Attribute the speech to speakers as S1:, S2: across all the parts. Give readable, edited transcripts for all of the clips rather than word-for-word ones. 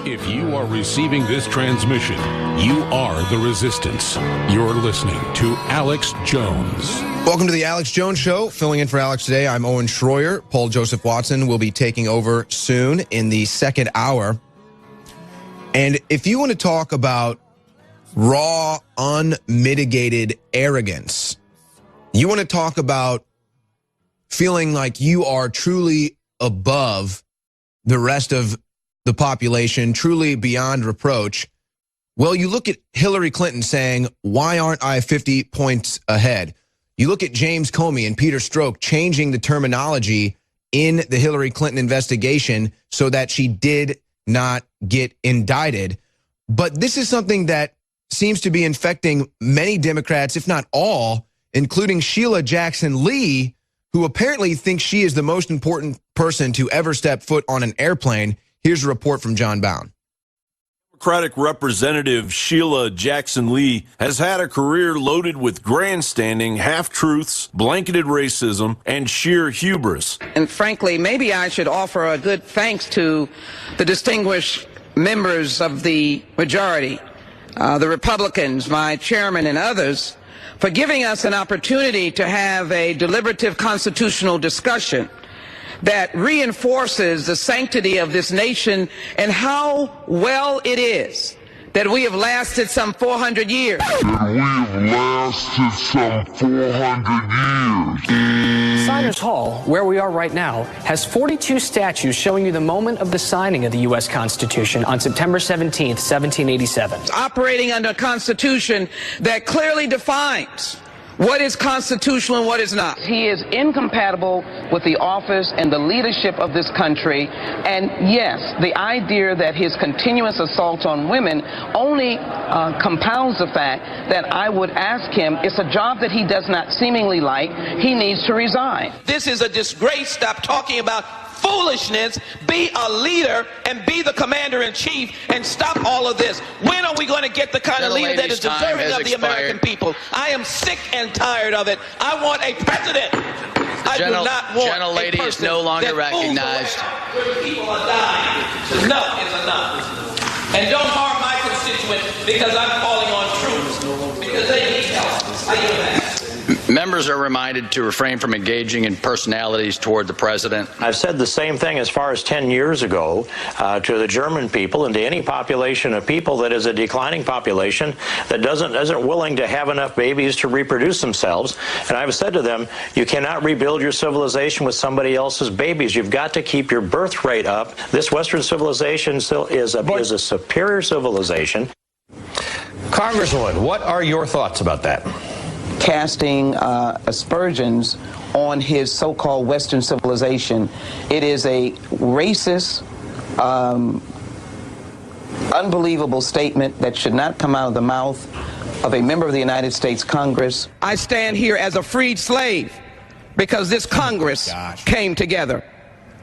S1: If you are receiving this transmission, you are the resistance. You're listening to Alex Jones.
S2: Welcome to the Alex Jones Show. Filling in for Alex today, I'm Owen Schroyer. Paul Joseph Watson will be taking over soon in the second hour. And if you want to talk about raw, unmitigated arrogance, you want to talk about feeling like you are truly above the rest of the population, truly beyond reproach, well, you look at Hillary Clinton saying, why aren't I 50 points ahead? You look at James Comey and Peter Strzok changing the terminology in the Hillary Clinton investigation so that she did not get indicted. But this is something that seems to be infecting many Democrats, if not all, including Sheila Jackson Lee, who apparently thinks she is the most important person to ever step foot on an airplane. Here's a report from John Bound.
S3: Democratic Representative Sheila Jackson Lee has had a career loaded with grandstanding, half-truths, blanketed racism, and sheer hubris.
S4: And frankly, maybe I should offer a good thanks to the distinguished members of the majority, the Republicans, my chairman, and others, for giving us an opportunity to have a deliberative constitutional discussion that reinforces the sanctity of this nation and how well it is that we have lasted some 400 years.
S5: Signers Hall, where we are right now, has 42 statues showing you the moment of the signing of the U.S. Constitution on September 17th, 1787.
S4: Operating under a Constitution that clearly defines what is constitutional and what is not. He is incompatible with the office and the leadership of this country. And yes, the idea that his continuous assault on women only compounds the fact that I would ask him, it's a job that he does not seemingly like, he needs to resign. This is a disgrace. Stop talking about foolishness. Be a leader and be the commander-in-chief and stop all of this. When are we going to get the kind of leader that is deserving of the American people? I am sick and tired of it. I want a president. I do not want a person is no longer recognized. People are dying. Enough is enough. And don't harm my constituents because I'm calling on troops because they need help. I do that.
S6: Members are reminded to refrain from engaging in personalities toward the president.
S7: I've said the same thing as far as 10 years ago to the German people and to any population of people that is a declining population that isn't willing to have enough babies to reproduce themselves. And I've said to them, you cannot rebuild your civilization with somebody else's babies. You've got to keep your birth rate up. This Western civilization still is a superior civilization.
S8: Congresswoman, what are your thoughts about that?
S4: Casting aspersions on his so-called Western civilization. It is a racist, unbelievable statement that should not come out of the mouth of a member of the United States Congress. I stand here as a freed slave because this Congress came together.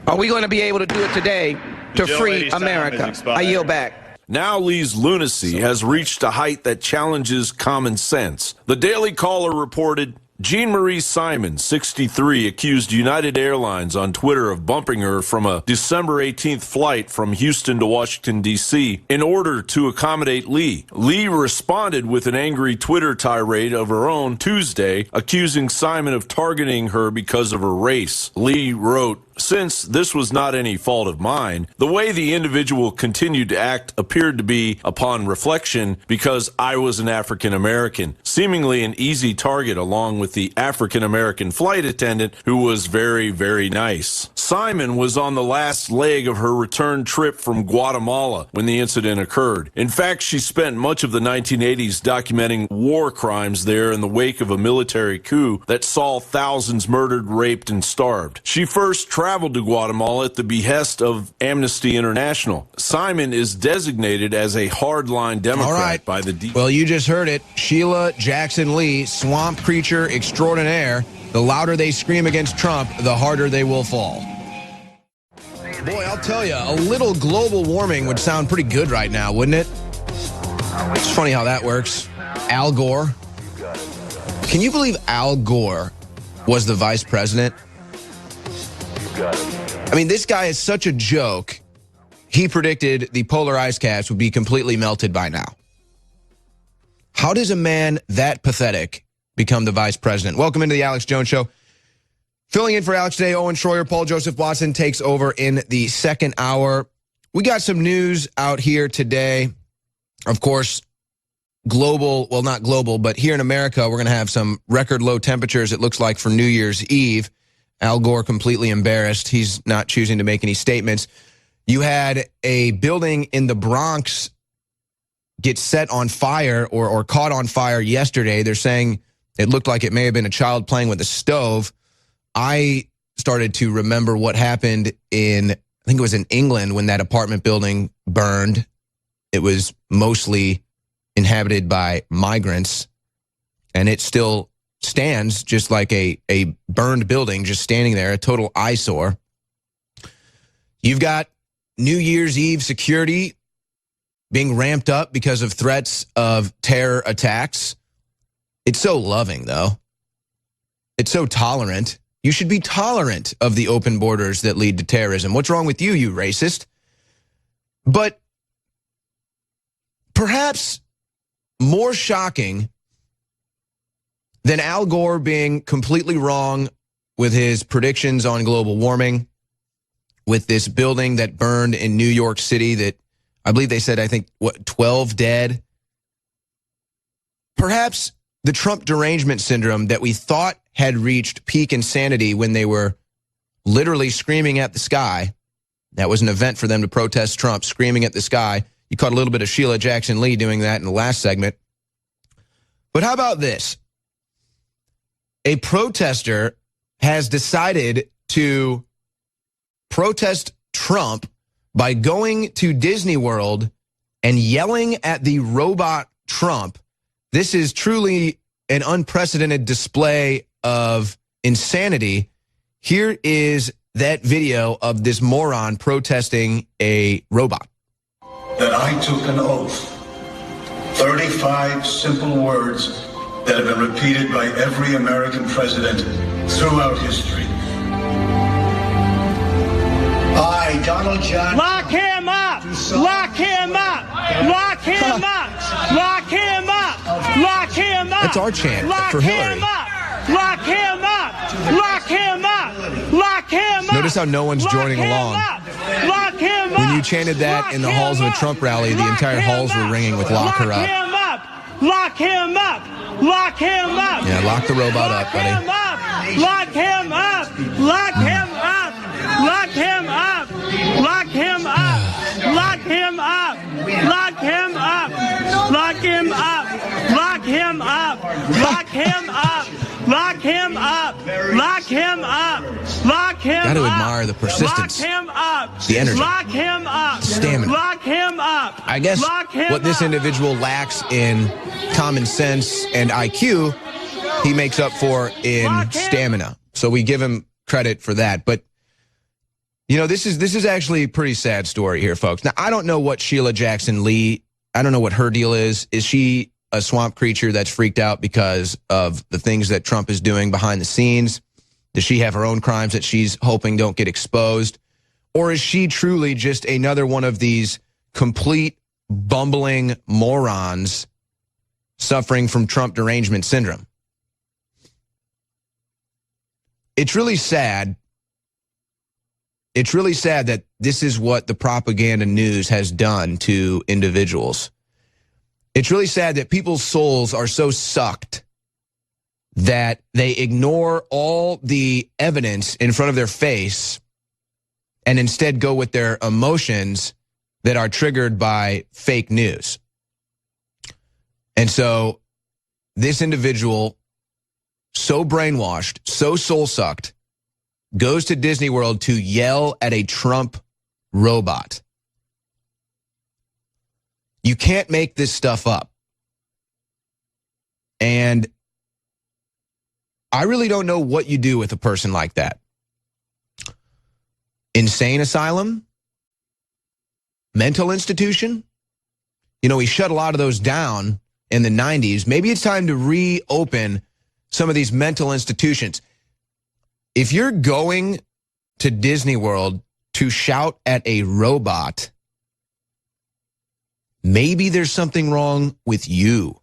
S4: Are we going to be able to do it today to free America? I yield back.
S3: Now Lee's lunacy has reached a height that challenges common sense. The Daily Caller reported Jean Marie Simon, 63, accused United Airlines on Twitter of bumping her from a December 18th flight from Houston to Washington, D.C. in order to accommodate Lee. Lee responded with an angry Twitter tirade of her own Tuesday, accusing Simon of targeting her because of her race. Lee wrote, "Since this was not any fault of mine, the way the individual continued to act appeared to be, upon reflection, because I was an African American, seemingly an easy target along with the African American flight attendant who was very, very nice." Simon was on the last leg of her return trip from Guatemala when the incident occurred. In fact, she spent much of the 1980s documenting war crimes there in the wake of a military coup that saw thousands murdered, raped, and starved. She first traveled to Guatemala at the behest of Amnesty International. Simon is designated as a hardline Democrat by the
S2: Well, you just heard it. Sheila Jackson Lee, swamp creature extraordinaire. The louder they scream against Trump, the harder they will fall. Boy, I'll tell you, a little global warming would sound pretty good right now, wouldn't it? It's funny how that works. Al Gore. Can you believe Al Gore was the vice president? I mean, this guy is such a joke he predicted the polar ice caps would be completely melted by now. How does a man that pathetic become the vice president? Welcome into the Alex Jones Show. Filling in for Alex today, Owen Schroyer, Paul Joseph Watson takes over in the second hour. We got some news out here today. Of course, global, well, not global, but here in America, we're going to have some record low temperatures, it looks like, for New Year's Eve. Al Gore completely embarrassed. He's not choosing to make any statements. You had a building in the Bronx get set on fire or caught on fire yesterday. They're saying it looked like it may have been a child playing with a stove. I started to remember what happened in, I think it was in England, when that apartment building burned. It was mostly inhabited by migrants, and it still stands just like a burned building, just standing there, a total eyesore. You've got New Year's Eve security being ramped up because of threats of terror attacks. It's so loving, though. It's so tolerant. You should be tolerant of the open borders that lead to terrorism. What's wrong with you, you racist? But perhaps more shocking than Al Gore being completely wrong with his predictions on global warming, with this building that burned in New York City that I believe they said, 12 dead. Perhaps the Trump derangement syndrome that we thought had reached peak insanity when they were literally screaming at the sky. That was an event for them to protest Trump, screaming at the sky. You caught a little bit of Sheila Jackson Lee doing that in the last segment. But how about this? A protester has decided to protest Trump by going to Disney World and yelling at the robot Trump. This is truly an unprecedented display of insanity. Here is that video of this moron protesting a robot.
S9: That I took an oath. 35 simple words that have been repeated by every American president throughout history. I, Donald John.
S10: Lock him up! Lock him up! Lock him up! Lock him up! Lock him up!
S2: That's our chant for Hillary.
S10: Lock him up! Lock him up! Lock him up!
S2: Notice how no one's joining along.
S10: Lock him up!
S2: When you chanted that in the halls of a Trump rally, the entire halls were ringing with "Lock her up."
S10: Lock him up! Lock him up!
S2: Yeah, lock the robot up, buddy.
S10: Lock him up! Lock him up! Lock him up! Lock him up! Lock him up! Lock him up! Lock him up! Lock him up! Lock him up! Lock him up! Lock him up! Lock him up!
S2: Got to admire the persistence.
S10: Lock him up!
S2: The energy.
S10: Lock him up!
S2: The stamina.
S10: Lock him up!
S2: I guess what this individual lacks in common sense and IQ, he makes up for in stamina. So we give him credit for that. But you know, this is actually a pretty sad story here, folks. Now, I don't know what Sheila Jackson Lee, I don't know what her deal is. Is she a swamp creature that's freaked out because of the things that Trump is doing behind the scenes? Does she have her own crimes that she's hoping don't get exposed? Or is she truly just another one of these complete bumbling morons suffering from Trump derangement syndrome? It's really sad. It's really sad that this is what the propaganda news has done to individuals. It's really sad that people's souls are so sucked that they ignore all the evidence in front of their face and instead go with their emotions that are triggered by fake news. And so this individual, so brainwashed, so soul-sucked, goes to Disney World to yell at a Trump robot. You can't make this stuff up. And I really don't know what you do with a person like that. Insane asylum? Mental institution? You know, we shut a lot of those down in the 90s. Maybe it's time to reopen some of these mental institutions. If you're going to Disney World to shout at a robot maybe there's something wrong with you.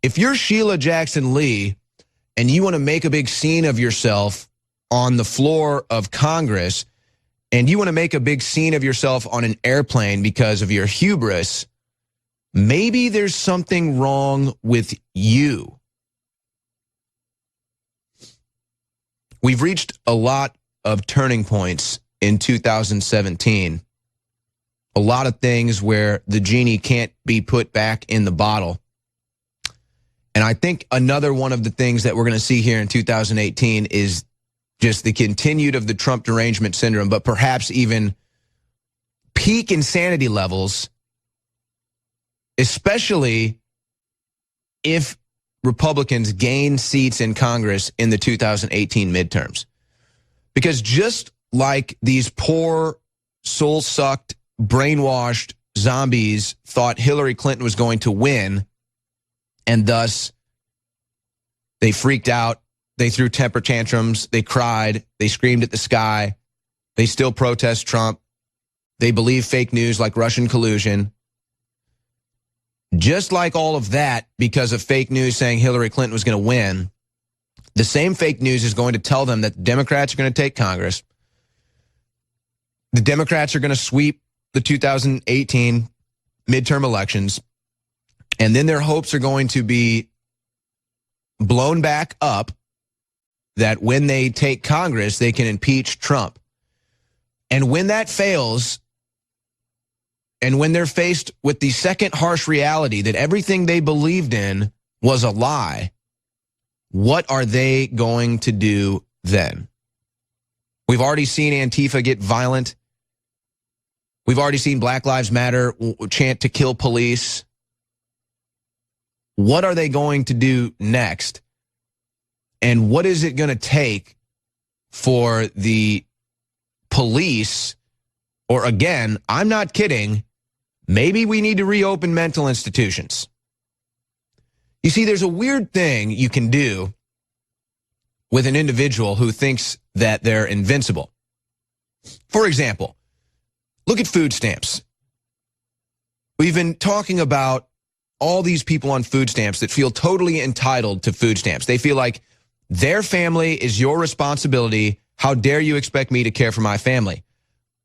S2: If you're Sheila Jackson Lee and you want to make a big scene of yourself on the floor of Congress, and you want to make a big scene of yourself on an airplane because of your hubris, maybe there's something wrong with you. We've reached a lot of turning points in 2017. A lot of things where the genie can't be put back in the bottle. And I think another one of the things that we're going to see here in 2018 is just the continued of the Trump derangement syndrome, but perhaps even peak insanity levels, especially if Republicans gain seats in Congress in the 2018 midterms. Because just like these poor, soul-sucked, brainwashed zombies thought Hillary Clinton was going to win, and thus they freaked out, they threw temper tantrums, they cried, they screamed at the sky, they still protest Trump, they believe fake news like Russian collusion. Just like all of that, because of fake news saying Hillary Clinton was going to win, the same fake news is going to tell them that the Democrats are going to take Congress. The Democrats are going to sweep the 2018 midterm elections, and then their hopes are going to be blown back up that when they take Congress, they can impeach Trump. And when that fails, and when they're faced with the second harsh reality that everything they believed in was a lie, what are they going to do then? We've already seen Antifa get violent. We've already seen Black Lives Matter chant to kill police. What are they going to do next? And what is it going to take for the police, or again, I'm not kidding, maybe we need to reopen mental institutions. You see, there's a weird thing you can do with an individual who thinks that they're invincible. For example, look at food stamps. We've been talking about all these people on food stamps that feel totally entitled to food stamps. They feel like their family is your responsibility. How dare you expect me to care for my family?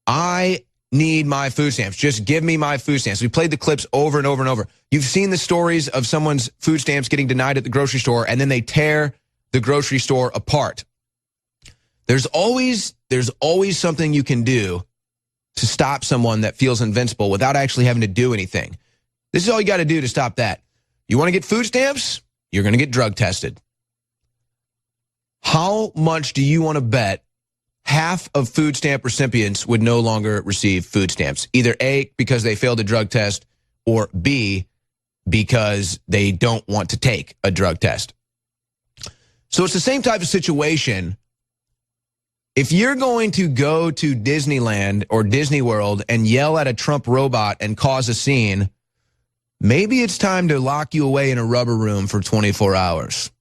S2: I need my food stamps. Just give me my food stamps. We played the clips over and over and over. You've seen the stories of someone's food stamps getting denied at the grocery store, and then they tear the grocery store apart. There's always something you can do to stop someone that feels invincible without actually having to do anything. This is all you got to do to stop that. You want to get food stamps? You're going to get drug tested. How much do you want to bet half of food stamp recipients would no longer receive food stamps? Either A, because they failed a drug test, or B, because they don't want to take a drug test. So it's the same type of situation. If you're going to go to Disneyland or Disney World and yell at a Trump robot and cause a scene, maybe it's time to lock you away in a rubber room for 24 hours.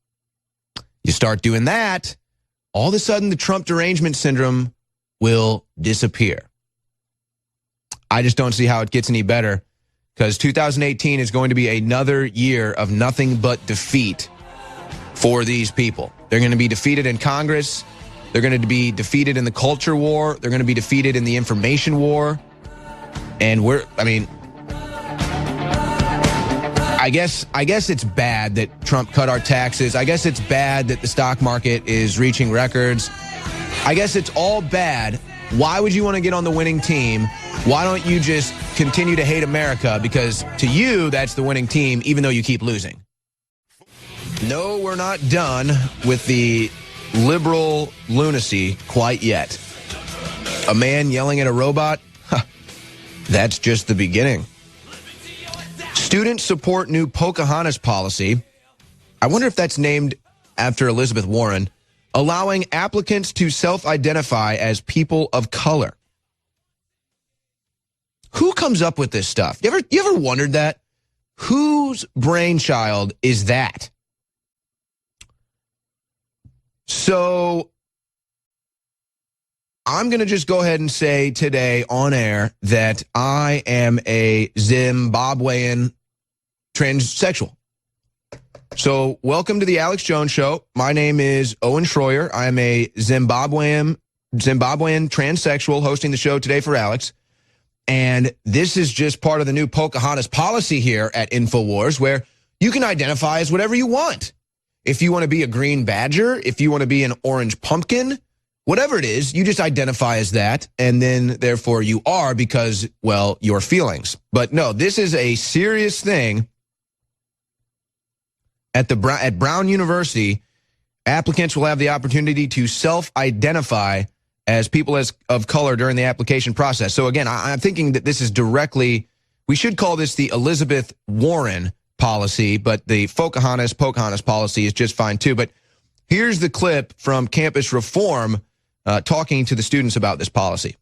S2: You start doing that, all of a sudden the Trump derangement syndrome will disappear. I just don't see how it gets any better, because 2018 is going to be another year of nothing but defeat for these people. They're going to be defeated in Congress. They're going to be defeated in the culture war. They're going to be defeated in the information war. And I guess it's bad that Trump cut our taxes. I guess it's bad that the stock market is reaching records. I guess it's all bad. Why would you want to get on the winning team? Why don't you just continue to hate America? Because to you, that's the winning team, even though you keep losing. No, we're not done with the liberal lunacy quite yet. A man yelling at a robot? That's just the beginning. Students support new Pocahontas policy. I wonder if that's named after Elizabeth Warren, allowing applicants to self-identify as people of color. Who comes up with this stuff? You ever wondered that? Whose brainchild is that? So I'm going to just go ahead and say today on air that I am a Zimbabwean transsexual. So welcome to the Alex Jones Show. My name is Owen Schroyer. I'm a Zimbabwean transsexual hosting the show today for Alex. And this is just part of the new Pocahontas policy here at Infowars, where you can identify as whatever you want. If you want to be a green badger, if you want to be an orange pumpkin, whatever it is, you just identify as that, and then therefore you are because, well, your feelings. But no, this is a serious thing. At Brown University, applicants will have the opportunity to self-identify as people of color during the application process. So again, I'm thinking that this is directly, we should call this the Elizabeth Warren policy, but the Pocahontas policy is just fine too. But here's the clip from Campus Reform talking to the students about this policy.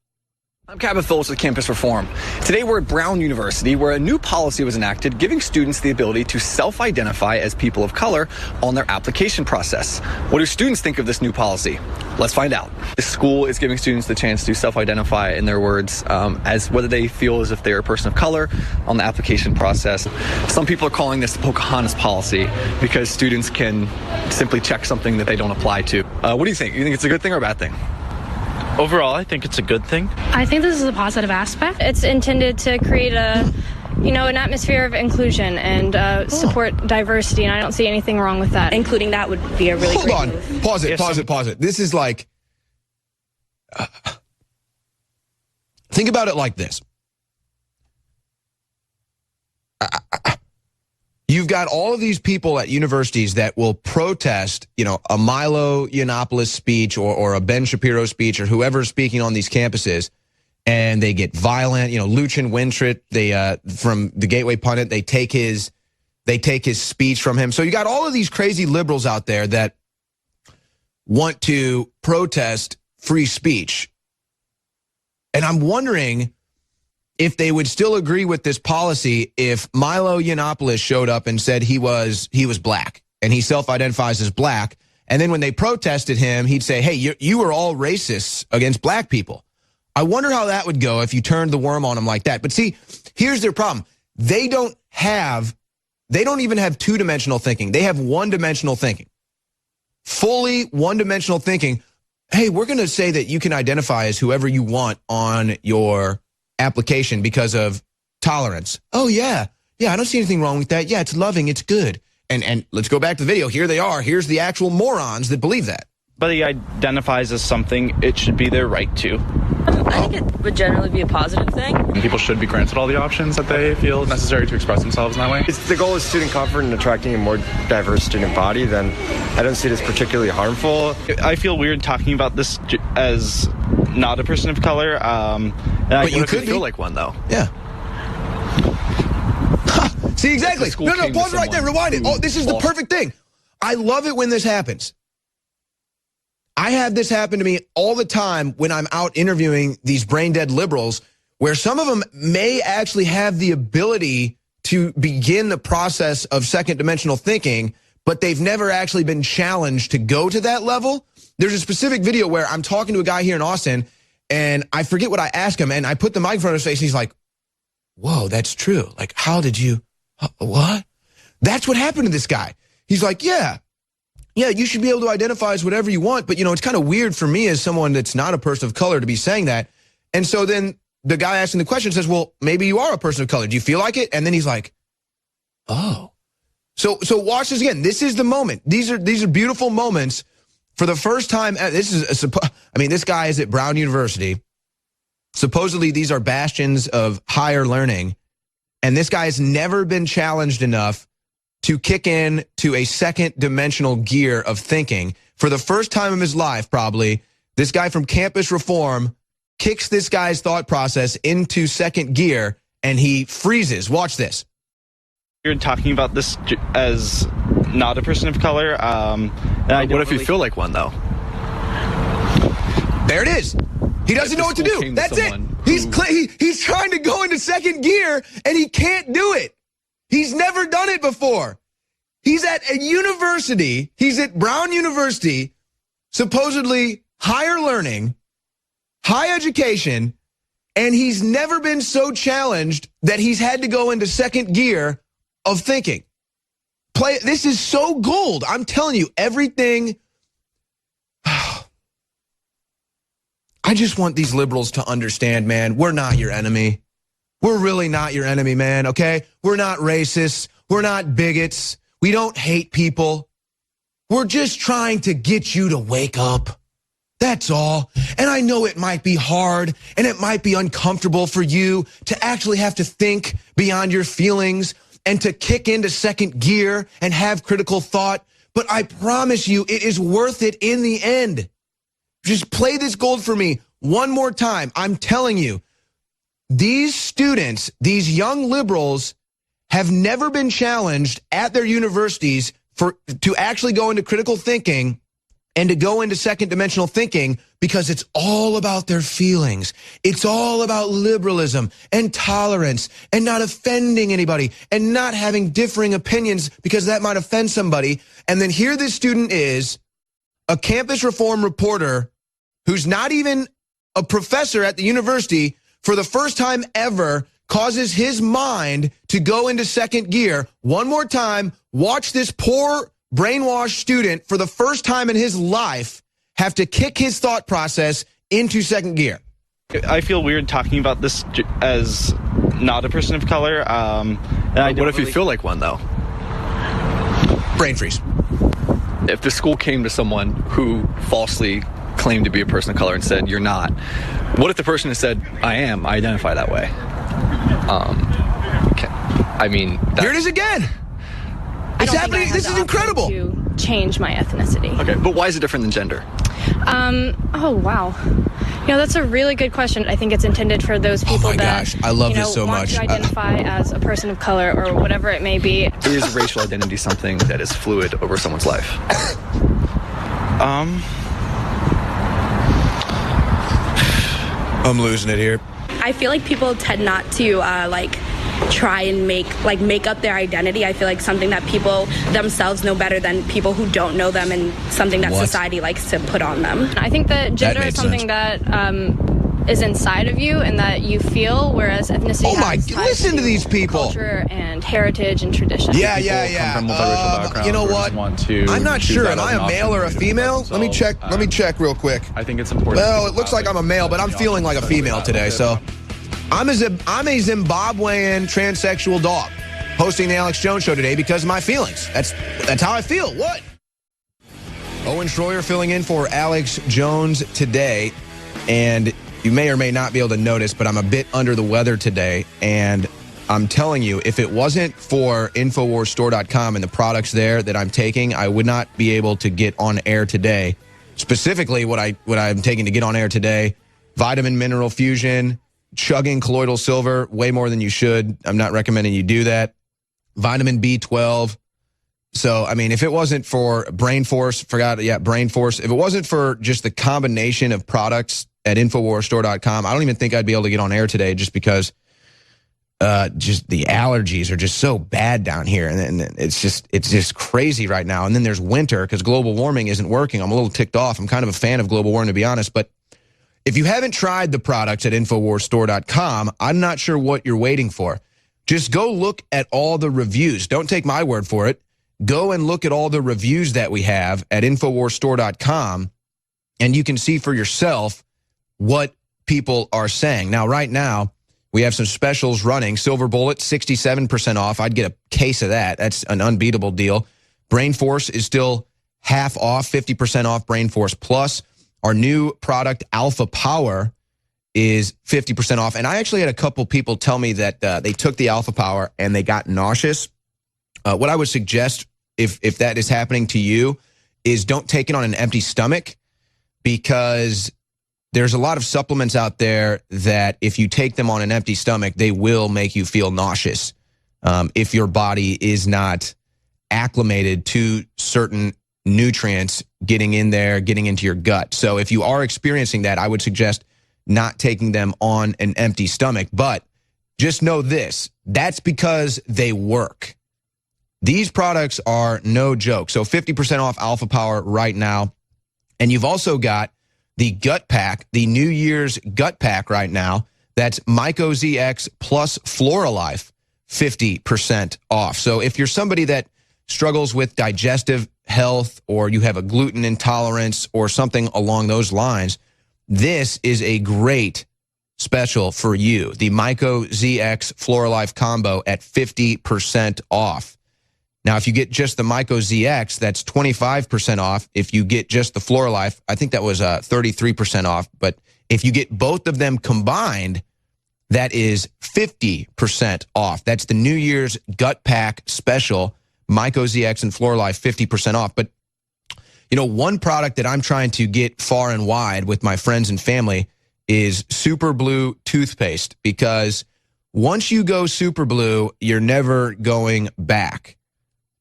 S11: I'm Cabot Phillips with Campus Reform. Today we're at Brown University, where a new policy was enacted giving students the ability to self-identify as people of color on their application process. What do students think of this new policy? Let's find out. The school is giving students the chance to self-identify, in their words, as whether they feel as if they're a person of color on the application process. Some people are calling this the Pocahontas policy because students can simply check something that they don't apply to. What do you think? You think it's a good thing or a bad thing?
S12: Overall, I think it's a good thing.
S13: I think this is a positive aspect. It's intended to create an atmosphere of inclusion and support diversity, and I don't see anything wrong with that.
S14: Including that would be a really great move.
S2: Hold on. Pause it. This is like, think about it like this. You've got all of these people at universities that will protest, a Milo Yiannopoulos speech or a Ben Shapiro speech or whoever's speaking on these campuses, and they get violent. Lucien Wintret, from the Gateway Pundit, they take his speech from him. So you got all of these crazy liberals out there that want to protest free speech, and I'm wondering if they would still agree with this policy if Milo Yiannopoulos showed up and said he was black and he self-identifies as black, and then when they protested him, he'd say, hey, you are all racists against black people. I wonder how that would go if you turned the worm on them like that. But see, here's their problem. They don't even have two-dimensional thinking. They have one-dimensional thinking. Fully one-dimensional thinking. Hey, we're going to say that you can identify as whoever you want on your application because of tolerance. Oh, yeah, I don't see anything wrong with that. Yeah, it's loving, it's good. And let's go back to the video. Here they are. Here's the actual morons that believe that.
S12: But he identifies as something it should be their right to.
S14: I think it would generally be a positive thing.
S15: And people should be granted all the options that they feel necessary to express themselves in that way.
S16: If the goal is student comfort and attracting a more diverse student body, then I don't see it as particularly harmful.
S12: I feel weird talking about this as not a person of color.
S11: But you could feel like one, though.
S2: Yeah. See, exactly. No, pause right there. Rewind it. Oh, this is the perfect thing. I love it when this happens. I have this happen to me all the time when I'm out interviewing these brain-dead liberals, where some of them may actually have the ability to begin the process of second-dimensional thinking, but they've never actually been challenged to go to that level. There's a specific video where I'm talking to a guy here in Austin, and I forget what I asked him, and I put the mic in front of his face, and he's like, whoa, that's true. Like, how did you, what? That's what happened to this guy. He's like, yeah, you should be able to identify as whatever you want, but, it's kind of weird for me as someone that's not a person of color to be saying that. And so then the guy asking the question says, well, maybe you are a person of color. Do you feel like it? And then he's like, oh. So watch this again. This is the moment. These are beautiful moments. For the first time, this guy is at Brown University. Supposedly, these are bastions of higher learning. And this guy has never been challenged enough to kick in to a second-dimensional gear of thinking. For the first time in his life, probably, this guy from Campus Reform kicks this guy's thought process into second gear, and he freezes. Watch this.
S12: You're talking about this as not a person of color.
S11: What if you feel like one, though?
S2: There it is. He doesn't know what to do. That's it. He's trying to go into second gear, and he can't do it. He's never done it before. He's at a university. He's at Brown University, supposedly higher learning, high education, and he's never been so challenged that he's had to go into second gear of thinking. This is so gold. I'm telling you, everything. I just want these liberals to understand, man, we're not your enemy. We're really not your enemy, man, okay? We're not racists. We're not bigots. We don't hate people. We're just trying to get you to wake up. That's all. And I know it might be hard and it might be uncomfortable for you to actually have to think beyond your feelings and to kick into second gear and have critical thought. But I promise you, it is worth it in the end. Just play this gold for me one more time. I'm telling you, these students, these young liberals, have never been challenged at their universities to actually go into critical thinking and to go into second dimensional thinking, because it's all about their feelings. It's all about liberalism and tolerance and not offending anybody and not having differing opinions because that might offend somebody. And then here this student is, a campus reform reporter who's not even a professor at the university, for the first time ever causes his mind to go into second gear. One more time, watch this poor brainwashed student for the first time in his life have to kick his thought process into second gear.
S12: I feel weird talking about this as not a person of color.
S11: What if you feel like one, though?
S2: Brain freeze.
S11: If the school came to someone who falsely claimed to be a person of color and said, you're not, what if the person has said, I am, I identify that way? I mean...
S2: Here it is again! It's happening. This is incredible.
S13: To change my ethnicity.
S11: Okay, but why is it different than gender?
S13: Oh, wow. You know, that's a really good question. I think it's intended for those people that,
S2: I love this so
S13: want
S2: much.
S13: to identify as a person of color or whatever it may be.
S11: Is racial identity something that is fluid over someone's life?
S2: I'm losing it here.
S17: I feel like people tend not to try and make up their identity. I feel like something that people themselves know better than people who don't know them, and something that society likes to put on them.
S13: I think that gender is something that is inside of you and that you feel, whereas ethnicity
S2: listen to these people.
S13: Culture and heritage and tradition.
S2: Yeah. You know what? I'm not sure. Am I a male or a female? Let me check. Let me check real quick.
S15: I think it's important.
S2: Well, it looks like I'm a male, but I'm feeling like a female today. So I'm a Zimbabwean transsexual dog hosting the Alex Jones Show today because of my feelings. That's how I feel. What? Owen Schroyer filling in for Alex Jones today, and you may or may not be able to notice, but I'm a bit under the weather today, and I'm telling you, if it wasn't for InfoWarsStore.com and the products there that I'm taking, I would not be able to get on air today. Specifically, what I'm taking to get on air today: vitamin mineral fusion, chugging colloidal silver, way more than you should. I'm not recommending you do that. Vitamin B12. So, I mean, if it wasn't for Brain Force, Brain Force, if it wasn't for just the combination of products at InfoWarsStore.com, I don't even think I'd be able to get on air today, just because just the allergies are just so bad down here. And it's just crazy right now. And then there's winter because global warming isn't working. I'm a little ticked off. I'm kind of a fan of global warming, to be honest. But if you haven't tried the products at InfoWarsStore.com, I'm not sure what you're waiting for. Just go look at all the reviews. Don't take my word for it. Go and look at all the reviews that we have at InfoWarsStore.com, and you can see for yourself what people are saying. Now, right now, we have some specials running. Silver Bullet, 67% off. I'd get a case of that. That's an unbeatable deal. Brain Force is still half off, 50% off Brain Force Plus. Our new product, Alpha Power, is 50% off. And I actually had a couple people tell me that they took the Alpha Power and they got nauseous. What I would suggest, if that is happening to you, is don't take it on an empty stomach, because there's a lot of supplements out there that if you take them on an empty stomach, they will make you feel nauseous if your body is not acclimated to certain nutrients getting in there, getting into your gut. So if you are experiencing that, I would suggest not taking them on an empty stomach. But just know this, that's because they work. These products are no joke. So 50% off Alpha Power right now. And you've also got the gut pack, the New Year's gut pack right now. That's MycoZX plus Floralife, 50% off. So if you're somebody that struggles with digestive health, or you have a gluten intolerance or something along those lines, this is a great special for you. The MycoZX Floralife combo at 50% off. Now, if you get just the MycoZX, that's 25% off. If you get just the Floralife, I think that was 33% off. But if you get both of them combined, that is 50% off. That's the New Year's gut pack special. MycoZX and Floralife, 50% off. But, you know, one product that I'm trying to get far and wide with my friends and family is Super Blue toothpaste, because once you go Super Blue, you're never going back.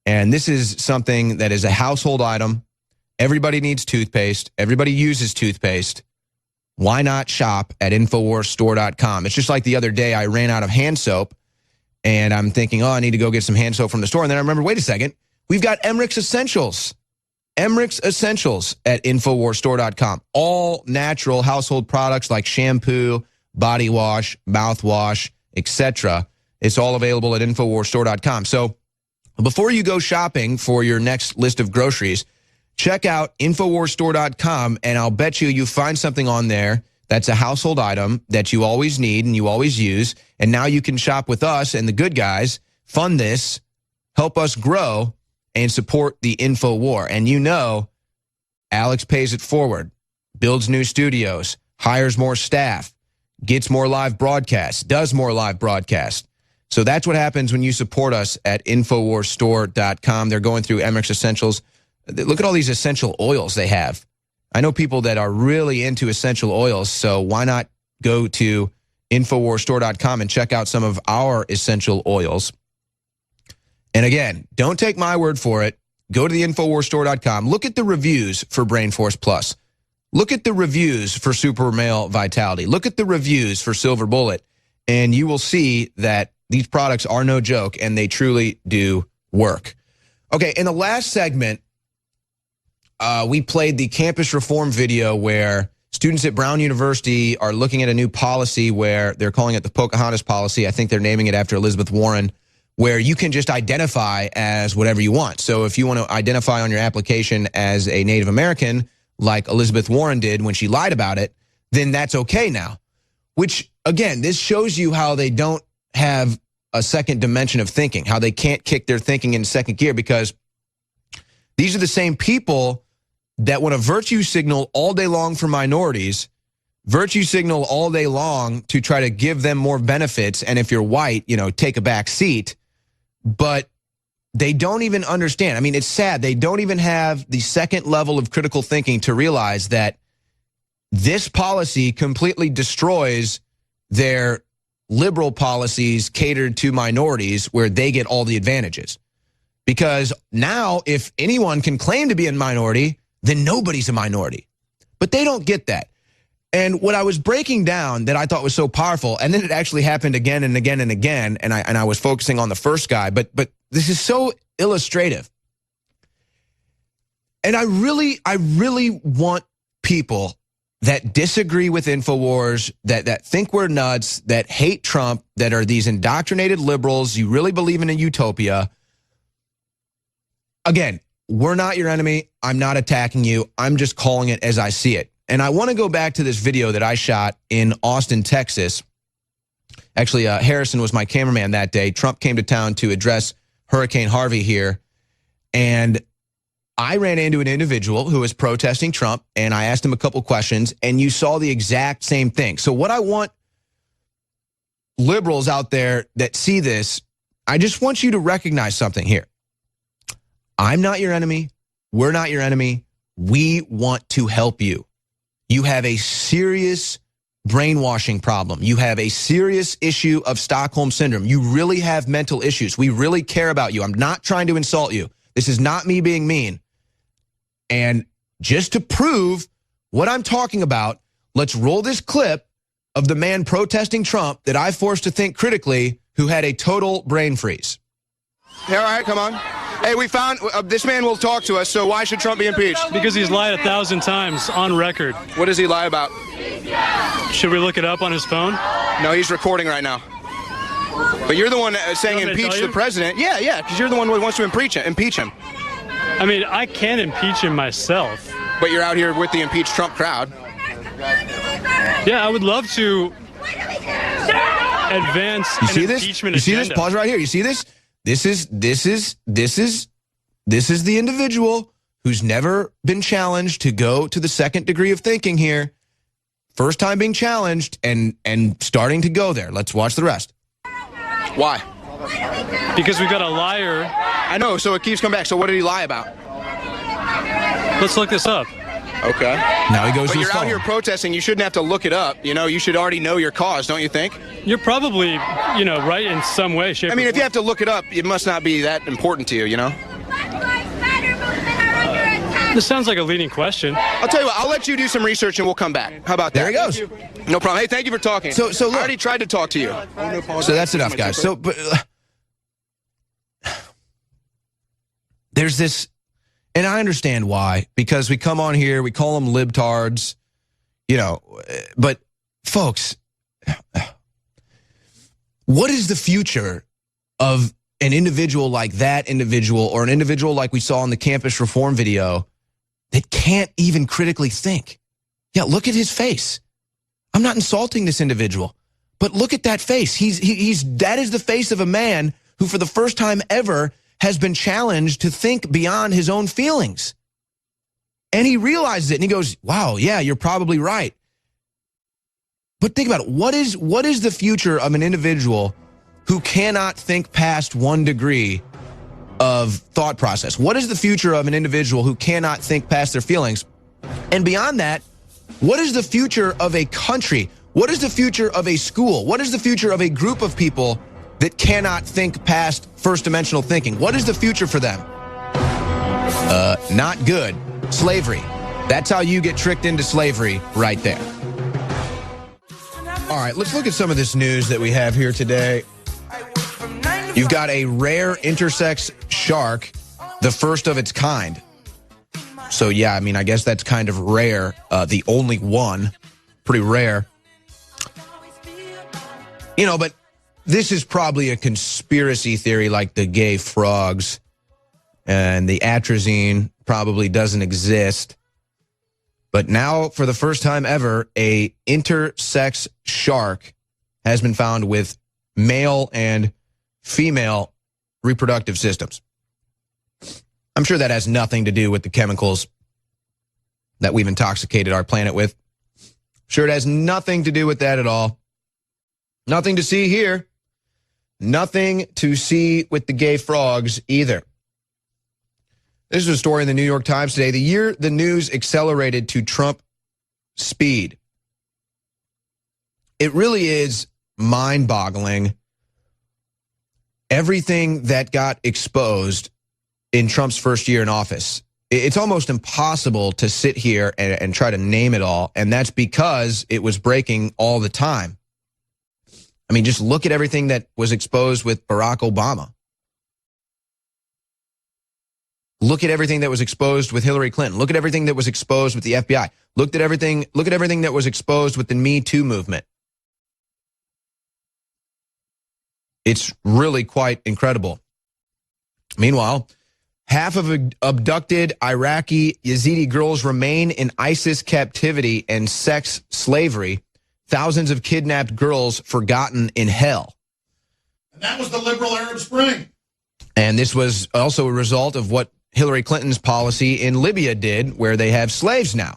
S2: And this is something that is a household item. Everybody needs toothpaste. Everybody uses toothpaste. Why not shop at InfoWarsStore.com? It's just like the other day I ran out of hand soap. And I'm thinking, oh, I need to go get some hand soap from the store. And then I remember, wait a second, we've got Emmerich's Essentials. Emmerich's Essentials at InfoWarsStore.com. All natural household products like shampoo, body wash, mouthwash, etc. It's all available at InfoWarsStore.com. So before you go shopping for your next list of groceries, check out InfoWarsStore.com, and I'll bet you find something on there that's a household item that you always need and you always use. And now you can shop with us and the good guys, fund this, help us grow, and support the Info War. And you know, Alex pays it forward, builds new studios, hires more staff, gets more live broadcasts, does more live broadcasts. So that's what happens when you support us at InfoWarsStore.com. They're going through Emmerich's Essentials. Look at all these essential oils they have. I know people that are really into essential oils, so why not go to InfoWarsStore.com and check out some of our essential oils. And again, don't take my word for it. Go to the InfoWarsStore.com. Look at the reviews for Brain Force Plus. Look at the reviews for Super Male Vitality. Look at the reviews for Silver Bullet, and you will see that these products are no joke, and they truly do work. Okay, in the last segment, we played the campus reform video where students at Brown University are looking at a new policy where they're calling it the Pocahontas policy. I think they're naming it after Elizabeth Warren, where you can just identify as whatever you want. So if you want to identify on your application as a Native American, like Elizabeth Warren did when she lied about it, then that's okay now. Which, again, this shows you how they don't have a second dimension of thinking, how they can't kick their thinking into second gear, because these are the same people that want to virtue signal all day long for minorities, virtue signal all day long to try to give them more benefits, and if you're white, you know, take a back seat. But they don't even understand. I mean, it's sad. They don't even have the second level of critical thinking to realize that this policy completely destroys their liberal policies catered to minorities, where they get all the advantages. Because now, if anyone can claim to be a minority, then nobody's a minority. But they don't get that. And what I was breaking down that I thought was so powerful, and then it actually happened again and again and again, and I was focusing on the first guy, but this is so illustrative. And I really want people that disagree with InfoWars, that think we're nuts, that hate Trump, that are these indoctrinated liberals, you really believe in a utopia. Again, we're not your enemy. I'm not attacking you. I'm just calling it as I see it. And I want to go back to this video that I shot in Austin, Texas. Actually, Harrison was my cameraman that day. Trump came to town to address Hurricane Harvey here. And I ran into an individual who was protesting Trump, and I asked him a couple questions, and you saw the exact same thing. So what I want liberals out there that see this, I just want you to recognize something here. I'm not your enemy. We're not your enemy. We want to help you. You have a serious brainwashing problem. You have a serious issue of Stockholm Syndrome. You really have mental issues. We really care about you. I'm not trying to insult you. This is not me being mean. And just to prove what I'm talking about, let's roll this clip of the man protesting Trump that I forced to think critically, who had a total brain freeze.
S18: All right, come on.
S2: Hey, we found this man will talk to us, so why should Trump be impeached?
S18: Because he's lied 1,000 times on record.
S2: What does he lie about?
S18: Should we look it up on his phone?
S2: No, he's recording right now. But you're the one saying impeach the president. Yeah, because you're the one who wants to impeach him.
S18: I mean, I can impeach him myself.
S2: But you're out here with the impeach Trump crowd.
S18: Yeah, I would love to advance an impeachment agenda.
S2: You see this? Pause right here. You see this? This is the individual who's never been challenged to go to the second degree of thinking here. First time being challenged and starting to go there. Let's watch the rest. Why?
S18: Because we've got a liar.
S2: I know, so it keeps coming back. So what did he lie about?
S18: Let's look this up.
S2: Okay.
S19: Now he goes
S2: But
S19: to his
S2: you're out
S19: phone.
S2: here protesting. You shouldn't have to look it up. You know, you should already know your cause, don't you think?
S18: You're probably, right in some way, shape,
S2: I mean,
S18: or
S2: if you have to look it up, it must not be that important to you, you know?
S18: This sounds like a leading question.
S2: I'll tell you what, I'll let you do some research and we'll come back. How about that?
S19: There he goes.
S2: No problem. Hey, thank you for talking.
S19: So look,
S2: I already tried to talk to you.
S19: So that's enough, guys. So, but there's this, and I understand why, because we come on here, we call them libtards, but folks, what is the future of an individual like that individual, or an individual like we saw in the campus reform video, that can't even critically think? Yeah, look at his face. I'm not insulting this individual, but look at that face. That is the face of a man who, for the first time ever, has been challenged to think beyond his own feelings. And he realizes it, and he goes, wow, yeah, you're probably right. But think about it. What is the future of an individual who cannot think past 1 degree of thought process? What is the future of an individual who cannot think past their feelings? And beyond that, what is the future of a country? What is the future of a school? What is the future of a group of people that cannot think past first dimensional thinking? What is the future for them? Not good. Slavery. That's how you get tricked into slavery right there. All right, let's look at some of this news that we have here today. You've got a rare intersex shark, the first of its kind. So yeah, I mean, I guess that's kind of rare. The only one. Pretty rare. But this is probably a conspiracy theory like the gay frogs, and the atrazine probably doesn't exist. But now, for the first time ever, a intersex shark has been found with male and female reproductive systems. I'm sure that has nothing to do with the chemicals that we've intoxicated our planet with. Sure, it has nothing to do with that at all. Nothing to see here. Nothing to see with the gay frogs either. This is a story in the New York Times today. The year the news accelerated to Trump speed. It really is mind-boggling. Everything that got exposed in Trump's first year in office. It's almost impossible to sit here and try to name it all, and that's because it was breaking all the time. I mean, just look at everything that was exposed with Barack Obama. Look at everything that was exposed with Hillary Clinton. Look at everything that was exposed with the FBI. Look at everything that was exposed with the Me Too movement. It's really quite incredible. Meanwhile, half of abducted Iraqi Yazidi girls remain in ISIS captivity and sex slavery. Thousands of kidnapped girls forgotten in hell.
S20: And that was the liberal Arab Spring.
S19: And this was also a result of what Hillary Clinton's policy in Libya did, where they have slaves now.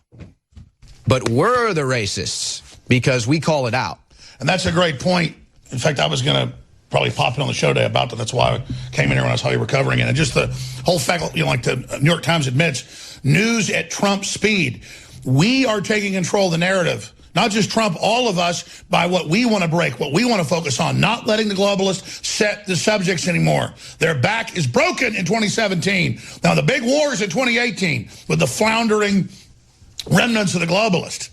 S19: But we're the racists because we call it out.
S20: And that's a great point. In fact, I was going to probably pop in on the show today about that. That's why I came in here when I saw you were covering it. And just the whole fact, like the New York Times admits, news at Trump speed. We are taking control of the narrative. Not just Trump, all of us, by what we want to break, what we want to focus on, not letting the globalists set the subjects anymore. Their back is broken in 2017. Now, the big war is in 2018 with the floundering remnants of the globalists.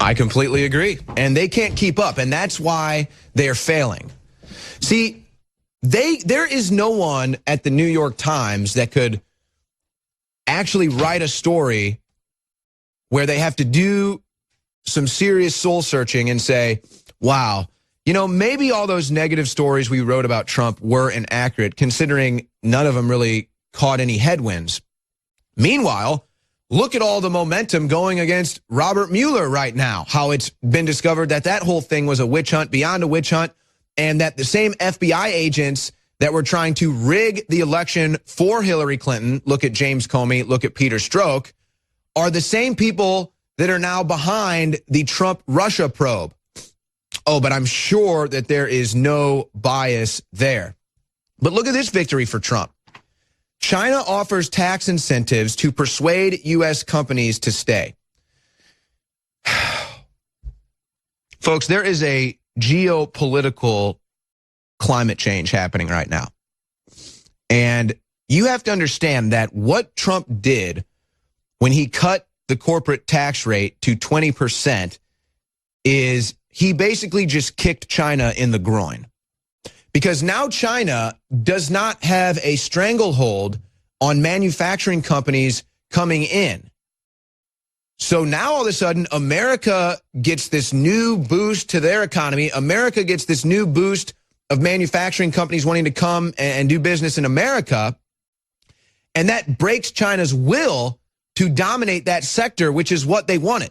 S19: I completely agree. And they can't keep up, and that's why they're failing. See, there is no one at the New York Times that could actually write a story where they have to do some serious soul searching and say, wow, you know, maybe all those negative stories we wrote about Trump were inaccurate, considering none of them really caught any headwinds. Meanwhile, look at all the momentum going against Robert Mueller right now, how it's been discovered that that whole thing was a witch hunt beyond a witch hunt, and that the same FBI agents that were trying to rig the election for Hillary Clinton, look at James Comey, look at Peter Strzok, are the same people that are now behind the Trump-Russia probe. Oh, but I'm sure that there is no bias there. But look at this victory for Trump. China offers tax incentives to persuade U.S. companies to stay. Folks, there is a geopolitical climate change happening right now. And you have to understand that what Trump did when he cut the corporate tax rate to 20% is he basically just kicked China in the groin. Because now China does not have a stranglehold on manufacturing companies coming in. So now all of a sudden, America gets this new boost to their economy. America gets this new boost of manufacturing companies wanting to come and do business in America. And that breaks China's will to dominate that sector, which is what they wanted.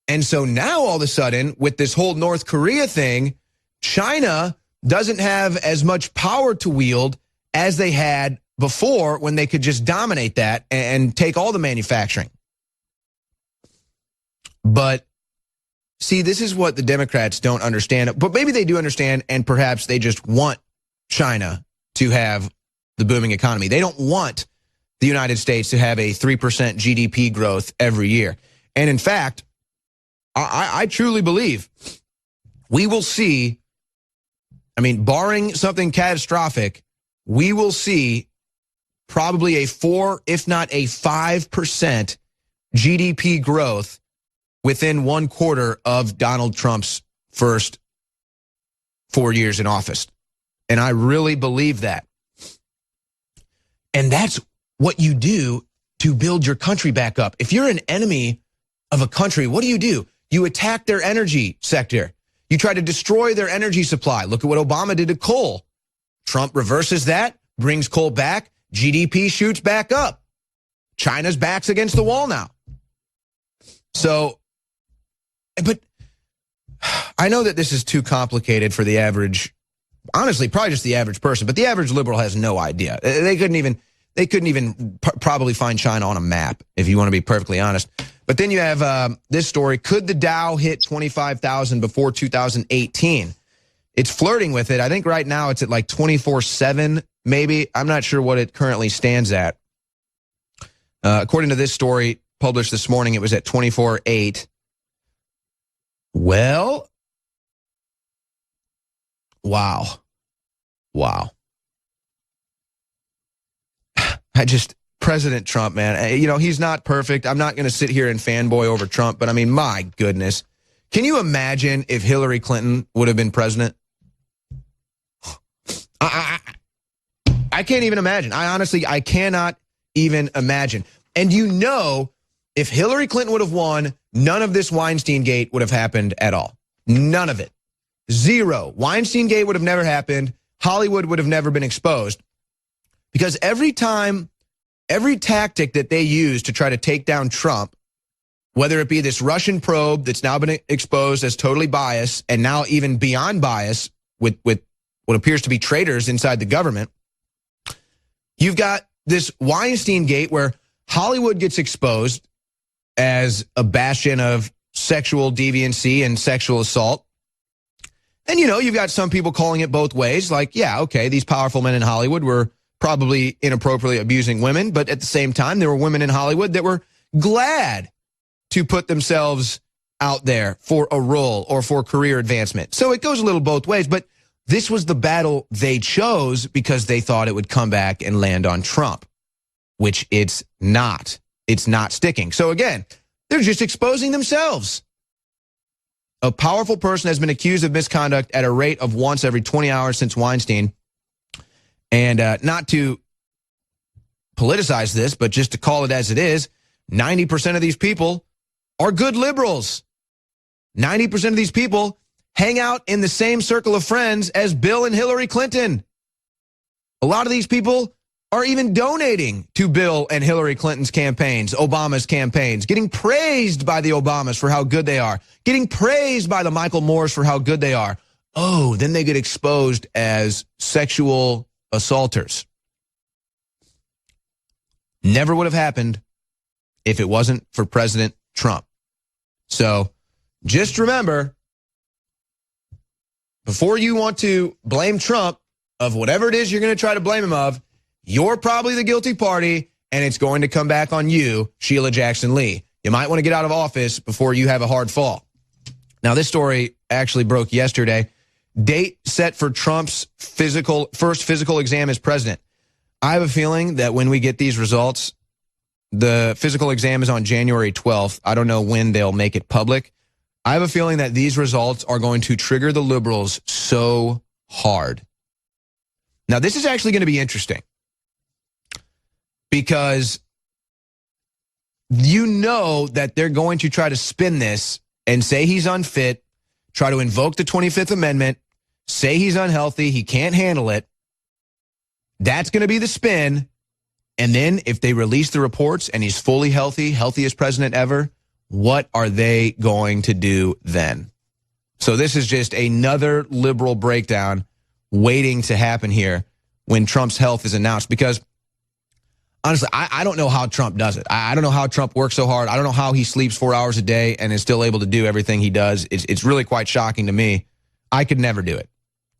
S19: And so now all of a sudden, with this whole North Korea thing, China doesn't have as much power to wield as they had before when they could just dominate that and take all the manufacturing. But see, this is what the Democrats don't understand. But maybe they do understand, and perhaps they just want China to have the booming economy. They don't want the United States to have a 3% GDP growth every year. And in fact, I truly believe we will see, I mean, barring something catastrophic, we will see probably a 4, if not a 5% GDP growth within 1 quarter of Donald Trump's first 4 years in office. And I really believe that. And that's what you do to build your country back up. If you're an enemy of a country, what do? You attack their energy sector. You try to destroy their energy supply. Look at what Obama did to coal. Trump reverses that, brings coal back, GDP shoots back up. China's back's against the wall now. So, but I know that this is too complicated for the average, honestly, probably just the average person, but the average liberal has no idea. They couldn't even probably find China on a map, if you want to be perfectly honest. But then you have this story. Could the Dow hit 25,000 before 2018? It's flirting with it. I think right now it's at like 24,700, maybe. I'm not sure what it currently stands at. According to this story published this morning, it was at 24,800. Well, wow. President Trump, man, you know, he's not perfect. I'm not going to sit here and fanboy over Trump, but I mean, my goodness. Can you imagine if Hillary Clinton would have been president? I can't even imagine. I cannot even imagine. And you know, if Hillary Clinton would have won, none of this Weinstein Gate would have happened at all. None of it. Zero. Weinstein Gate would have never happened. Hollywood would have never been exposed. Because every tactic that they use to try to take down Trump, whether it be this Russian probe that's now been exposed as totally biased, and now even beyond bias with what appears to be traitors inside the government, you've got this Weinstein Gate where Hollywood gets exposed as a bastion of sexual deviancy and sexual assault. And, you know, you've got some people calling it both ways, like, yeah, okay, these powerful men in Hollywood were probably inappropriately abusing women, but at the same time, there were women in Hollywood that were glad to put themselves out there for a role or for career advancement. So it goes a little both ways, but this was the battle they chose because they thought it would come back and land on Trump, which it's not. It's not sticking. So again, they're just exposing themselves. A powerful person has been accused of misconduct at a rate of once every 20 hours since Weinstein. And not to politicize this, but just to call it as it is, 90% of these people are good liberals. 90% of these people hang out in the same circle of friends as Bill and Hillary Clinton. A lot of these people are even donating to Bill and Hillary Clinton's campaigns, Obama's campaigns, getting praised by the Obamas for how good they are, getting praised by the Michael Moores for how good they are. Oh, then they get exposed as sexual assaulters. Never would have happened if it wasn't for President Trump. So just remember, before you want to blame Trump of whatever it is you're going to try to blame him of, you're probably the guilty party, and it's going to come back on you, Sheila Jackson Lee. You might want to get out of office before you have a hard fall. Now, this story actually broke yesterday. Date set for Trump's first physical exam as president. I have a feeling that when we get these results, the physical exam is on January 12th. I don't know when they'll make it public. I have a feeling that these results are going to trigger the liberals so hard. Now, this is actually going to be interesting because you know that they're going to try to spin this and say he's unfit, try to invoke the 25th Amendment, say he's unhealthy, he can't handle it. That's going to be the spin. And then if they release the reports and he's fully healthy, healthiest president ever, what are they going to do then? So this is just another liberal breakdown waiting to happen here when Trump's health is announced. Because honestly, I don't know how Trump does it. I don't know how Trump works so hard. I don't know how he sleeps 4 hours a day and is still able to do everything he does. It's really quite shocking to me. I could never do it.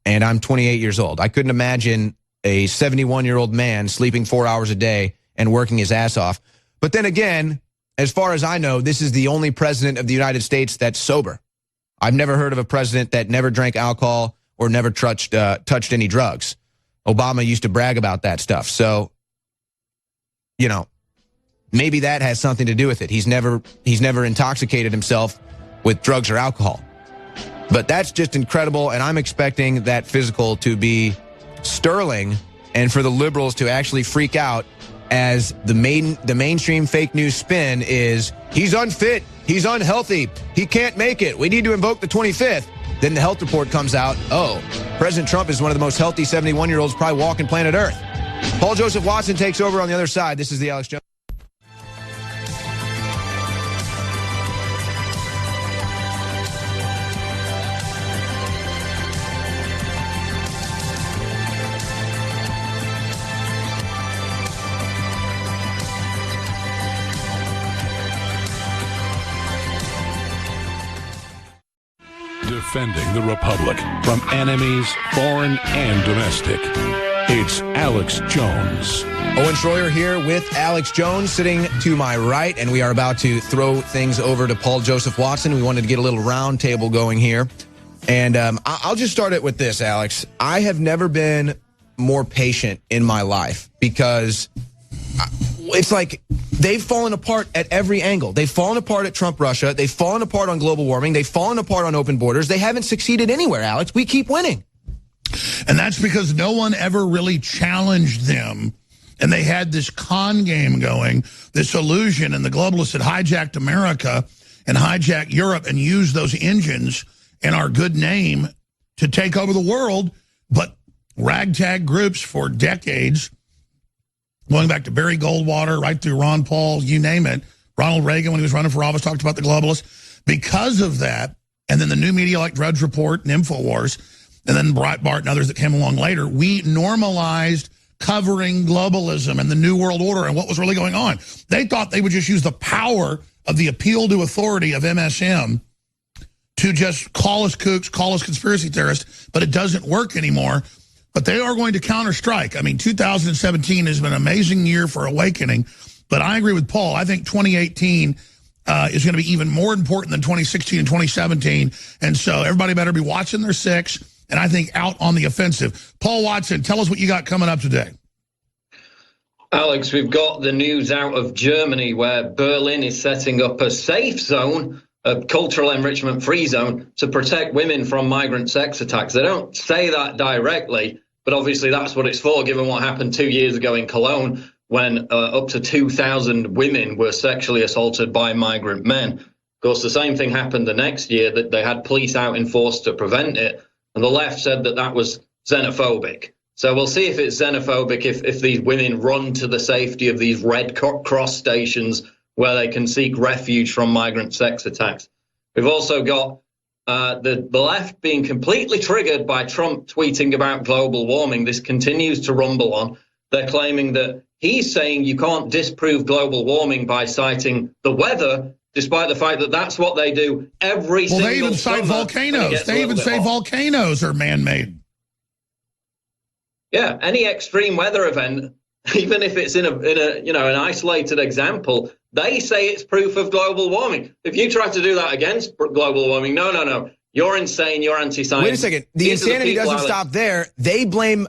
S19: And I'm 28 years old. I couldn't imagine a 71-year-old man sleeping 4 hours a day and working his ass off. But then again, as far as I know, this is the only president of the United States that's sober. I've never heard of a president that never drank alcohol or never touched any drugs. Obama used to brag about that stuff. So, you know, maybe that has something to do with it. He's never intoxicated himself with drugs or alcohol. But that's just incredible, and I'm expecting that physical to be sterling and for the liberals to actually freak out as the mainstream fake news spin is he's unfit, he's unhealthy, he can't make it, we need to invoke the 25th. Then the health report comes out, oh, President Trump is one of the most healthy 71-year-olds probably walking planet Earth. Paul Joseph Watson takes over on the other side. This is the Alex Jones.
S1: Defending the Republic from enemies, foreign and domestic. It's Alex Jones.
S19: Owen Schroyer here with Alex Jones sitting to my right, and we are about to throw things over to Paul Joseph Watson. We wanted to get a little round table going here. And I'll just start it with this, Alex. I have never been more patient in my life because it's like they've fallen apart at every angle. They've fallen apart at Trump-Russia. They've fallen apart on global warming. They've fallen apart on open borders. They haven't succeeded anywhere, Alex. We keep winning.
S20: And that's because no one ever really challenged them. And they had this con game going, this illusion, and the globalists had hijacked America and hijacked Europe and used those engines and our good name to take over the world. But ragtag groups for decades, going back to Barry Goldwater, right through Ron Paul, you name it, Ronald Reagan, when he was running for office, talked about the globalists. Because of that, and then the new media like Drudge Report and Infowars, and then Breitbart and others that came along later, we normalized covering globalism and the New World Order and what was really going on. They thought they would just use the power of the appeal to authority of MSM to just call us kooks, call us conspiracy theorists, but it doesn't work anymore. But they are going to counter-strike. I mean, 2017 has been an amazing year for awakening, but I agree with Paul. I think 2018 is going to be even more important than 2016 and 2017, and so everybody better be watching their six, and I think out on the offensive. Paul Watson, tell us what you got coming up today.
S21: Alex, we've got the news out of Germany where Berlin is setting up a safe zone, a cultural enrichment free zone, to protect women from migrant sex attacks. They don't say that directly, but obviously that's what it's for, given what happened 2 years ago in Cologne when up to 2,000 women were sexually assaulted by migrant men. Of course, the same thing happened the next year, that they had police out in force to prevent it, and the left said that that was xenophobic. So we'll see if it's xenophobic if these women run to the safety of these Red Cross stations where they can seek refuge from migrant sex attacks. We've also got the left being completely triggered by Trump tweeting about global warming. This continues to rumble on. They're claiming that he's saying you can't disprove global warming by citing the weather, despite the fact that that's what they do every single summer.
S20: Well, they even cite volcanoes. They even say volcanoes are man-made.
S21: Yeah, any extreme weather event, even if it's in a an isolated example, they say it's proof of global warming. If you try to do that against global warming, no, you're insane. You're anti-science.
S2: Wait a second. The insanity doesn't stop there. They blame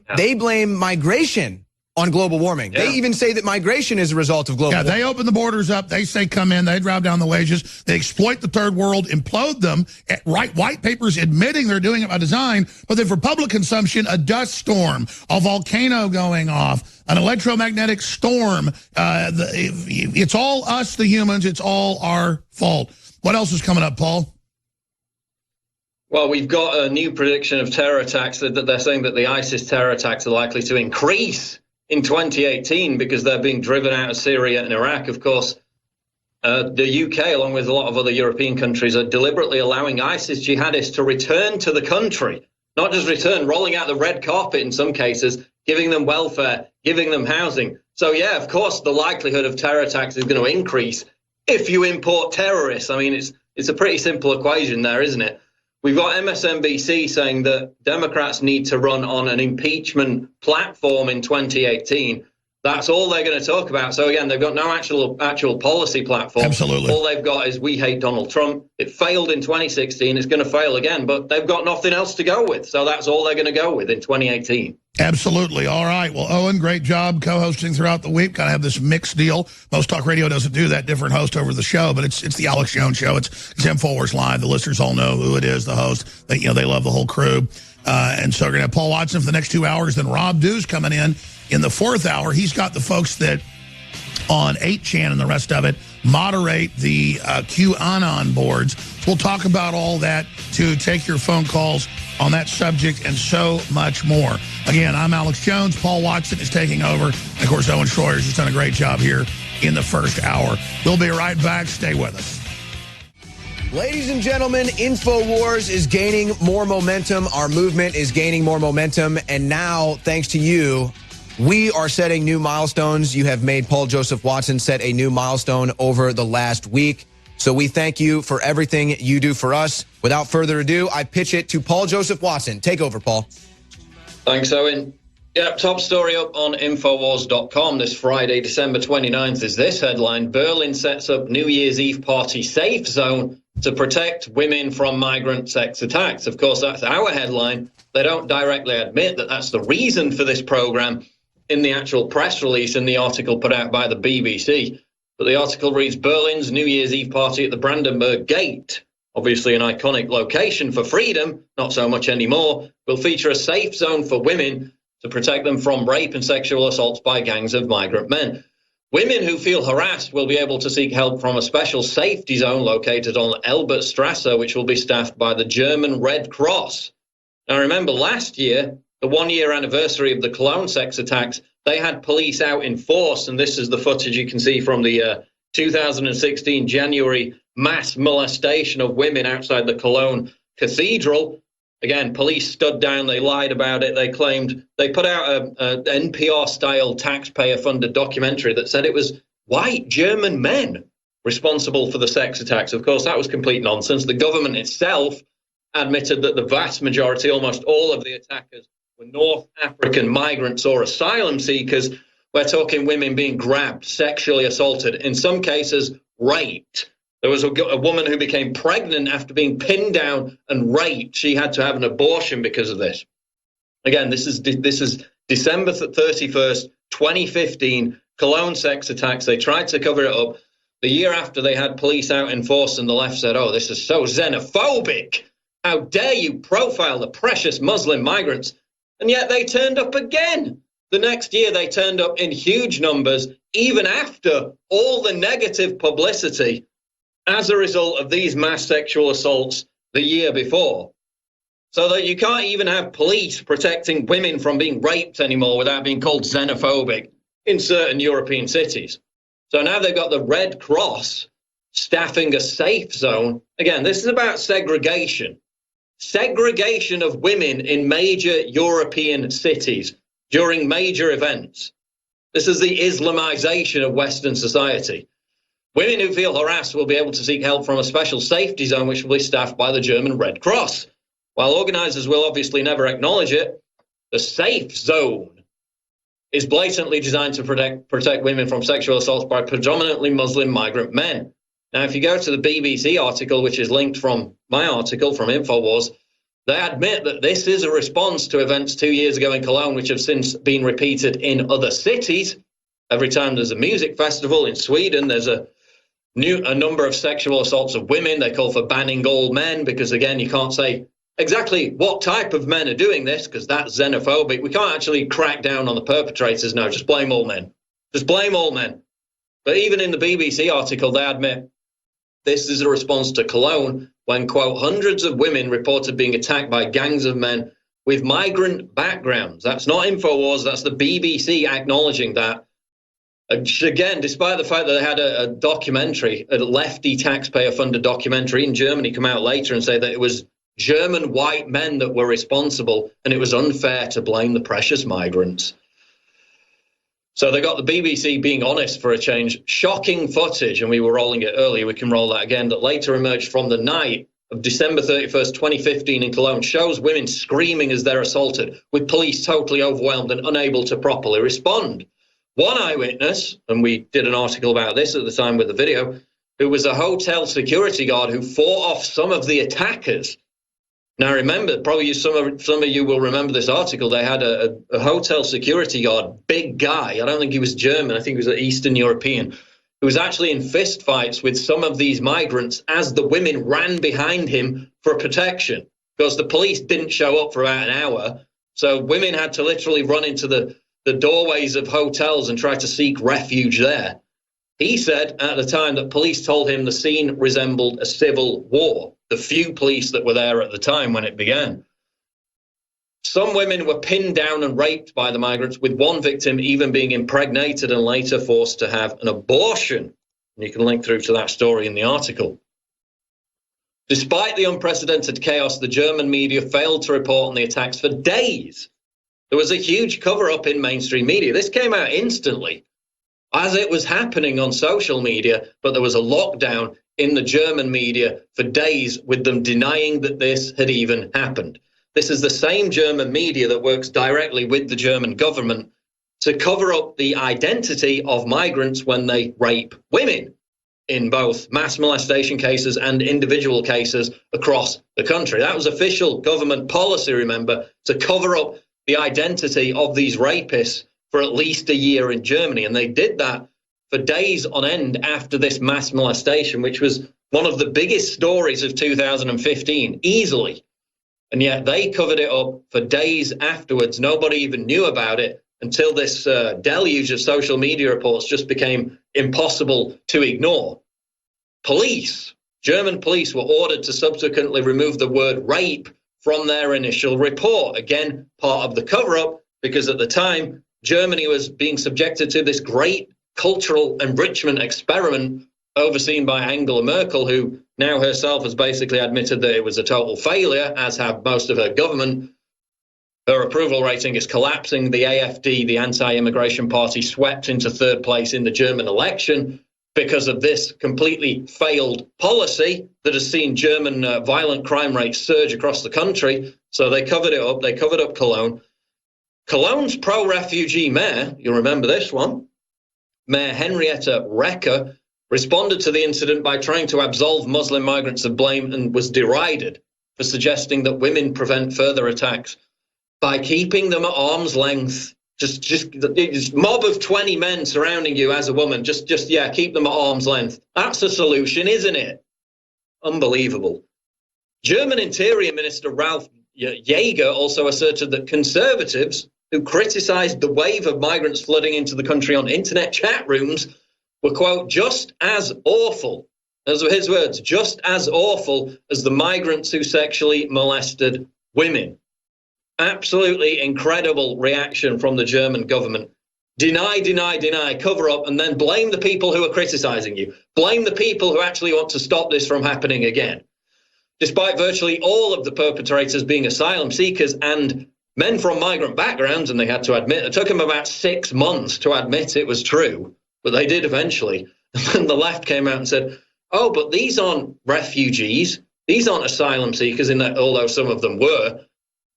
S2: migration on global warming. Yeah. They even say that migration is a result of global warming.
S20: They open the borders up. They say come in. They drive down the wages. They exploit the third world, implode them, write white papers admitting they're doing it by design. But then for public consumption, a dust storm, a volcano going off, an electromagnetic storm. It's all us, the humans. It's all our fault. What else is coming up, Paul?
S21: Well, we've got a new prediction of terror attacks that they're saying that the ISIS terror attacks are likely to increase in 2018 because they're being driven out of Syria and Iraq. Of course, the UK, along with a lot of other European countries, are deliberately allowing ISIS jihadists to return to the country. Not just return, rolling out the red carpet in some cases, giving them welfare, giving them housing. So, yeah, of course, the likelihood of terror attacks is going to increase if you import terrorists. I mean, it's a pretty simple equation there, isn't it? We've got MSNBC saying that Democrats need to run on an impeachment platform in 2018. That's all they're going to talk about. So, again, they've got no actual policy platform.
S20: Absolutely.
S21: All they've got is we hate Donald Trump. It failed in 2016. It's going to fail again. But they've got nothing else to go with. So that's all they're going to go with in 2018.
S20: Absolutely. All right. Well, Owen, great job co-hosting throughout the week. Kind of have this mixed deal. Most talk radio doesn't do that, different host over the show, but it's the Alex Jones Show. It's Infowars Live. The listeners all know who it is, the host. They love the whole crew. And so we're going to have Paul Watson for the next 2 hours. Then Rob Dew's coming in the fourth hour. He's got the folks that on 8chan and the rest of it moderate the QAnon boards. So we'll talk about all that, to take your phone calls on that subject and so much more. Again, I'm Alex Jones. Paul Watson is taking over. And, of course, Owen Schroyer has done a great job here in the first hour. We'll be right back. Stay with us.
S2: Ladies and gentlemen, Infowars is gaining more momentum. Our movement is gaining more momentum. And now, thanks to you, we are setting new milestones. You have made Paul Joseph Watson set a new milestone over the last week. So we thank you for everything you do for us. Without further ado, I pitch it to Paul Joseph Watson. Take over, Paul.
S21: Thanks, Owen. Yeah, top story up on Infowars.com this Friday, December 29th, is this headline: Berlin sets up New Year's Eve party safe zone to protect women from migrant sex attacks. Of course, that's our headline. They don't directly admit that that's the reason for this program in the actual press release in the article put out by the BBC. But the article reads, Berlin's New Year's Eve party at the Brandenburg Gate, obviously an iconic location for freedom, not so much anymore, will feature a safe zone for women to protect them from rape and sexual assaults by gangs of migrant men. Women who feel harassed will be able to seek help from a special safety zone located on Elbertstrasse, which will be staffed by the German Red Cross. Now, remember, last year, the 1-year anniversary of the Cologne sex attacks, they had police out in force, and this is the footage you can see from the 2016 January mass molestation of women outside the Cologne Cathedral. Again, police stood down, they lied about it, they claimed, they put out a NPR-style taxpayer-funded documentary that said it was white German men responsible for the sex attacks. Of course, that was complete nonsense. The government itself admitted that the vast majority, almost all of the attackers, were North African migrants or asylum seekers. We're talking women being grabbed, sexually assaulted, in some cases raped. There was a woman who became pregnant after being pinned down and raped. She had to have an abortion because of this. Again, this is December 31st, 2015, Cologne sex attacks. They tried to cover it up. The year after, they had police out in force, and the left said, oh, this is so xenophobic. How dare you profile the precious Muslim migrants? And yet they turned up again. The next year they turned up in huge numbers, even after all the negative publicity as a result of these mass sexual assaults the year before. So that you can't even have police protecting women from being raped anymore without being called xenophobic in certain European cities. So now they've got the Red Cross staffing a safe zone. Again, this is about segregation. Segregation of women in major European cities during major events. This is the Islamization of Western society. Women who feel harassed will be able to seek help from a special safety zone, which will be staffed by the German Red Cross. While organizers will obviously never acknowledge it, the safe zone is blatantly designed to protect women from sexual assaults by predominantly Muslim migrant men. Now, if you go to the BBC article, which is linked from my article from Infowars, they admit that this is a response to events 2 years ago in Cologne, which have since been repeated in other cities. Every time there's a music festival in Sweden, there's a number of sexual assaults of women. They call for banning all men because, again, you can't say exactly what type of men are doing this because that's xenophobic. We can't actually crack down on the perpetrators now. Just blame all men. Just blame all men. But even in the BBC article, they admit this is a response to Cologne when, quote, hundreds of women reported being attacked by gangs of men with migrant backgrounds. That's not Infowars. That's the BBC acknowledging that. Again, despite the fact that they had a documentary, a lefty taxpayer-funded documentary in Germany come out later and say that it was German white men that were responsible and it was unfair to blame the precious migrants. So they got the BBC being honest for a change. Shocking footage, and we were rolling it earlier, we can roll that again, that later emerged from the night of December 31st, 2015 in Cologne, shows women screaming as they're assaulted, with police totally overwhelmed and unable to properly respond. One eyewitness, and we did an article about this at the time with the video, who was a hotel security guard who fought off some of the attackers. Now, remember, probably some of you will remember this article. They had a hotel security guard, big guy. I don't think he was German. I think he was an Eastern European, who was actually in fist fights with some of these migrants as the women ran behind him for protection because the police didn't show up for about an hour. So women had to literally run into the doorways of hotels and try to seek refuge there. He said at the time that police told him the scene resembled a civil war, the few police that were there at the time when it began. Some women were pinned down and raped by the migrants, with one victim even being impregnated and later forced to have an abortion. And you can link through to that story in the article. Despite the unprecedented chaos, the German media failed to report on the attacks for days. There was a huge cover-up in mainstream media. This came out instantly as it was happening on social media, but there was a lockdown in the German media for days with them denying that this had even happened. This is the same German media that works directly with the German government to cover up the identity of migrants when they rape women in both mass molestation cases and individual cases across the country. That was official government policy, remember, to cover up the identity of these rapists for at least a year in Germany. And they did that for days on end after this mass molestation, which was one of the biggest stories of 2015, easily. And yet they covered it up for days afterwards. Nobody even knew about it until this deluge of social media reports just became impossible to ignore. Police, German police, were ordered to subsequently remove the word rape from their initial report. Again, part of the cover-up, because at the time, Germany was being subjected to this great cultural enrichment experiment overseen by Angela Merkel, who now herself has basically admitted that it was a total failure, as have most of her government. Her approval rating is collapsing. The AfD, the anti-immigration party, swept into third place in the German election because of this completely failed policy that has seen German violent crime rates surge across the country. So they covered it up. They covered up Cologne. Cologne's pro-refugee mayor, you'll remember this one, Mayor Henrietta Reker, responded to the incident by trying to absolve Muslim migrants of blame and was derided for suggesting that women prevent further attacks by keeping them at arm's length. Just mob of 20 men surrounding you as a woman. Just keep them at arm's length. That's a solution, isn't it? Unbelievable. German Interior Minister Ralph Jaeger also asserted that conservatives who criticized the wave of migrants flooding into the country on internet chat rooms were, quote, just as awful, those were his words, just as awful as the migrants who sexually molested women. Absolutely incredible reaction from the German government. Deny, deny, deny, cover up, and then blame the people who are criticizing you. Blame the people who actually want to stop this from happening again. Despite virtually all of the perpetrators being asylum seekers and men from migrant backgrounds, and they had to admit, it took them about 6 months to admit it was true, but they did eventually. And the left came out and said, oh, but these aren't refugees. These aren't asylum seekers, although some of them were.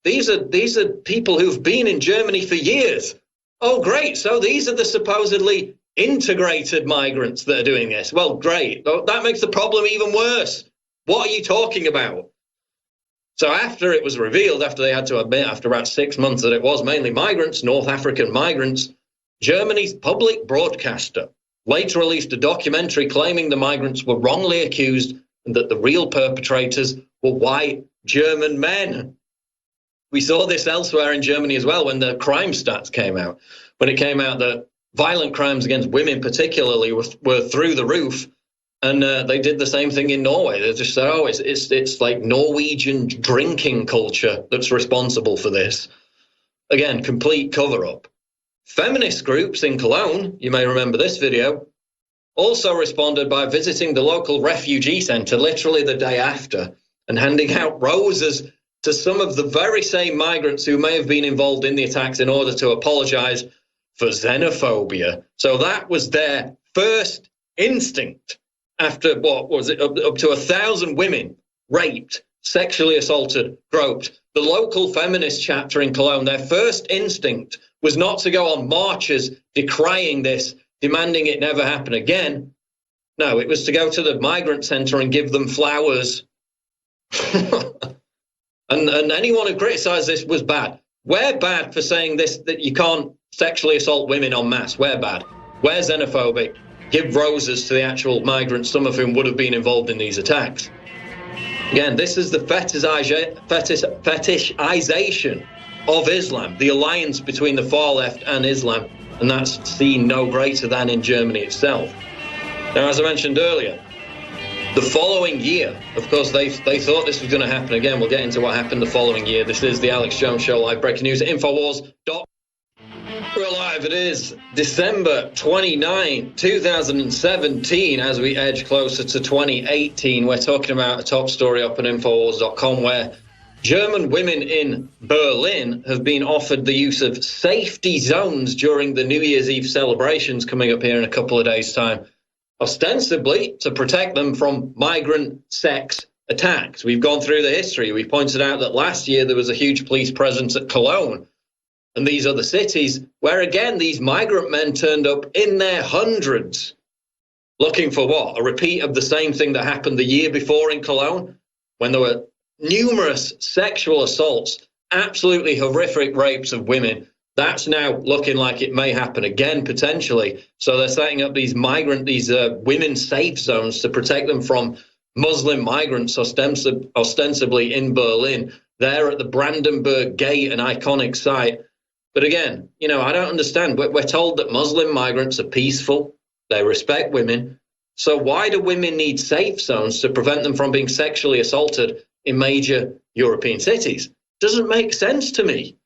S21: These are people who've been in Germany for years. Oh, great. So these are the supposedly integrated migrants that are doing this. Well, great. That makes the problem even worse. What are you talking about? So after it was revealed, after they had to admit after about 6 months that it was mainly migrants, North African migrants, Germany's public broadcaster later released a documentary claiming the migrants were wrongly accused and that the real perpetrators were white German men. We saw this elsewhere in Germany as well when the crime stats came out. When it came out that violent crimes against women particularly were through the roof. And they did the same thing in Norway. They just said, oh, it's like Norwegian drinking culture that's responsible for this. Again, complete cover-up. Feminist groups in Cologne, you may remember this video, also responded by visiting the local refugee center literally the day after and handing out roses to some of the very same migrants who may have been involved in the attacks in order to apologize for xenophobia. So that was their first instinct. After, what was it, up to 1,000 women raped, sexually assaulted, groped. The local feminist chapter in Cologne, their first instinct was not to go on marches decrying this, demanding it never happen again. No, it was to go to the migrant center and give them flowers. and anyone who criticized this was bad. We're bad for saying this, that you can't sexually assault women en masse. We're bad. We're xenophobic. Give roses to the actual migrants, some of whom would have been involved in these attacks. Again, this is the fetishization of Islam, the alliance between the far left and Islam, and that's seen no greater than in Germany itself. Now, as I mentioned earlier, the following year, of course, they thought this was going to happen again. We'll get into what happened the following year. This is the Alex Jones Show, live breaking news at Infowars.com. We're live. It is December 29, 2017. As we edge closer to 2018, we're talking about a top story up on Infowars.com where German women in Berlin have been offered the use of safety zones during the New Year's Eve celebrations coming up here in a couple of days' time, ostensibly to protect them from migrant sex attacks. We've gone through the history. We pointed out that last year there was a huge police presence at Cologne and these other cities where, again, these migrant men turned up in their hundreds looking for what? A repeat of the same thing that happened the year before in Cologne when there were numerous sexual assaults, absolutely horrific rapes of women. That's now looking like it may happen again, potentially. So they're setting up these women safe zones to protect them from Muslim migrants ostensibly in Berlin. They're at the Brandenburg Gate, an iconic site. But again, I don't understand. We're told that Muslim migrants are peaceful. They respect women. So why do women need safe zones to prevent them from being sexually assaulted in major European cities? Doesn't make sense to me.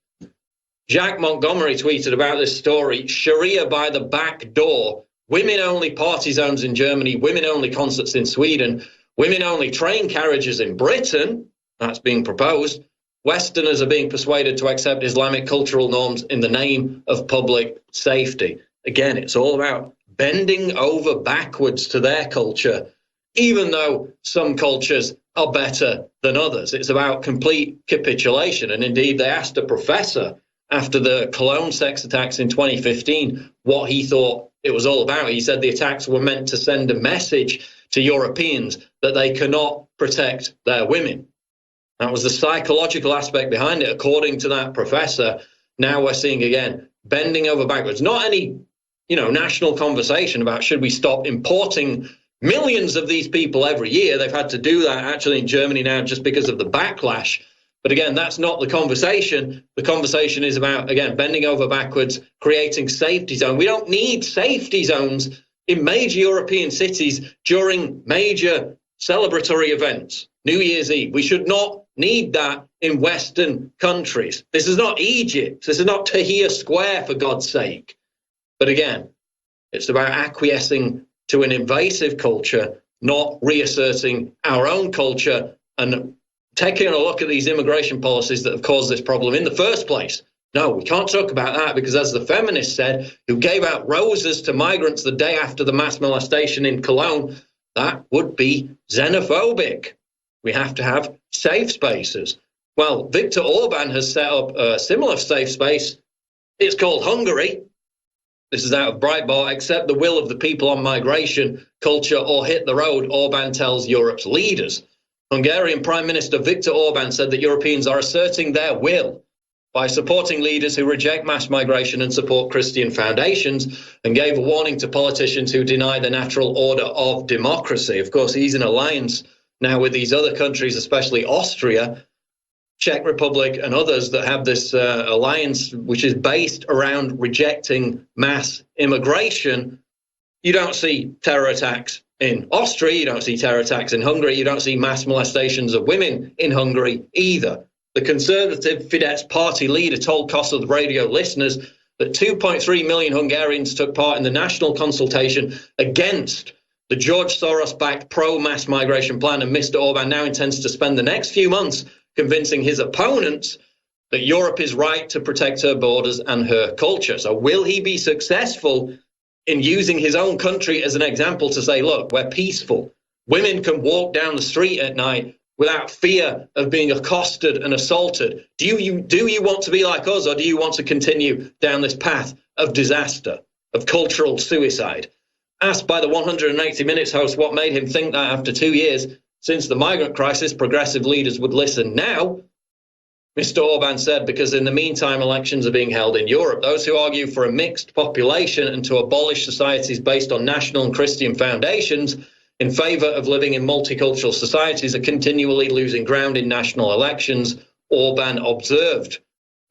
S21: Jack Montgomery tweeted about this story, Sharia by the back door, women-only party zones in Germany, women-only concerts in Sweden, women-only train carriages in Britain, that's being proposed. Westerners are being persuaded to accept Islamic cultural norms in the name of public safety. Again, it's all about bending over backwards to their culture, even though some cultures are better than others. It's about complete capitulation. And indeed, they asked a professor after the Cologne sex attacks in 2015 what he thought it was all about. He said the attacks were meant to send a message to Europeans that they cannot protect their women. That was the psychological aspect behind it, according to that professor. Now we're seeing, again, bending over backwards. Not any, national conversation about should we stop importing millions of these people every year. They've had to do that actually in Germany now just because of the backlash But again, that's not the conversation. The conversation is about, again, bending over backwards, creating safety zones. We don't need safety zones in major European cities during major celebratory events. New Year's Eve. We should not need that in Western countries. This is not Egypt. This is not Tahrir Square, for God's sake. But again, it's about acquiescing to an invasive culture, not reasserting our own culture and taking a look at these immigration policies that have caused this problem in the first place. No, we can't talk about that because, as the feminist said, who gave out roses to migrants the day after the mass molestation in Cologne, that would be xenophobic. We have to have safe spaces. Well, Viktor Orban has set up a similar safe space. It's called Hungary. This is out of Breitbart. Accept the will of the people on migration, culture, or hit the road, Orban tells Europe's leaders. Hungarian Prime Minister Viktor Orban said that Europeans are asserting their will by supporting leaders who reject mass migration and support Christian foundations, and gave a warning to politicians who deny the natural order of democracy. Of course, he's in alliance now with these other countries, especially Austria, Czech Republic, and others that have this alliance which is based around rejecting mass immigration. You don't see terror attacks in Austria, you don't see terror attacks in Hungary, you don't see mass molestations of women in Hungary either. The Conservative Fidesz party leader told Kossuth radio listeners that 2.3 million Hungarians took part in the national consultation against the George Soros-backed pro-mass migration plan, and Mr. Orban now intends to spend the next few months convincing his opponents that Europe is right to protect her borders and her culture. So will he be successful in using his own country as an example to say, look, we're peaceful. Women can walk down the street at night without fear of being accosted and assaulted. Do you want to be like us, or do you want to continue down this path of disaster, of cultural suicide? Asked by the 180 Minutes host what made him think that after 2 years since the migrant crisis, progressive leaders would listen now, Mr. Orban said, because in the meantime, elections are being held in Europe. Those who argue for a mixed population and to abolish societies based on national and Christian foundations in favour of living in multicultural societies are continually losing ground in national elections, Orban observed.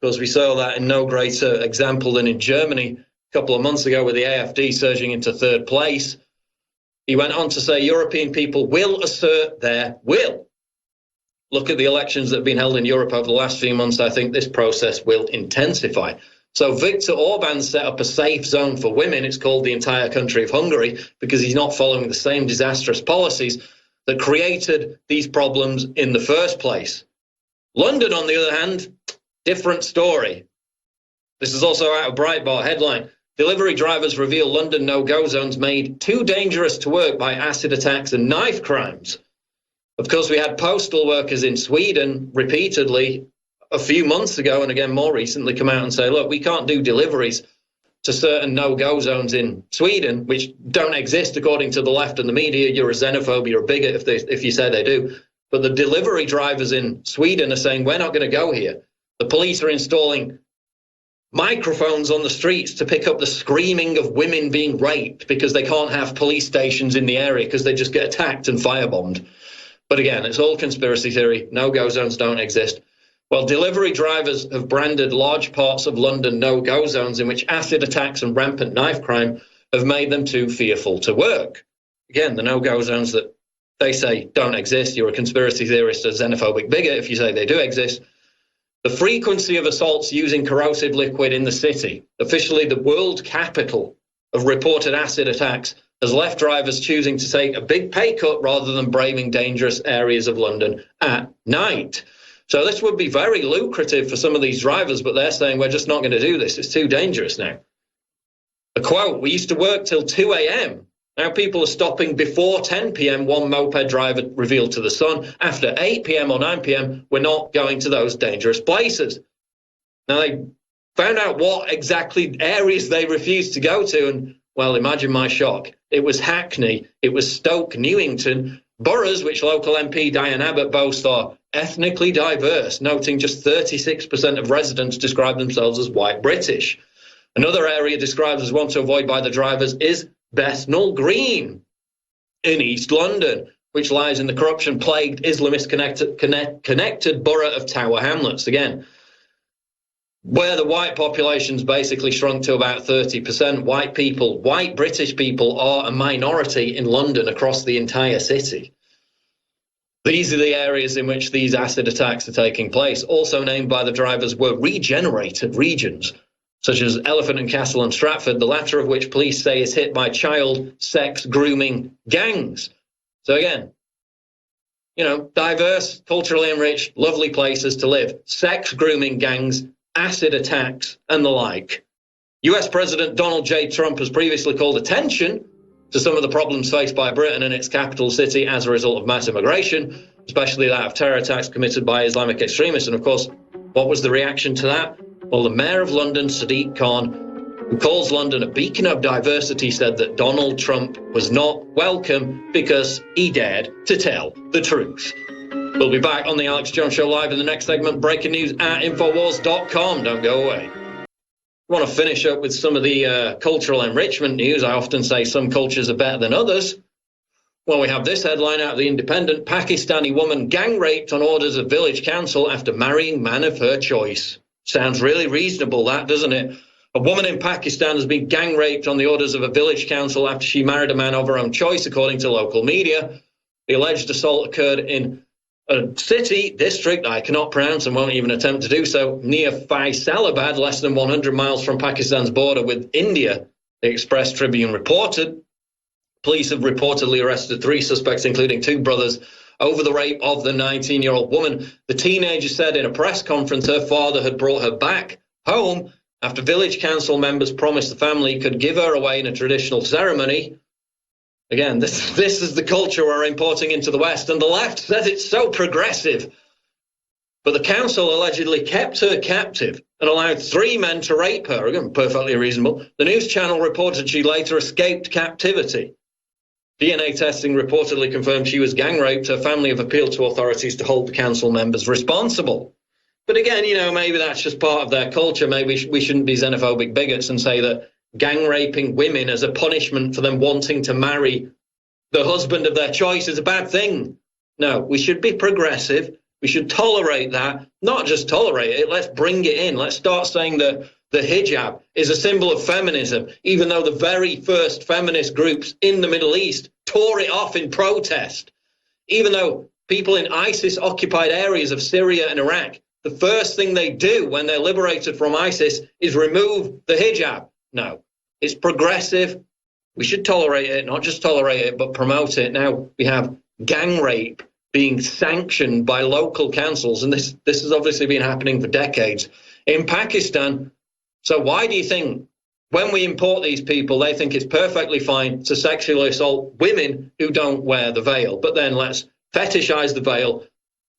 S21: Because we saw that in no greater example than in Germany a couple of months ago with the AfD surging into third place. He went on to say European people will assert their will. Look at the elections that have been held in Europe over the last few months. I think this process will intensify. So Viktor Orban set up a safe zone for women. It's called the entire country of Hungary because he's not following the same disastrous policies that created these problems in the first place. London, on the other hand, different story. This is also out of Breitbart headline. Delivery drivers reveal London no-go zones made too dangerous to work by acid attacks and knife crimes. Of course, we had postal workers in Sweden repeatedly a few months ago, and again more recently, come out and say, look, we can't do deliveries to certain no-go zones in Sweden, which don't exist according to the left and the media. You're a xenophobe, you're a bigot if you say they do. But the delivery drivers in Sweden are saying, we're not going to go here. The police are installing microphones on the streets to pick up the screaming of women being raped because they can't have police stations in the area because they just get attacked and firebombed. But again, it's all conspiracy theory. No-go zones don't exist. Well, delivery drivers have branded large parts of London no-go zones in which acid attacks and rampant knife crime have made them too fearful to work. Again, the no-go zones that they say don't exist. You're a conspiracy theorist, a xenophobic bigot if you say they do exist. The frequency of assaults using corrosive liquid in the city, officially the world capital of reported acid attacks, has left drivers choosing to take a big pay cut rather than braving dangerous areas of London at night. So this would be very lucrative for some of these drivers, but they're saying we're just not going to do this. It's too dangerous now. A quote, we used to work till 2 a.m. Now people are stopping before 10 p.m., one moped driver revealed to The Sun. After 8 p.m. or 9 p.m., we're not going to those dangerous places. Now they found out what exactly areas they refused to go to, and, well, imagine my shock. It was Hackney, it was Stoke Newington, boroughs which local MP Diane Abbott boasts are ethnically diverse, noting just 36% of residents describe themselves as white British. Another area described as one to avoid by the drivers is Bethnal Green in East London, which lies in the corruption-plagued Islamist-connected borough of Tower Hamlets. Again, where the white population's basically shrunk to about 30%. White British people are a minority in London across the entire city. These are the areas in which these acid attacks are taking place. Also named by the drivers were regenerated regions, such as Elephant and Castle and Stratford, the latter of which police say is hit by child sex grooming gangs. So again, you know, diverse, culturally enriched, lovely places to live. Sex grooming gangs, acid attacks, and the like. US President Donald J. Trump has previously called attention to some of the problems faced by Britain and its capital city as a result of mass immigration, especially that of terror attacks committed by Islamic extremists. And of course, what was the reaction to that? Well, the Mayor of London, Sadiq Khan, who calls London a beacon of diversity, said that Donald Trump was not welcome because he dared to tell the truth. We'll be back on the Alex Jones Show live in the next segment. Breaking news at Infowars.com. Don't go away. I want to finish up with some of the cultural enrichment news. I often say some cultures are better than others. Well, we have this headline out of The Independent. Pakistani woman gang raped on orders of village council after marrying man of her choice. Sounds really reasonable, that, doesn't it? A woman in Pakistan has been gang raped on the orders of a village council after she married a man of her own choice, according to local media. The alleged assault occurred in a district I cannot pronounce and won't even attempt to do so, near Faisalabad, less than 100 miles from Pakistan's border with India, the Express Tribune reported. Police have reportedly arrested 3 suspects, including 2 brothers, over the rape of the 19-year-old woman. The teenager said in a press conference her father had brought her back home after village council members promised the family could give her away in a traditional ceremony. Again, this is the culture we're importing into the West, and the left says it's so progressive. But the council allegedly kept her captive and allowed 3 men to rape her. Again, perfectly reasonable. The news channel reported she later escaped captivity. DNA testing reportedly confirmed she was gang raped. Her family have appealed to authorities to hold the council members responsible. But again, you know, maybe that's just part of their culture. Maybe we shouldn't be xenophobic bigots and say that gang raping women as a punishment for them wanting to marry the husband of their choice is a bad thing. No, we should be progressive. We should tolerate that, not just tolerate it. Let's bring it in. Let's start saying that the hijab is a symbol of feminism, even though the very first feminist groups in the Middle East tore it off in protest. Even though people in ISIS-occupied areas of Syria and Iraq, the first thing they do when they're liberated from ISIS is remove the hijab. No, it's progressive. We should tolerate it, not just tolerate it, but promote it. Now we have gang rape being sanctioned by local councils, and this has obviously been happening for decades in Pakistan. So why do you think when we import these people, they think it's perfectly fine to sexually assault women who don't wear the veil? But then let's fetishize the veil.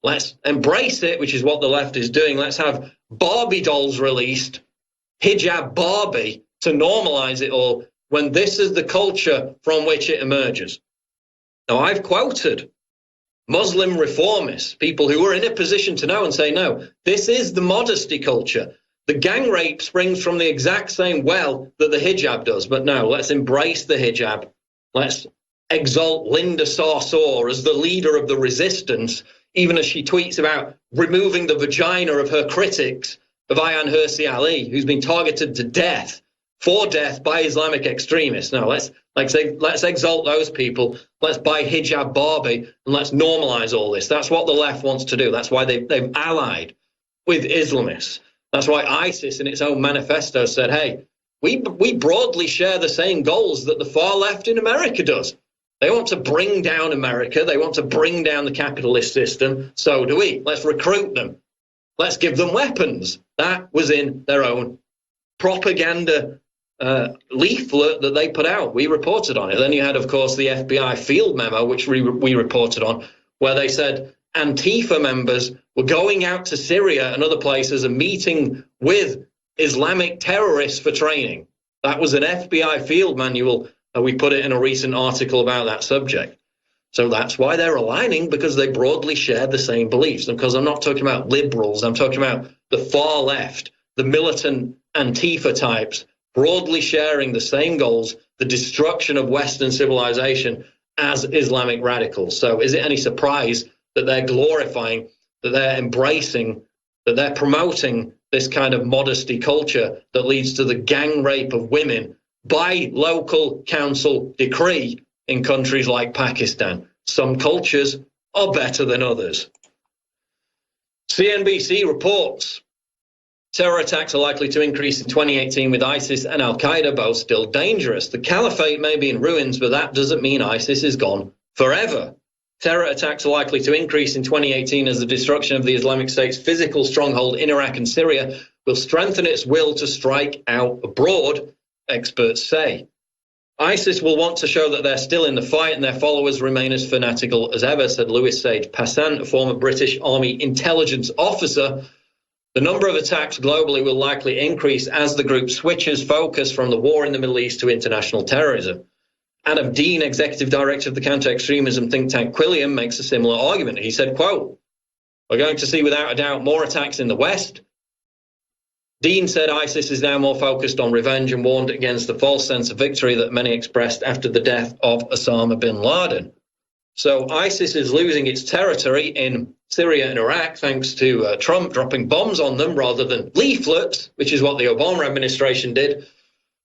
S21: Let's embrace it, which is what the left is doing. Let's have Barbie dolls released, hijab Barbie, to normalize it all, when this is the culture from which it emerges. Now, I've quoted Muslim reformists, people who are in a position to know and say, no, this is the modesty culture. The gang rape springs from the exact same well that the hijab does. But no, let's embrace the hijab. Let's exalt Linda Sarsour as the leader of the resistance, even as she tweets about removing the vagina of her critics, of Ayaan Hirsi Ali, who's been targeted to death, for death by Islamic extremists. Now, let's exalt those people. Let's buy hijab Barbie, and let's normalize all this. That's what the left wants to do. That's why they've allied with Islamists. That's why ISIS in its own manifesto said, hey, we broadly share the same goals that the far left in America does. They want to bring down America. They want to bring down the capitalist system. So do we. Let's recruit them. Let's give them weapons. That was in their own propaganda leaflet that they put out. We reported on it. Then you had, of course, the FBI field memo, which we reported on, where they said Antifa members were going out to Syria and other places and meeting with Islamic terrorists for training. That was an FBI field manual. We put it in a recent article about that subject. So that's why they're aligning, because they broadly share the same beliefs. And because I'm not talking about liberals, I'm talking about the far left, the militant Antifa types, broadly sharing the same goals, the destruction of Western civilization as Islamic radicals. So is it any surprise that they're glorifying, that they're embracing, that they're promoting this kind of modesty culture that leads to the gang rape of women by local council decree in countries like Pakistan? Some cultures are better than others. CNBC reports terror attacks are likely to increase in 2018 with ISIS and Al-Qaeda both still dangerous. The caliphate may be in ruins, but that doesn't mean ISIS is gone forever. Terror attacks are likely to increase in 2018 as the destruction of the Islamic State's physical stronghold in Iraq and Syria will strengthen its will to strike out abroad, experts say. ISIS will want to show that they're still in the fight and their followers remain as fanatical as ever, said Louis Sage Passan, a former British Army intelligence officer. The number of attacks globally will likely increase as the group switches focus from the war in the Middle East to international terrorism. Adam Dean, executive director of the counter-extremism think tank Quilliam, makes a similar argument. He said, quote, "We're going to see without a doubt more attacks in the West." Dean said ISIS is now more focused on revenge and warned against the false sense of victory that many expressed after the death of Osama bin Laden. So ISIS is losing its territory in Syria and Iraq thanks to Trump dropping bombs on them rather than leaflets, which is what the Obama administration did.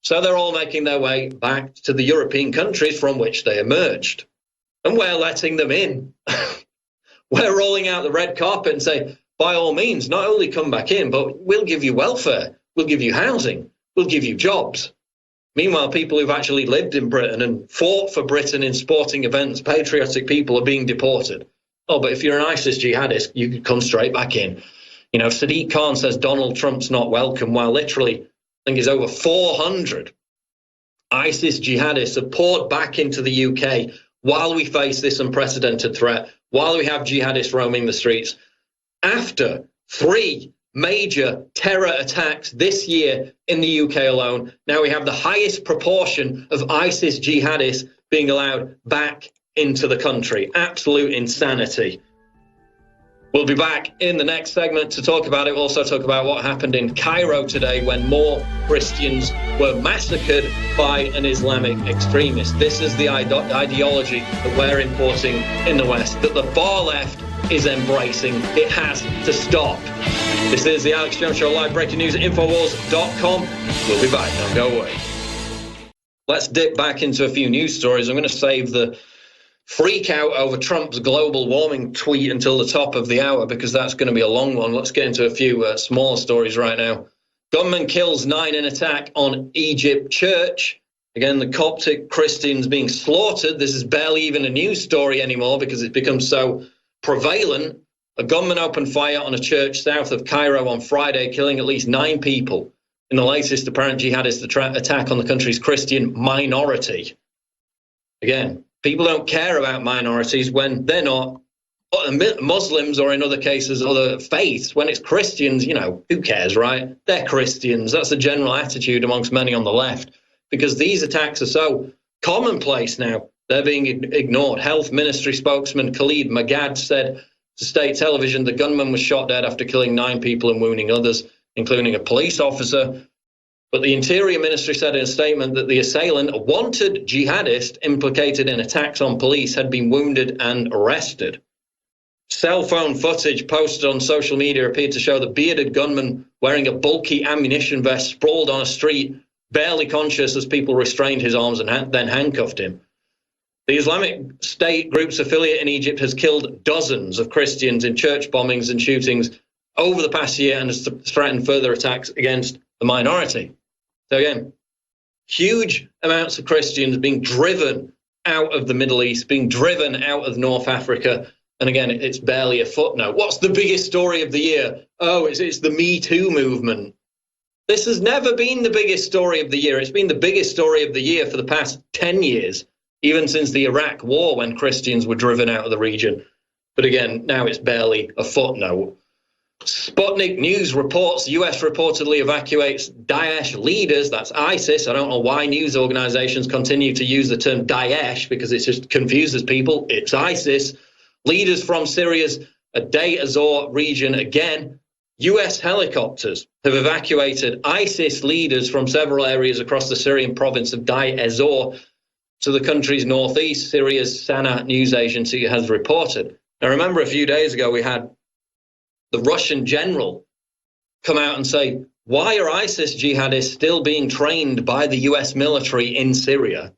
S21: So they're all making their way back to the European countries from which they emerged. And we're letting them in. We're rolling out the red carpet and say, by all means, not only come back in, but we'll give you welfare, we'll give you housing, we'll give you jobs. Meanwhile, people who've actually lived in Britain and fought for Britain in sporting events, patriotic people, are being deported. Oh, but if you're an ISIS jihadist, you could come straight back in. You know, Sadiq Khan says Donald Trump's not welcome, while literally, I think it's over 400 ISIS jihadists have poured back into the UK while we face this unprecedented threat, while we have jihadists roaming the streets. After 3 major terror attacks this year in the UK alone, now we have the highest proportion of ISIS jihadists being allowed back into the country. Absolute insanity. We'll be back in the next segment to talk about it. We'll also talk about what happened in Cairo today when more Christians were massacred by an Islamic extremist. This is the ideology that we're importing in the West, that the far left is embracing. It has to stop. This is the Alex Jones Show, live breaking news at Infowars.com. We'll be back. Don't go away. Let's dip back into a few news stories. I'm going to save the freak out over Trump's global warming tweet until the top of the hour because that's going to be a long one. Let's get into a few smaller stories right now. Gunman kills 9 in attack on Egypt church. Again, the Coptic Christians being slaughtered. This is barely even a news story anymore because it's become so prevalent. A gunman opened fire on a church south of Cairo on Friday, killing at least 9 people in the latest apparent jihadist attack on the country's Christian minority. Again, people don't care about minorities when they're not Muslims or in other cases, other faiths. When it's Christians, you know, who cares, right? They're Christians. That's the general attitude amongst many on the left because these attacks are so commonplace now. They're being ignored. Health Ministry spokesman Khalid Magad said to state television the gunman was shot dead after killing 9 people and wounding others, including a police officer. But the Interior Ministry said in a statement that the assailant, a wanted jihadist implicated in attacks on police, had been wounded and arrested. Cell phone footage posted on social media appeared to show the bearded gunman wearing a bulky ammunition vest sprawled on a street, barely conscious as people restrained his arms and then handcuffed him. The Islamic State group's affiliate in Egypt has killed dozens of Christians in church bombings and shootings over the past year and has threatened further attacks against the minority. So again, huge amounts of Christians being driven out of the Middle East, being driven out of North Africa. And again, it's barely a footnote. What's the biggest story of the year? Oh, it's the Me Too movement. This has never been the biggest story of the year. It's been the biggest story of the year for the past 10 years. Even since the Iraq war when Christians were driven out of the region. But again, now it's barely a footnote. Sputnik News reports the US reportedly evacuates Daesh leaders, that's ISIS. I don't know why news organizations continue to use the term Daesh because it just confuses people. It's ISIS. Leaders from Syria's Deir ez-Zor region again. US helicopters have evacuated ISIS leaders from several areas across the Syrian province of Deir ez-Zor. to the country's northeast, Syria's Sana news agency has reported. Now, remember, a few days ago, we had the Russian general come out and say, why are ISIS jihadists still being trained by the US military in Syria?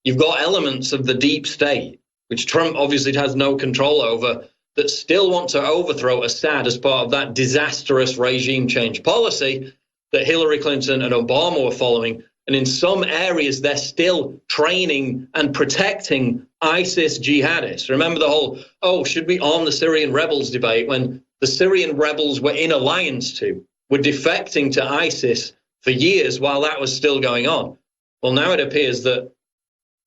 S21: You've got elements of the deep state, which Trump obviously has no control over, that still want to overthrow Assad as part of that disastrous regime change policy that Hillary Clinton and Obama were following. And in some areas, they're still training and protecting ISIS jihadists. Remember the whole, should we arm the Syrian rebels debate, when the Syrian rebels were in alliance were defecting to ISIS for years while that was still going on. Well, now it appears that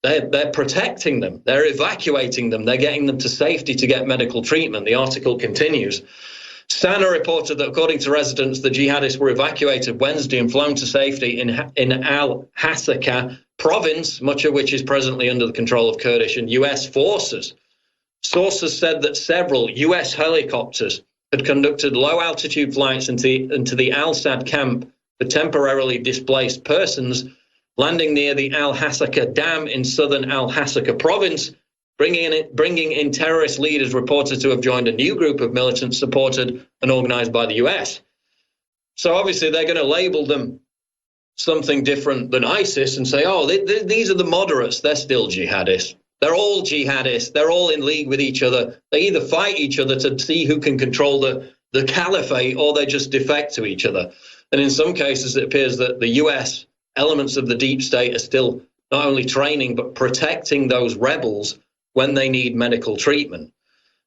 S21: they're protecting them. They're evacuating them. They're getting them to safety to get medical treatment. The article continues. Sana reported that according to residents, the jihadists were evacuated Wednesday and flown to safety in Al-Hasaka province, much of which is presently under the control of Kurdish and US forces. Sources said that several US helicopters had conducted low-altitude flights into the Al-Sad camp for temporarily displaced persons, landing near the Al-Hasaka Dam in southern Al-Hasaka province, bringing in terrorist leaders reported to have joined a new group of militants supported and organized by the US. So obviously they're going to label them something different than ISIS and say, these are the moderates, they're still jihadists. They're all jihadists. They're all in league with each other. They either fight each other to see who can control the caliphate, or they just defect to each other. And in some cases, it appears that the US elements of the deep state are still not only training, but protecting those rebels when they need medical treatment.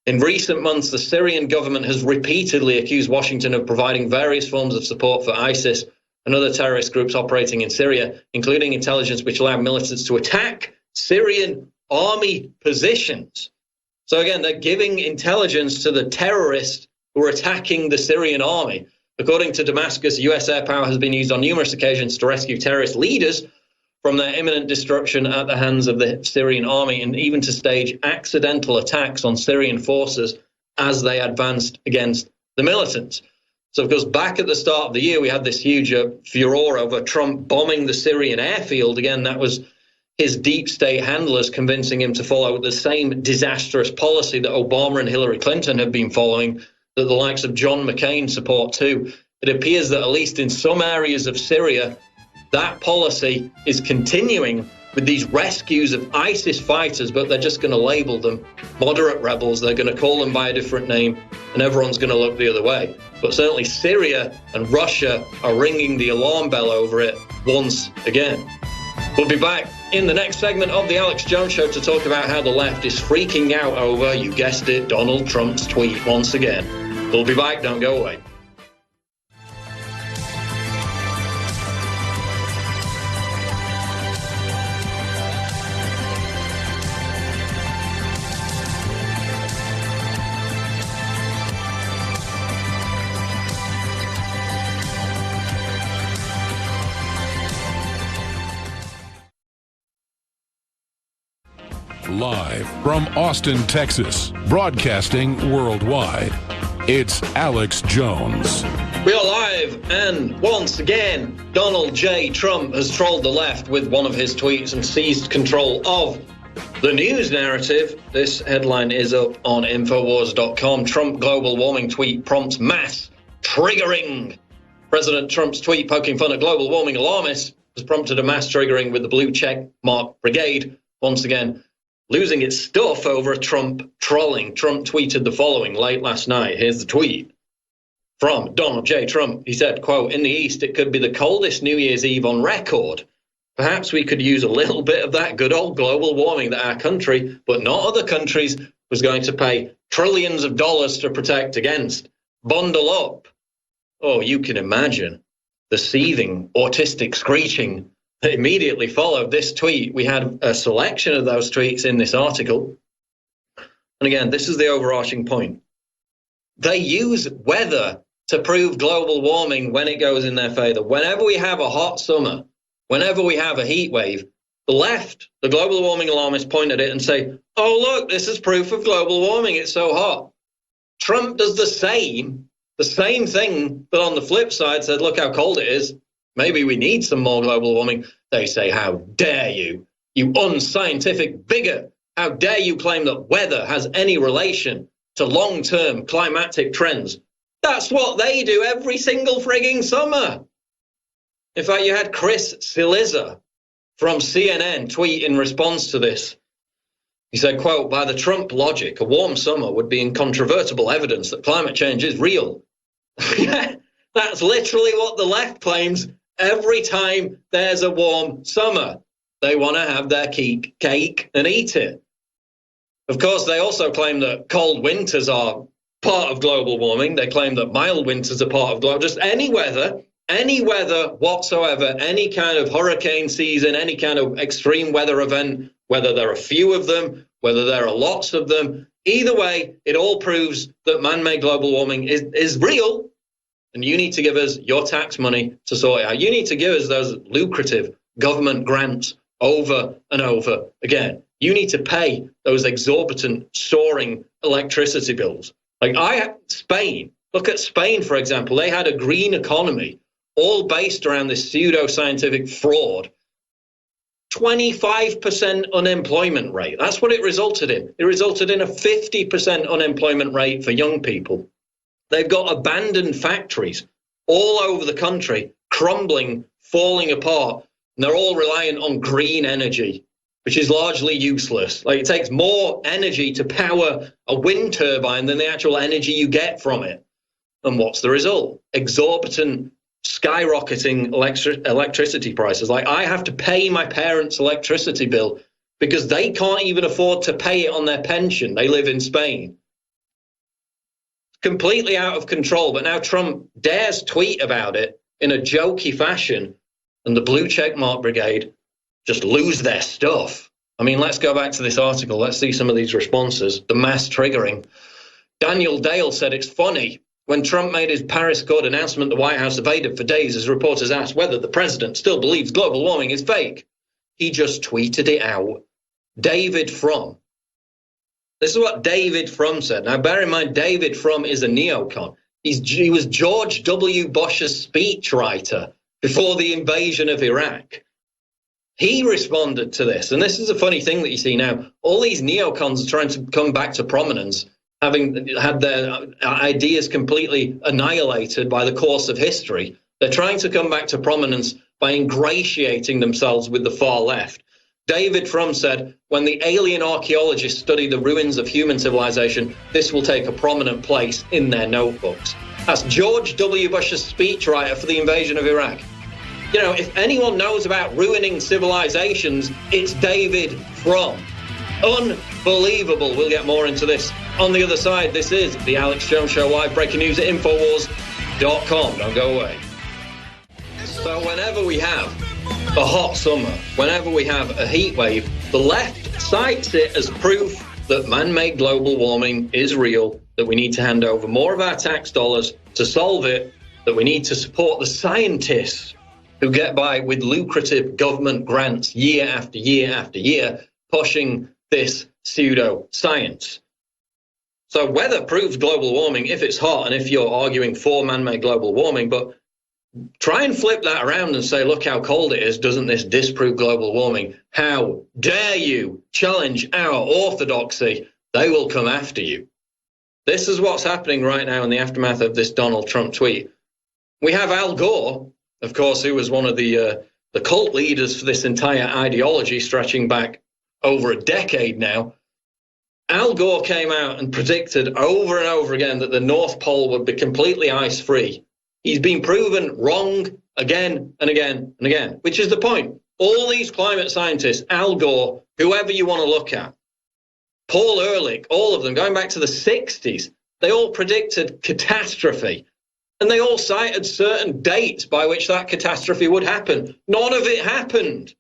S21: In recent months, the Syrian government has repeatedly accused Washington of providing various forms of support for ISIS and other terrorist groups operating in Syria, including intelligence which allowed militants to attack Syrian army positions. So again, they're giving intelligence to the terrorists who are attacking the Syrian army. According to Damascus, US air power has been used on numerous occasions to rescue terrorist leaders from their imminent destruction at the hands of the Syrian army, and even to stage accidental attacks on Syrian forces as they advanced against the militants. So, of course, back at the start of the year, we had this huge furor over Trump bombing the Syrian airfield. Again, that was his deep state handlers convincing him to follow the same disastrous policy that Obama and Hillary Clinton have been following, that the likes of John McCain support too. It appears that at least in some areas of Syria, that policy is continuing with these rescues of ISIS fighters, but they're just going to label them moderate rebels. They're going to call them by a different name, and everyone's going to look the other way. But certainly Syria and Russia are ringing the alarm bell over it once again. We'll be back in the next segment of the Alex Jones Show to talk about how the left is freaking out over, you guessed it, Donald Trump's tweet once again. We'll be back. Don't go away.
S1: Live from Austin, Texas, broadcasting worldwide, it's Alex Jones.
S21: We are live, and once again, Donald J. Trump has trolled the left with one of his tweets and seized control of the news narrative. This headline is up on Infowars.com. Trump global warming tweet prompts mass triggering. President Trump's tweet poking fun at global warming alarmists has prompted a mass triggering with the blue check mark brigade once again losing its stuff over Trump trolling. Trump tweeted the following late last night. Here's the tweet from Donald J. Trump. He said, quote, "In the East, it could be the coldest New Year's Eve on record. Perhaps we could use a little bit of that good old global warming that our country, but not other countries, was going to pay trillions of dollars to protect against. Bundle up." Oh, you can imagine the seething, autistic screeching that immediately followed this tweet. We had a selection of those tweets in this article. And again, this is the overarching point. They use weather to prove global warming when it goes in their favor. Whenever we have a hot summer, whenever we have a heat wave, the left, the global warming alarmists, point at it and say, oh, look, this is proof of global warming. It's so hot. Trump does the same thing, but on the flip side said, look how cold it is. Maybe we need some more global warming. They say, how dare you? You unscientific bigot. How dare you claim that weather has any relation to long-term climatic trends? That's what they do every single frigging summer. In fact, you had Chris Cillizza from CNN tweet in response to this. He said, quote, by the Trump logic, a warm summer would be incontrovertible evidence that climate change is real. That's literally what the left claims every time there's a warm summer. They want to have their cake and eat it. Of course, they also claim that cold winters are part of global warming. They claim that mild winters are part of global, just any weather whatsoever, any kind of hurricane season, any kind of extreme weather event, whether there are few of them, whether there are lots of them. Either way, it all proves that man-made global warming is real, and you need to give us your tax money to sort it out. You need to give us those lucrative government grants over and over again. You need to pay those exorbitant, soaring electricity bills. Like Spain, look at Spain, for example. They had a green economy, all based around this pseudo-scientific fraud. 25% unemployment rate. That's what it resulted in. It resulted in a 50% unemployment rate for young people. They've got abandoned factories all over the country, crumbling, falling apart, and they're all reliant on green energy, which is largely useless. Like, it takes more energy to power a wind turbine than the actual energy you get from it. And what's the result? Exorbitant, skyrocketing electricity prices. Like, I have to pay my parents' electricity bill because they can't even afford to pay it on their pension. They live in Spain. Completely out of control. But now Trump dares tweet about it in a jokey fashion, and the blue checkmark brigade just lose their stuff. I mean, let's go back to this article. Let's see some of these responses. The mass triggering. Daniel Dale said, it's funny. When Trump made his Paris Accord announcement, the White House evaded for days as reporters asked whether the president still believes global warming is fake. He just tweeted it out. David Frum. This is what David Frum said. Now, bear in mind, David Frum is a neocon. He was George W. Bush's speechwriter before the invasion of Iraq. He responded to this. And this is a funny thing that you see now. All these neocons are trying to come back to prominence, having had their ideas completely annihilated by the course of history. They're trying to come back to prominence by ingratiating themselves with the far left. David Frum said, when the alien archaeologists study the ruins of human civilization, this will take a prominent place in their notebooks. That's George W. Bush's speechwriter for the invasion of Iraq. You know, if anyone knows about ruining civilizations, it's David Frum. Unbelievable. We'll get more into this on the other side. This is the Alex Jones Show live, breaking news at Infowars.com. Don't go away. So whenever we have a hot summer, whenever we have a heat wave, the left cites it as proof that man-made global warming is real, that we need to hand over more of our tax dollars to solve it, that we need to support the scientists who get by with lucrative government grants year after year after year, pushing this pseudo-science. So weather proves global warming if it's hot and if you're arguing for man-made global warming, but try and flip that around and say, look how cold it is. Doesn't this disprove global warming? How dare you challenge our orthodoxy? They will come after you. This is what's happening right now in the aftermath of this Donald Trump tweet. We have Al Gore, of course, who was one of the cult leaders for this entire ideology stretching back over a decade now. Al Gore came out and predicted over and over again that the North Pole would be completely ice-free. He's been proven wrong again and again and again, which is the point. All these climate scientists, Al Gore, whoever you want to look at, Paul Ehrlich, all of them, going back to the 60s, they all predicted catastrophe. And they all cited certain dates by which that catastrophe would happen. None of it happened.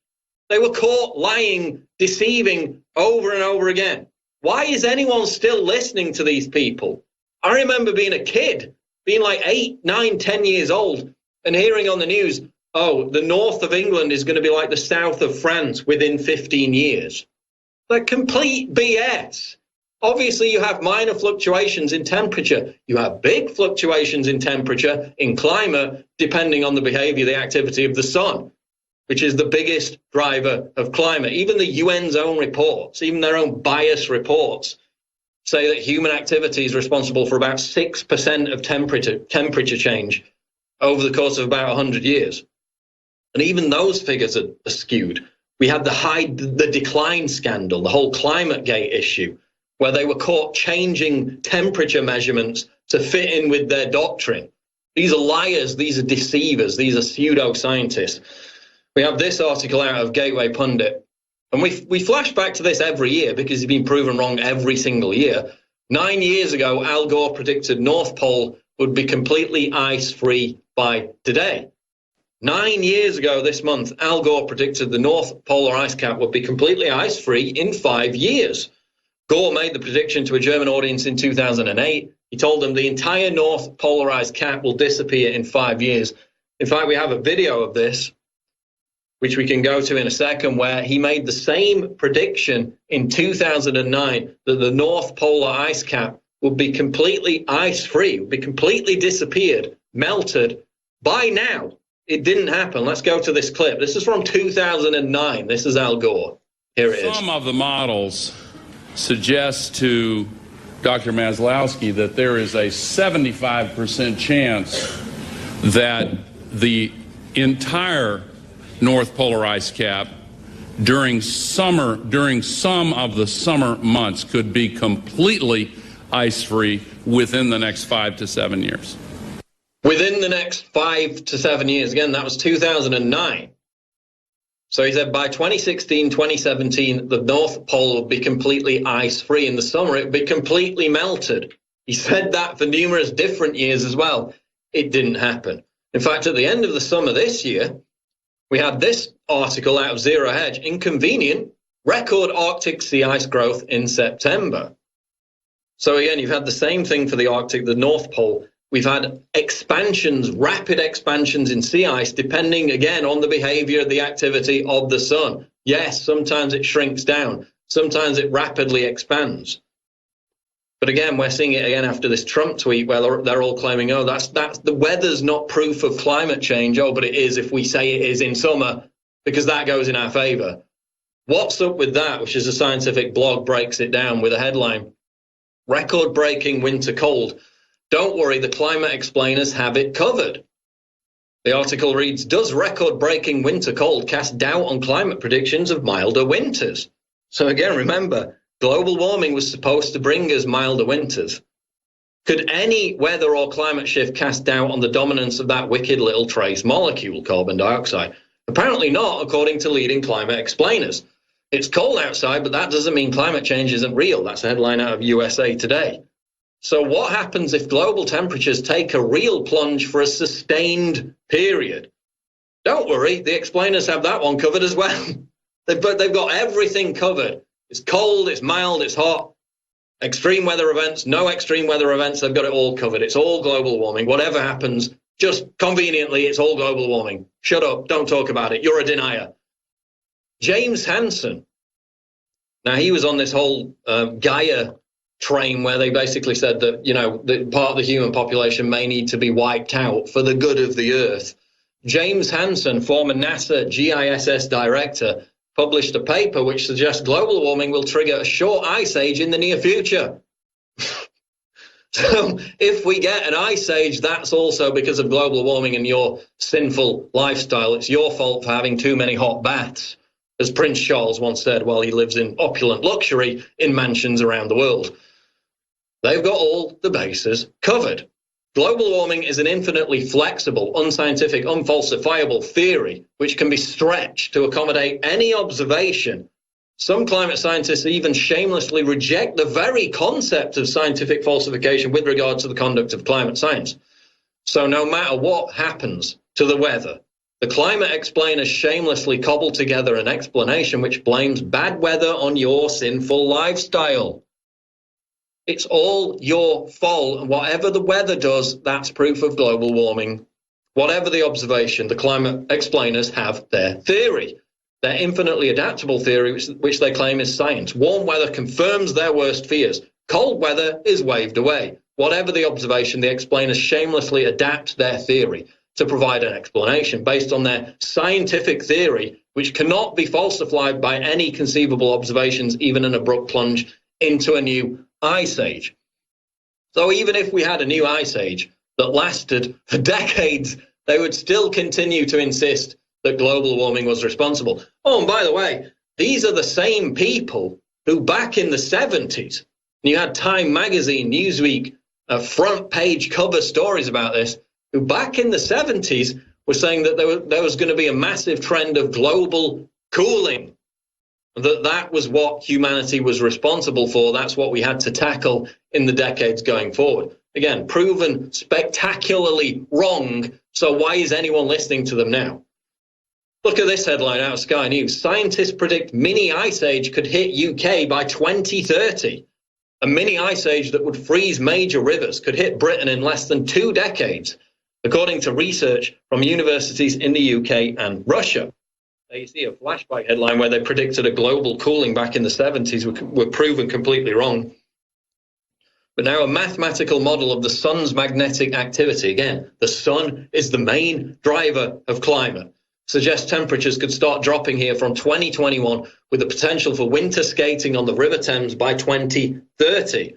S21: They were caught lying, deceiving over and over again. Why is anyone still listening to these people? I remember being a kid, being like 8, 9, 10 years old, and hearing on the news, oh, the north of England is going to be like the south of France within 15 years. Like complete BS. Obviously, you have minor fluctuations in temperature. You have big fluctuations in temperature, in climate, depending on the behavior, the activity of the sun. which is the biggest driver of climate. Even the UN's own reports, even their own bias reports, say that human activity is responsible for about 6% of temperature change over the course of about 100 years. And even those figures are skewed. We had the decline scandal, the whole ClimateGate issue, where they were caught changing temperature measurements to fit in with their doctrine. These are liars, these are deceivers, these are pseudoscientists. We have this article out of Gateway Pundit, and we flash back to this every year because he's been proven wrong every single year. 9 years ago, Al Gore predicted North Pole would be completely ice-free by today. 9 years ago this month, Al Gore predicted the North Polar ice cap would be completely ice-free in 5 years. Gore made the prediction to a German audience in 2008. He told them the entire North Polar ice cap will disappear in 5 years. In fact, we have a video of this, which we can go to in a second, where he made the same prediction in 2009 that the North Polar ice cap would be completely ice-free, would be completely disappeared, melted by now. It didn't happen. Let's go to this clip. This is from 2009. This is Al Gore. Here it is.
S5: Some of the models suggest to Dr. Maslowski that there is a 75% chance that the entire North Polar ice cap during some of the summer months could be completely ice-free within the next 5 to 7 years.
S21: Within the next 5 to 7 years. Again, that was 2009. So he said by 2016, 2017, the North Pole would be completely ice-free. In the summer, it would be completely melted. He said that for numerous different years as well. It didn't happen. In fact, at the end of the summer this year, we had this article out of Zero Hedge, inconvenient, record Arctic sea ice growth in September. So again, you've had the same thing for the Arctic, the North Pole. We've had expansions, rapid expansions in sea ice, depending, again, on the behavior, the activity of the sun. Yes, sometimes it shrinks down. Sometimes it rapidly expands. But again, we're seeing it again after this Trump tweet where they're all claiming, oh, that's the weather's not proof of climate change. Oh, but it is if we say it is in summer, because that goes in our favor. What's up with that, which is a scientific blog, breaks it down with a headline, record-breaking winter cold. Don't worry, the climate explainers have it covered. The article reads, does record-breaking winter cold cast doubt on climate predictions of milder winters? So again, remember, global warming was supposed to bring us milder winters. Could any weather or climate shift cast doubt on the dominance of that wicked little trace molecule, carbon dioxide? Apparently not, according to leading climate explainers. It's cold outside, but that doesn't mean climate change isn't real. That's a headline out of USA Today. So what happens if global temperatures take a real plunge for a sustained period? Don't worry, the explainers have that one covered as well. They've got everything covered. It's cold, it's mild, it's hot. Extreme weather events, no extreme weather events, they've got it all covered. It's all global warming. Whatever happens, just conveniently, it's all global warming. Shut up, don't talk about it. You're a denier. James Hansen. Now, he was on this whole Gaia train where they basically said that, you know, that part of the human population may need to be wiped out for the good of the earth. James Hansen, former NASA GISS director, published a paper which suggests global warming will trigger a short ice age in the near future. So if we get an ice age, that's also because of global warming and your sinful lifestyle. It's your fault for having too many hot baths, as Prince Charles once said while he lives in opulent luxury in mansions around the world. They've got all the bases covered. Global warming is an infinitely flexible, unscientific, unfalsifiable theory which can be stretched to accommodate any observation. Some climate scientists even shamelessly reject the very concept of scientific falsification with regard to the conduct of climate science. So no matter what happens to the weather, the climate explainers shamelessly cobble together an explanation which blames bad weather on your sinful lifestyle. It's all your fault, and whatever the weather does, that's proof of global warming. Whatever the observation, the climate explainers have their theory, their infinitely adaptable theory, which they claim is science. Warm weather confirms their worst fears. Cold weather is waved away. Whatever the observation, the explainers shamelessly adapt their theory. to provide an explanation based on their scientific theory, which cannot be falsified by any conceivable observations, even an abrupt plunge into a new ice age. So even if we had a new ice age that lasted for decades, they would still continue to insist that global warming was responsible. Oh, and by the way, these are the same people who back in the 70s, you had Time magazine, Newsweek, front page cover stories about this, who back in the 70s were saying that there was going to be a massive trend of global cooling, that was what humanity was responsible for. That's what we had to tackle in the decades going forward. Again, proven spectacularly wrong, so why is anyone listening to them now? Look at this headline out of Sky News. Scientists predict mini ice age could hit UK by 2030. A mini ice age that would freeze major rivers could hit Britain in less than 2 decades, according to research from universities in the UK and Russia. You see a flashback headline where they predicted a global cooling back in the 70s were proven completely wrong. But now a mathematical model of the sun's magnetic activity, again, the sun is the main driver of climate, suggests temperatures could start dropping here from 2021 with the potential for winter skating on the River Thames by 2030.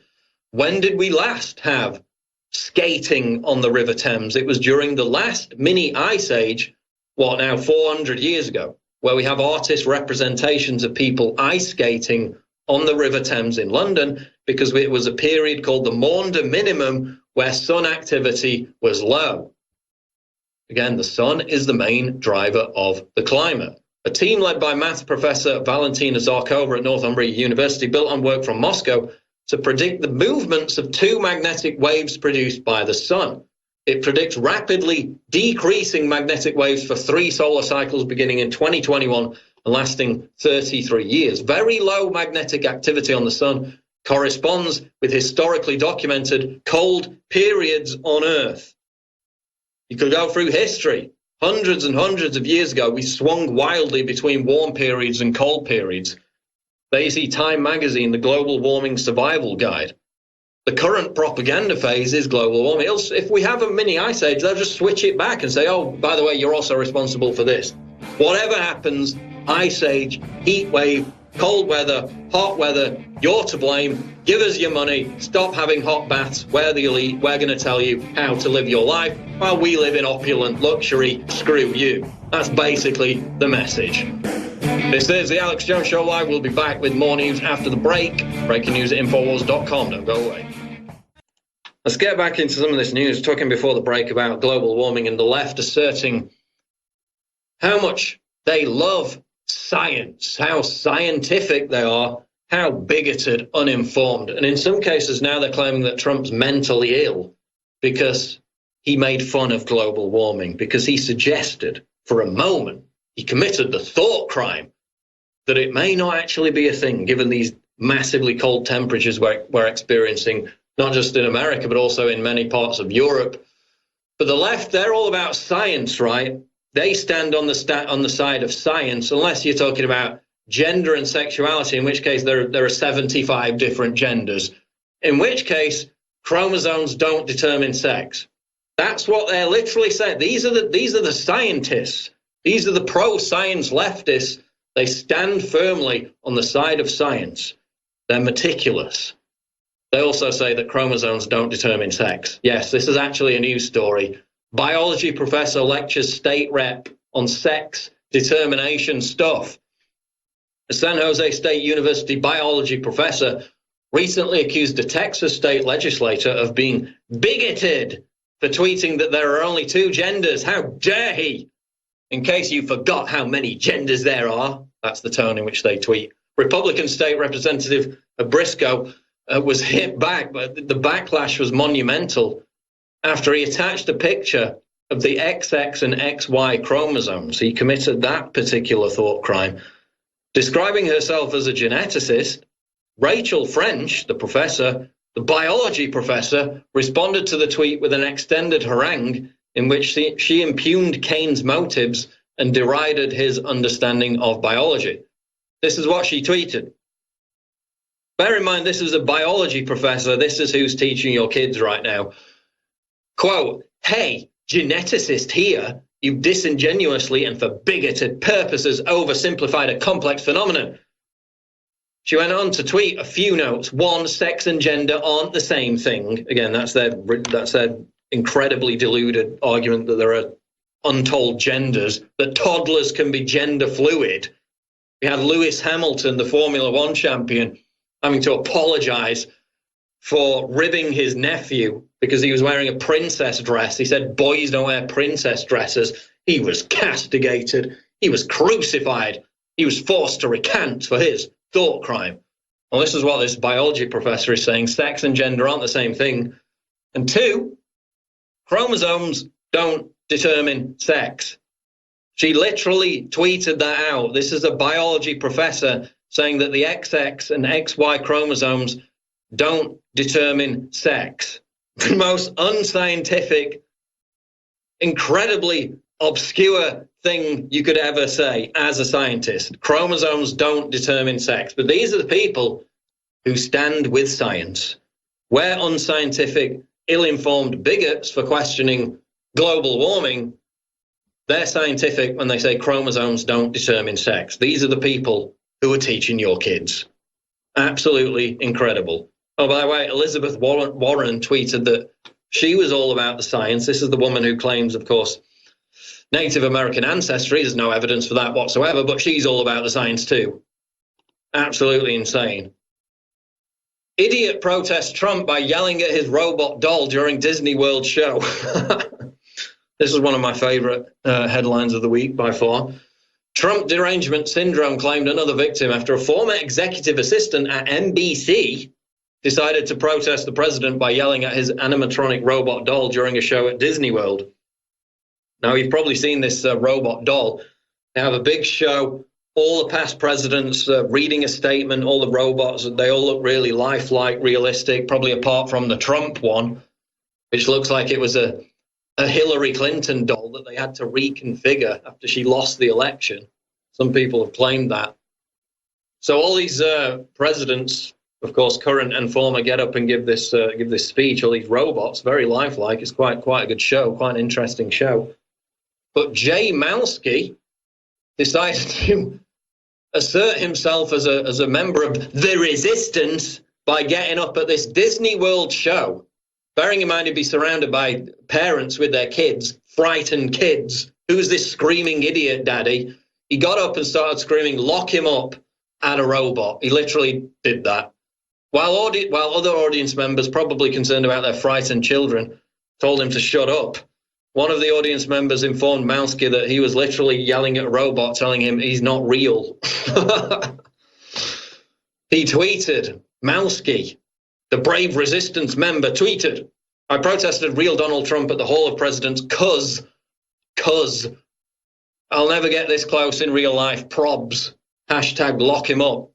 S21: When did we last have skating on the River Thames? It was during the last mini ice age, 400 years ago, where we have artist representations of people ice skating on the River Thames in London, because it was a period called the Maunder Minimum where sun activity was low. Again, the sun is the main driver of the climate. A team led by math professor Valentina Zarkova at Northumbria University built on work from Moscow to predict the movements of 2 magnetic waves produced by the sun. It predicts rapidly decreasing magnetic waves for 3 solar cycles beginning in 2021 and lasting 33 years. Very low magnetic activity on the sun corresponds with historically documented cold periods on Earth. You could go through history. Hundreds and hundreds of years ago, we swung wildly between warm periods and cold periods. There you see Time magazine, the Global Warming Survival Guide. The current propaganda phase is global warming. If we have a mini ice age, they'll just switch it back and say, oh, by the way, you're also responsible for this. Whatever happens, ice age, heat wave, cold weather, hot weather, you're to blame. Give us your money. Stop having hot baths. We're the elite. We're going to tell you how to live your life while we live in opulent luxury. Screw you. That's basically the message. This is the Alex Jones Show Live. We'll be back with more news after the break. Breaking news at Infowars.com. Don't go away. Let's get back into some of this news. Talking before the break about global warming and the left asserting how much they love science, how scientific they are, how bigoted, uninformed. And in some cases now they're claiming that Trump's mentally ill because he made fun of global warming, because he suggested for a moment, he committed the thought crime that it may not actually be a thing, given these massively cold temperatures we're experiencing, not just in America, but also in many parts of Europe. But the left, they're all about science, right? They stand on the side of science, unless you're talking about gender and sexuality, in which case there are 75 different genders, in which case chromosomes don't determine sex. That's what they're literally saying. These are the scientists. These are the pro-science leftists. They stand firmly on the side of science. They're meticulous. They also say that chromosomes don't determine sex. Yes, this is actually a news story. Biology professor lectures state rep on sex determination stuff. A San Jose State University biology professor recently accused a Texas state legislator of being bigoted for tweeting that there are only 2 genders. How dare he? In case you forgot how many genders there are, that's the tone in which they tweet. Republican State Representative Briscoe was hit back, but the backlash was monumental after he attached a picture of the XX and XY chromosomes. He committed that particular thought crime. Describing herself as a geneticist, Rachel French, the professor, the biology professor, responded to the tweet with an extended harangue in which she impugned Kane's motives and derided his understanding of biology. This is what she tweeted. Bear in mind, this is a biology professor. This is who's teaching your kids right now. Quote, "Hey, geneticist here, you've disingenuously and for bigoted purposes oversimplified a complex phenomenon. She went on to tweet a few notes. One, sex and gender aren't the same thing. Again, that's their incredibly deluded argument that there are untold genders, that toddlers can be gender fluid. We had Lewis Hamilton, the Formula One champion, having to apologize for ribbing his nephew because he was wearing a princess dress. He said boys don't wear princess dresses. He was castigated. He was crucified. He was forced to recant for his thought crime. Well, this is what this biology professor is saying. Sex and gender aren't the same thing. And two, chromosomes don't determine sex. She literally tweeted that out. This is a biology professor saying that the XX and XY chromosomes don't determine sex. The most unscientific, incredibly obscure thing you could ever say as a scientist. Chromosomes don't determine sex. But these are the people who stand with science. We're unscientific, ill-informed bigots for questioning global warming. They're scientific when they say chromosomes don't determine sex. These are the people who are teaching your kids. Absolutely incredible. Oh, by the way, Elizabeth Warren tweeted that she was all about the science. This is the woman who claims, of course, Native American ancestry. There's no evidence for that whatsoever, but she's all about the science too. Absolutely insane. Idiot protests Trump by yelling at his robot doll during Disney World show. This is one of my favorite headlines of the week by far. Trump derangement syndrome claimed another victim after a former executive assistant at NBC decided to protest the president by yelling at his animatronic robot doll during a show at Disney World. Now, you've probably seen this robot doll. They have a big show, all the past presidents reading a statement, all the robots, they all look really lifelike, realistic, probably apart from the Trump one, which looks like it was a Hillary Clinton doll that they had to reconfigure after she lost the election. Some people have claimed that. So all these presidents, of course, current and former, get up and give this speech. All these robots, very lifelike. It's quite a good show, quite an interesting show. But Jay Malsky decided to assert himself as a member of the resistance by getting up at this Disney World show. Bearing in mind he'd be surrounded by parents with their kids, frightened kids. Who's this screaming idiot, daddy? He got up and started screaming, lock him up, at a robot. He literally did that. While other audience members, probably concerned about their frightened children, told him to shut up. One of the audience members informed Malsky that he was literally yelling at a robot, telling him he's not real. He tweeted, Malsky, the brave resistance member, tweeted, I protested real Donald Trump at the Hall of Presidents cuz I'll never get this close in real life, probs. Hashtag lock him up.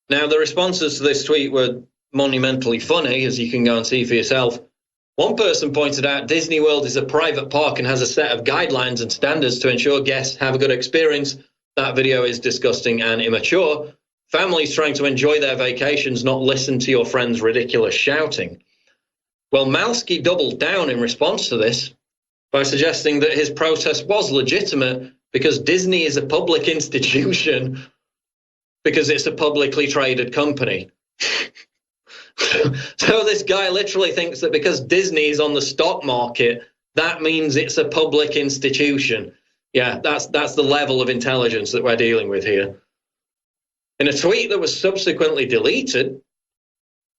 S21: Now, the responses to this tweet were monumentally funny, as you can go and see for yourself. One person pointed out Disney World is a private park and has a set of guidelines and standards to ensure guests have a good experience. That video is disgusting and immature. Families trying to enjoy their vacations, not listen to your friends' ridiculous shouting. Well, Malsky doubled down in response to this by suggesting that his protest was legitimate because Disney is a public institution, because it's a publicly traded company. So this guy literally thinks that because Disney is on the stock market, that means it's a public institution. Yeah, that's the level of intelligence that we're dealing with here. In a tweet that was subsequently deleted,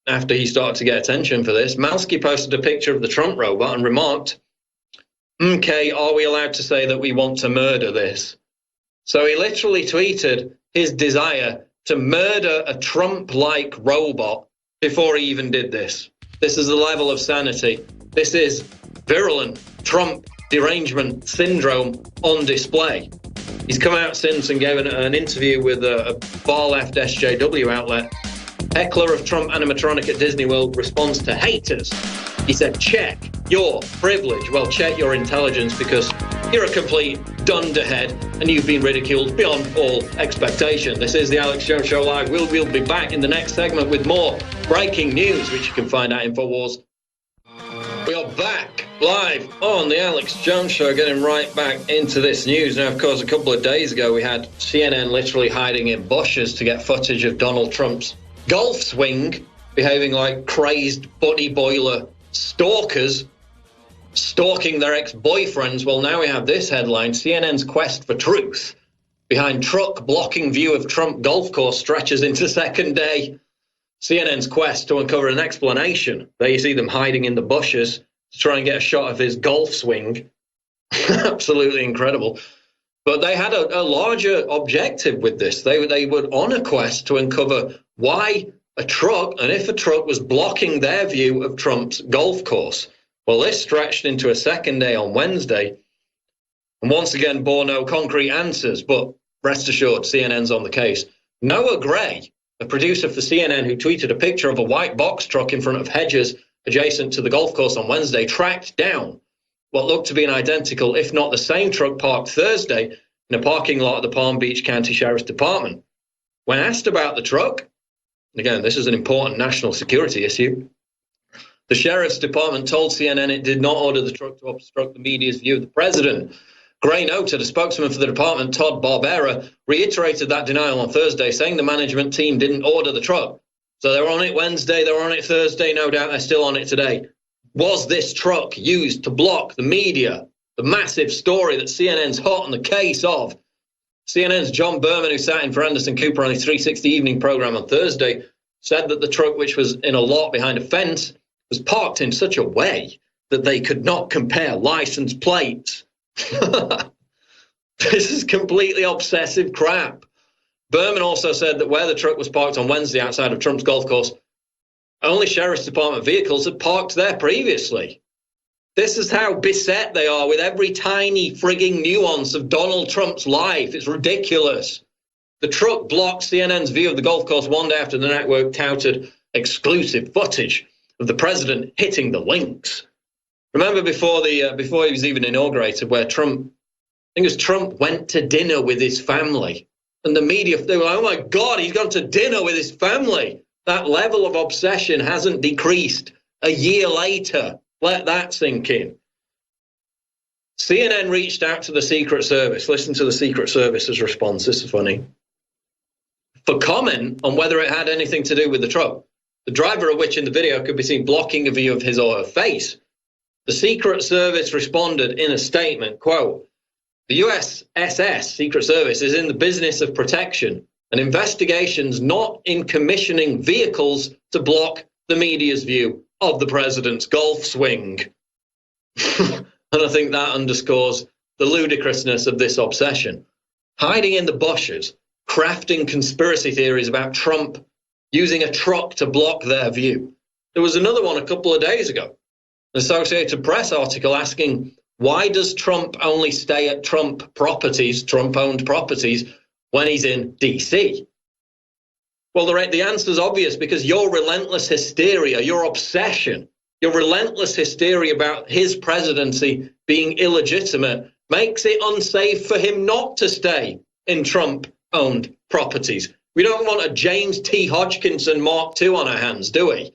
S21: after he started to get attention for this, Malsky posted a picture of the Trump robot and remarked, okay, are we allowed to say that we want to murder this? So he literally tweeted his desire to murder a Trump-like robot before he even did this. This is the level of sanity. This is virulent Trump derangement syndrome on display. He's come out since and gave an interview with a far-left SJW outlet. Heckler of Trump animatronic at Disney World responds to haters. He said, check your privilege. Well, check your intelligence, because you're a complete dunderhead and you've been ridiculed beyond all expectation. This is the Alex Jones Show Live. We'll be back in the next segment with more breaking news, which you can find at Infowars. We are back live on the Alex Jones Show, getting right back into this news. Now, of course, a couple of days ago, we had CNN literally hiding in bushes to get footage of Donald Trump's golf swing, behaving like crazed buddy boiler stalkers, stalking their ex-boyfriends. Well, now we have this headline: CNN's quest for truth behind truck blocking view of Trump golf course stretches into second day. CNN's quest to uncover an explanation. There you see them hiding in the bushes to try and get a shot of his golf swing. Absolutely incredible. But they had a larger objective with this. They were on a quest to uncover why a truck, and if a truck, was blocking their view of Trump's golf course. Well, this stretched into a second day on Wednesday, and once again bore no concrete answers, but rest assured, CNN's on the case. Noah Gray, a producer for CNN who tweeted a picture of a white box truck in front of hedges adjacent to the golf course on Wednesday, tracked down what looked to be an identical, if not the same truck parked Thursday in a parking lot at the Palm Beach County Sheriff's Department. When asked about the truck, again, this is an important national security issue, the Sheriff's Department told CNN it did not order the truck to obstruct the media's view of the president. Gray noted a spokesman for the department, Todd Barbera, reiterated that denial on Thursday, saying the management team didn't order the truck. So they were on it Wednesday, they were on it Thursday, no doubt they're still on it today. Was this truck used to block the media, the massive story that CNN's hot on the case of? CNN's John Berman, who sat in for Anderson Cooper on his 360 evening program on Thursday, said that the truck, which was in a lot behind a fence, was parked in such a way that they could not compare license plates. This is completely obsessive crap. Berman also said that where the truck was parked on Wednesday outside of Trump's golf course, only Sheriff's Department vehicles had parked there previously. This is how beset they are with every tiny frigging nuance of Donald Trump's life. It's ridiculous. The truck blocked CNN's view of the golf course one day after the network touted exclusive footage of the president hitting the links. Remember before he was even inaugurated, where Trump went to dinner with his family. And the media, they were like, oh my God, he's gone to dinner with his family. That level of obsession hasn't decreased a year later. Let that sink in. CNN reached out to the Secret Service. Listen to the Secret Service's response. This is funny. For comment on whether it had anything to do with the truck, the driver of which in the video could be seen blocking a view of his or her face. The Secret Service responded in a statement, quote, the USSS, Secret Service, is in the business of protection and investigations, not in commissioning vehicles to block the media's view of the president's golf swing. And I think that underscores the ludicrousness of this obsession. Hiding in the bushes, crafting conspiracy theories about Trump using a truck to block their view. There was another one a couple of days ago. An Associated Press article asking, why does Trump only stay at Trump properties, Trump-owned properties, when he's in D.C.? Well, the answer is obvious, because your relentless hysteria, your obsession, your relentless hysteria about his presidency being illegitimate makes it unsafe for him not to stay in Trump-owned properties. We don't want a James T. Hodgkinson Mark II on our hands, do we?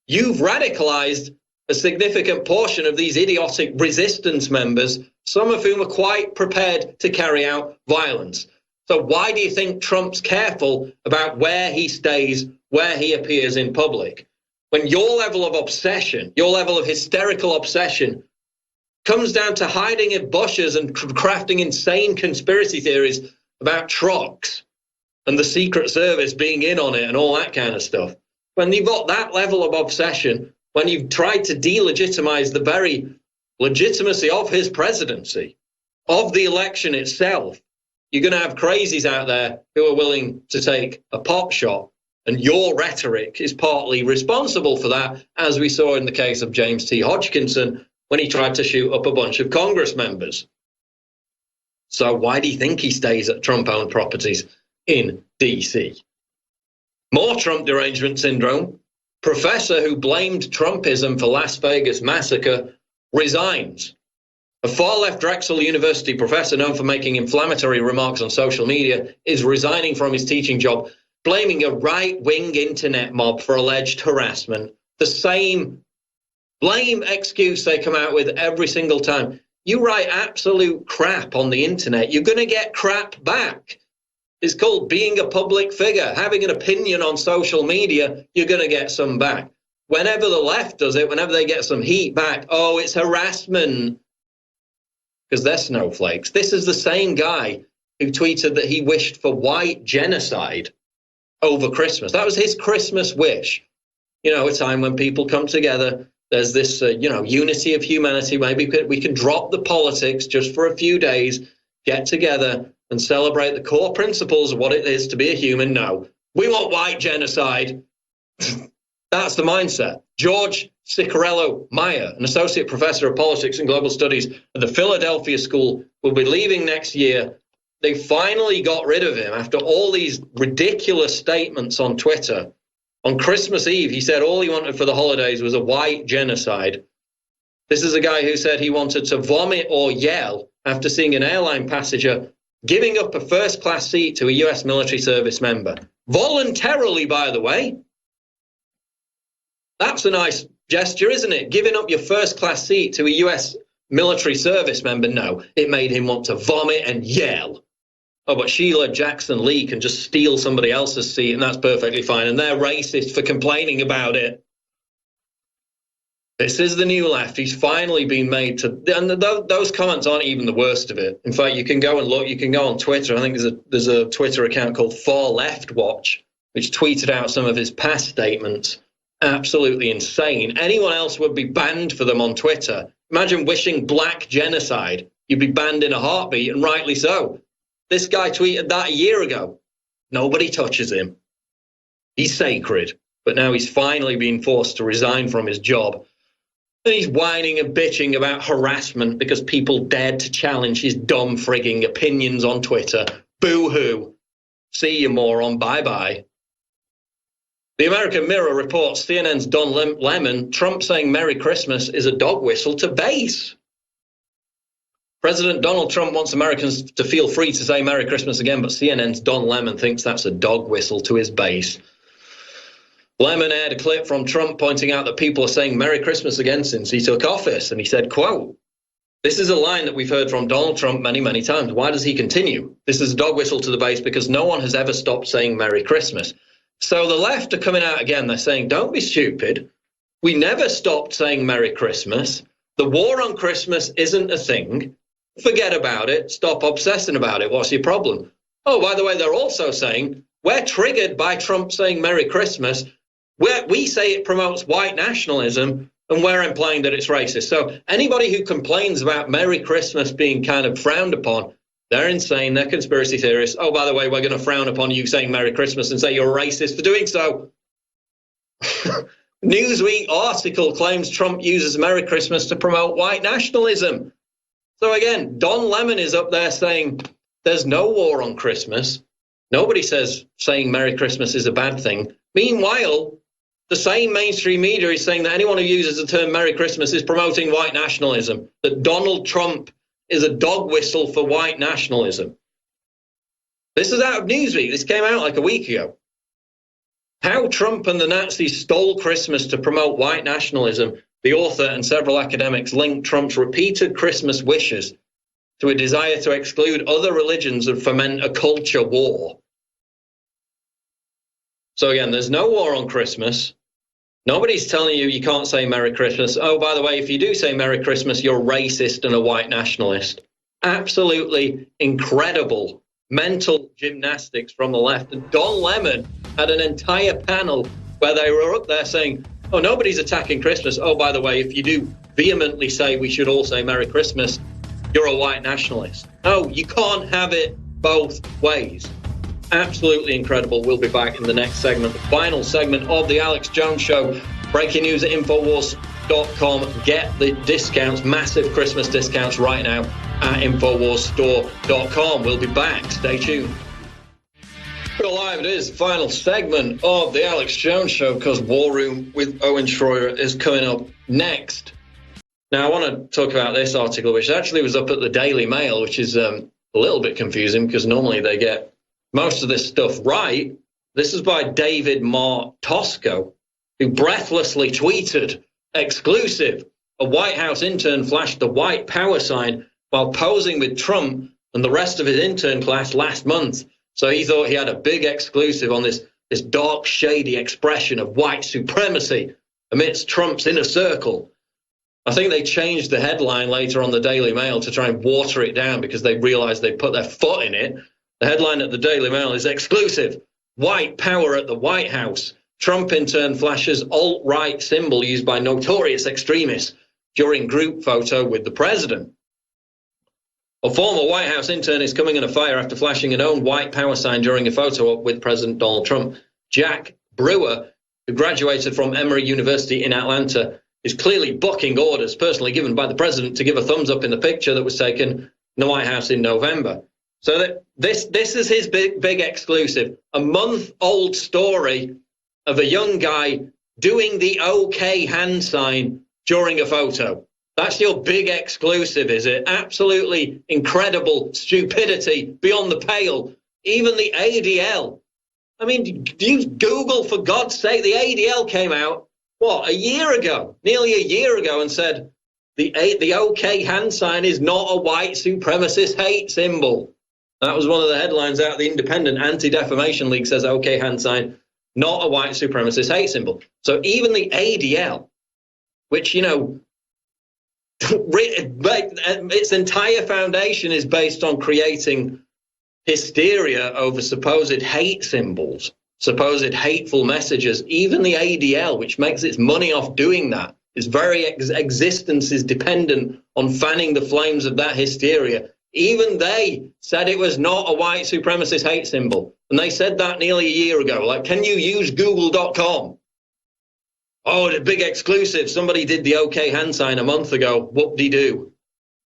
S21: You've radicalized a significant portion of these idiotic resistance members, some of whom are quite prepared to carry out violence. So why do you think Trump's careful about where he stays, where he appears in public? When your level of obsession, your level of hysterical obsession comes down to hiding in bushes and crafting insane conspiracy theories about trucks and the Secret Service being in on it and all that kind of stuff. When you've got that level of obsession, when you've tried to delegitimize the very legitimacy of his presidency, of the election itself, you're going to have crazies out there who are willing to take a pop shot. And your rhetoric is partly responsible for that, as we saw in the case of James T. Hodgkinson when he tried to shoot up a bunch of Congress members. So why do you think he stays at Trump-owned properties in D.C.? More Trump derangement syndrome. Professor who blamed Trumpism for Las Vegas massacre resigns. A far-left Drexel University professor known for making inflammatory remarks on social media is resigning from his teaching job, blaming a right-wing internet mob for alleged harassment. The same Lame excuse they come out with every single time. You write absolute crap on the internet, you're going to get crap back. It's called being a public figure. Having an opinion on social media, you're going to get some back. Whenever the left does it, whenever they get some heat back, oh, it's harassment. Because they're snowflakes. This is the same guy who tweeted that he wished for white genocide over Christmas. That was his Christmas wish. You know, a time when people come together. There's this, unity of humanity. Maybe we can drop the politics just for a few days, get together and celebrate the core principles of what it is to be a human. No, we want white genocide. That's the mindset. George Ciccarello Meyer, an associate professor of politics and global studies at the Philadelphia School, will be leaving next year. They finally got rid of him after all these ridiculous statements on Twitter. On Christmas Eve, he said all he wanted for the holidays was a white genocide. This is a guy who said he wanted to vomit or yell after seeing an airline passenger giving up a first-class seat to a U.S. military service member. Voluntarily, by the way. That's a nice gesture, isn't it? Giving up your first-class seat to a U.S. military service member. No, it made him want to vomit and yell. Oh, but Sheila Jackson Lee can just steal somebody else's seat, and that's perfectly fine. And they're racist for complaining about it. This is the new left. He's finally been made to... And those comments aren't even the worst of it. In fact, you can go and look. You can go on Twitter. I think there's a Twitter account called Far Left Watch, which tweeted out some of his past statements. Absolutely insane. Anyone else would be banned for them on Twitter. Imagine wishing black genocide. You'd be banned in a heartbeat, and rightly so. This guy tweeted that a year ago. Nobody touches him. He's sacred. But now he's finally been forced to resign from his job. And he's whining and bitching about harassment because people dared to challenge his dumb frigging opinions on Twitter. Boo-hoo. See you, moron. Bye-bye. The American Mirror reports CNN's Don Lemon, Trump saying Merry Christmas is a dog whistle to base. President Donald Trump wants Americans to feel free to say Merry Christmas again, but CNN's Don Lemon thinks that's a dog whistle to his base. Lemon aired a clip from Trump pointing out that people are saying Merry Christmas again since he took office, and he said, quote, "This is a line that we've heard from Donald Trump many, many times. Why does he continue? This is a dog whistle to the base because no one has ever stopped saying Merry Christmas." So the left are coming out again. They're saying, don't be stupid. We never stopped saying Merry Christmas. The war on Christmas isn't a thing. Forget about it. Stop obsessing about it. What's your problem? Oh, by the way, they're also saying we're triggered by Trump saying Merry Christmas. We say it promotes white nationalism, and we're implying that it's racist. So anybody who complains about Merry Christmas being kind of frowned upon, they're insane. They're conspiracy theorists. Oh, by the way, we're going to frown upon you saying Merry Christmas and say you're a racist for doing so. Newsweek article claims Trump uses Merry Christmas to promote white nationalism. So again, Don Lemon is up there saying there's no war on Christmas. Nobody says saying Merry Christmas is a bad thing. Meanwhile, the same mainstream media is saying that anyone who uses the term Merry Christmas is promoting white nationalism, that Donald Trump is a dog whistle for white nationalism. This is out of Newsweek. This came out like a week ago. How Trump and the Nazis stole Christmas to promote white nationalism. The author and several academics linked Trump's repeated Christmas wishes to a desire to exclude other religions and foment a culture war. So again, there's no war on Christmas. Nobody's telling you can't say Merry Christmas. Oh, by the way, if you do say Merry Christmas, you're racist and a white nationalist. Absolutely incredible mental gymnastics from the left. And Don Lemon had an entire panel where they were up there saying, oh, nobody's attacking Christmas. Oh, by the way, if you do vehemently say we should all say Merry Christmas, you're a white nationalist. No, you can't have it both ways. Absolutely incredible. We'll be back in the next segment, the final segment of the Alex Jones Show. Breaking news at Infowars.com. Get the discounts, massive Christmas discounts right now at InfoWarsStore.com. We'll be back. Stay tuned. We're live. It is the final segment of the Alex Jones Show because War Room with Owen Schroyer is coming up next. Now, I want to talk about this article, which actually was up at the Daily Mail, which is a little bit confusing because normally they get most of this stuff right. This is by David Marr Tosco, who breathlessly tweeted exclusive. A White House intern flashed the white power sign while posing with Trump and the rest of his intern class last month. So he thought he had a big exclusive on this dark, shady expression of white supremacy amidst Trump's inner circle. I think they changed the headline later on the Daily Mail to try and water it down because they realized they put their foot in it. The headline at the Daily Mail is exclusive. White power at the White House. Trump intern flashes alt-right symbol used by notorious extremists during group photo with the president. A former White House intern is coming under fire after flashing an own white power sign during a photo op with President Donald Trump. Jack Brewer, who graduated from Emory University in Atlanta, is clearly bucking orders personally given by the president to give a thumbs up in the picture that was taken in the White House in November. So that this is his big exclusive, a month-old story of a young guy doing the OK hand sign during a photo. That's your big exclusive, is it? Absolutely incredible stupidity beyond the pale. Even the ADL. I mean, do you Google, for God's sake, the ADL came out, what, a year ago, nearly a year ago, and said the OK hand sign is not a white supremacist hate symbol. That was one of the headlines out of the Independent Anti-Defamation League, says OK hand sign, not a white supremacist hate symbol. So even the ADL, which, you know, its entire foundation is based on creating hysteria over supposed hate symbols, supposed hateful messages. Even the ADL, which makes its money off doing that, its very existence is dependent on fanning the flames of that hysteria. Even they said it was not a white supremacist hate symbol. And they said that nearly a year ago. Like, can you use google.com? Oh, the big exclusive. Somebody did the OK hand sign a month ago. Whoop-de-doo.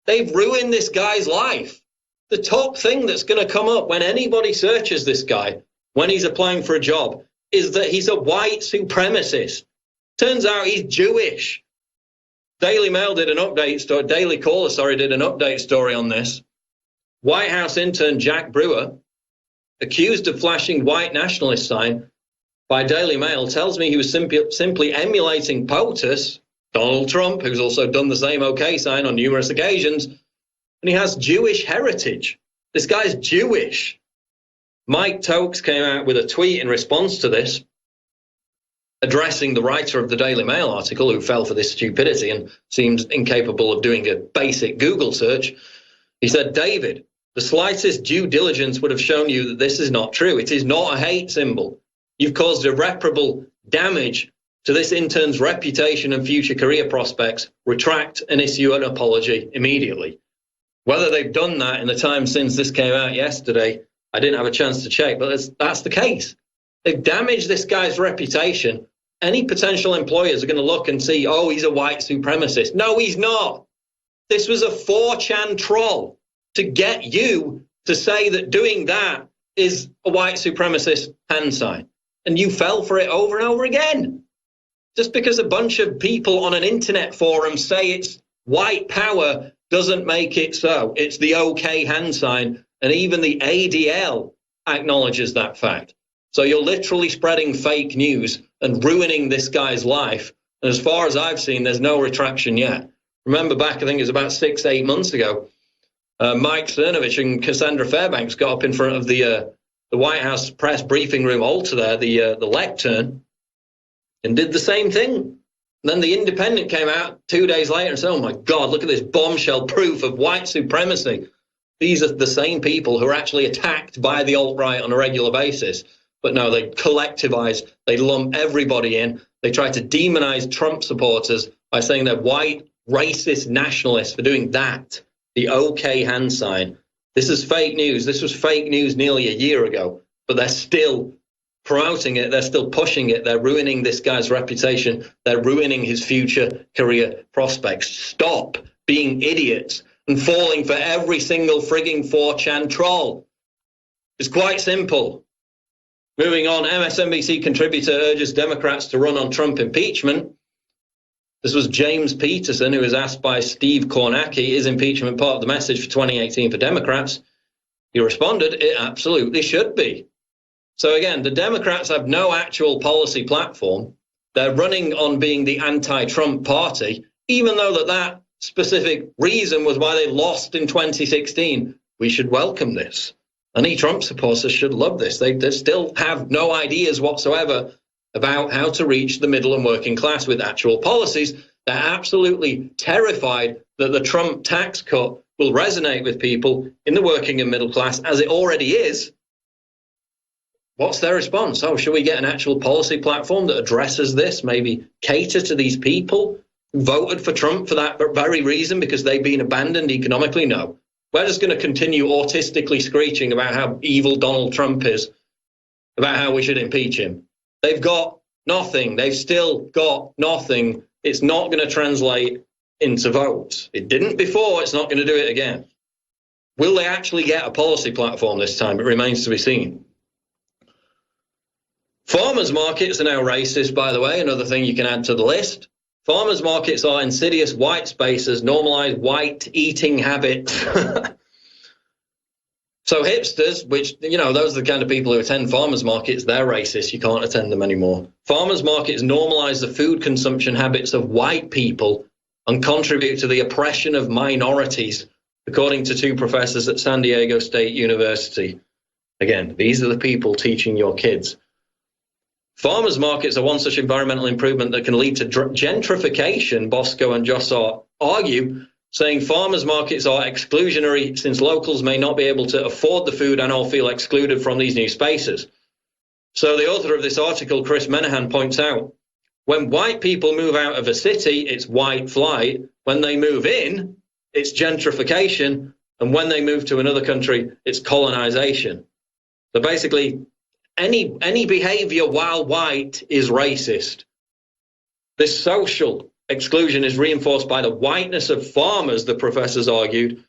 S21: They've ruined this guy's life. The top thing that's going to come up when anybody searches this guy, when he's applying for a job, is that he's a white supremacist. Turns out he's Jewish. Daily Mail did an update story, Daily Caller, did an update story on this. White House intern Jack Brewer, accused of flashing white nationalist sign by Daily Mail, tells me he was simply emulating POTUS, Donald Trump, who's also done the same OK sign on numerous occasions, and he has Jewish heritage. This guy's Jewish. Mike Tokes came out with a tweet in response to this, addressing the writer of the Daily Mail article who fell for this stupidity and seems incapable of doing a basic Google search. He said, David, the slightest due diligence would have shown you that this is not true. It is not a hate symbol. You've caused irreparable damage to this intern's reputation and future career prospects. Retract and issue an apology immediately. Whether they've done that in the time since this came out yesterday, I didn't have a chance to check, but that's the case. They've damaged this guy's reputation. Any potential employers are going to look and see, oh, he's a white supremacist. No, he's not. This was a 4chan troll to get you to say that doing that is a white supremacist hand sign. And you fell for it over and over again. Just because a bunch of people on an internet forum say it's white power doesn't make it so. It's the OK hand sign. And even the ADL acknowledges that fact. So you're literally spreading fake news and ruining this guy's life. And as far as I've seen, there's no retraction yet. Remember back, I think it was about 6-8 months ago, Mike Cernovich and Cassandra Fairbanks got up in front of the White House press briefing room altar there, the lectern, and did the same thing. And then the Independent came out 2 days later and said, oh my God, look at this bombshell proof of white supremacy. These are the same people who are actually attacked by the alt-right on a regular basis. But no, they collectivize, they lump everybody in. They try to demonize Trump supporters by saying they're white, racist nationalists for doing that, the OK hand sign. This is fake news. This was fake news nearly a year ago, but they're still promoting it. They're still pushing it. They're ruining this guy's reputation. They're ruining his future career prospects. Stop being idiots and falling for every single frigging 4chan troll. It's quite simple. Moving on, MSNBC contributor urges Democrats to run on Trump impeachment. This was James Peterson, who was asked by Steve Kornacki, is impeachment part of the message for 2018 for Democrats? He responded, it absolutely should be. So again, the Democrats have no actual policy platform. They're running on being the anti-Trump party, even though that specific reason was why they lost in 2016. We should welcome this. Any Trump supporters should love this. They still have no ideas whatsoever about how to reach the middle and working class with actual policies. They're absolutely terrified that the Trump tax cut will resonate with people in the working and middle class, as it already is. What's their response? Oh, should we get an actual policy platform that addresses this, maybe cater to these people who voted for Trump for that very reason, because they've been abandoned economically? No. We're just going to continue autistically screeching about how evil Donald Trump is, about how we should impeach him. They've got nothing. They've still got nothing. It's not going to translate into votes. It didn't before. It's not going to do it again. Will they actually get a policy platform this time? It remains to be seen. Farmers markets are now racist, by the way, another thing you can add to the list. Farmers markets are insidious white spaces, normalized white eating habits. So hipsters, which, you know, those are the kind of people who attend farmers markets, they're racist. You can't attend them anymore. Farmers markets normalize the food consumption habits of white people and contribute to the oppression of minorities, according to 2 professors at San Diego State University. Again, these are the people teaching your kids. Farmers markets are one such environmental improvement that can lead to gentrification, Bosco and Jossart argue, saying farmers markets are exclusionary since locals may not be able to afford the food and or feel excluded from these new spaces. So the author of this article, Chris Menahan, points out, when white people move out of a city, it's white flight. When they move in, it's gentrification. And when they move to another country, it's colonization. So basically, any behavior while white is racist. This social exclusion is reinforced by the whiteness of farmers, the professors argued.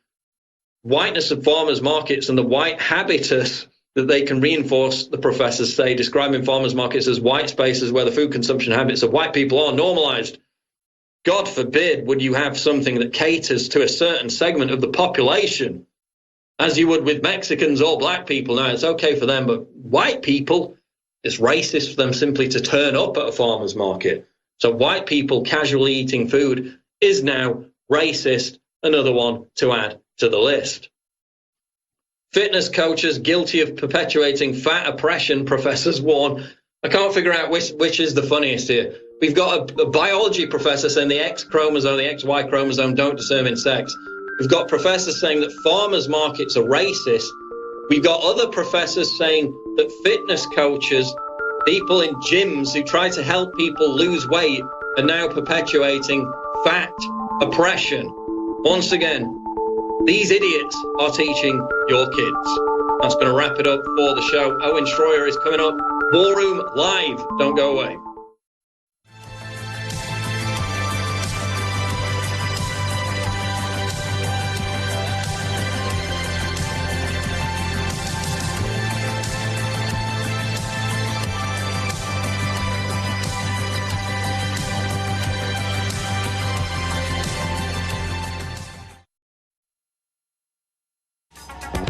S21: Whiteness of farmers markets and the white habitus that they can reinforce, the professors say, describing farmers markets as white spaces where the food consumption habits of white people are normalized. God forbid would you have something that caters to a certain segment of the population, as you would with Mexicans or black people. Now, it's okay for them, but white people, it's racist for them simply to turn up at a farmer's market. So white people casually eating food is now racist, another one to add to the list. Fitness coaches guilty of perpetuating fat oppression, professors warn. I can't figure out which is the funniest here. We've got a biology professor saying the X chromosome, the XY chromosome don't determine sex. We've got professors saying that farmers markets are racist. We've got other professors saying that fitness coaches, people in gyms who try to help people lose weight, are now perpetuating fat oppression. Once again, these idiots are teaching your kids. That's going to wrap it up for the show. Owen Schroyer is coming up. War Room Live. Don't go away.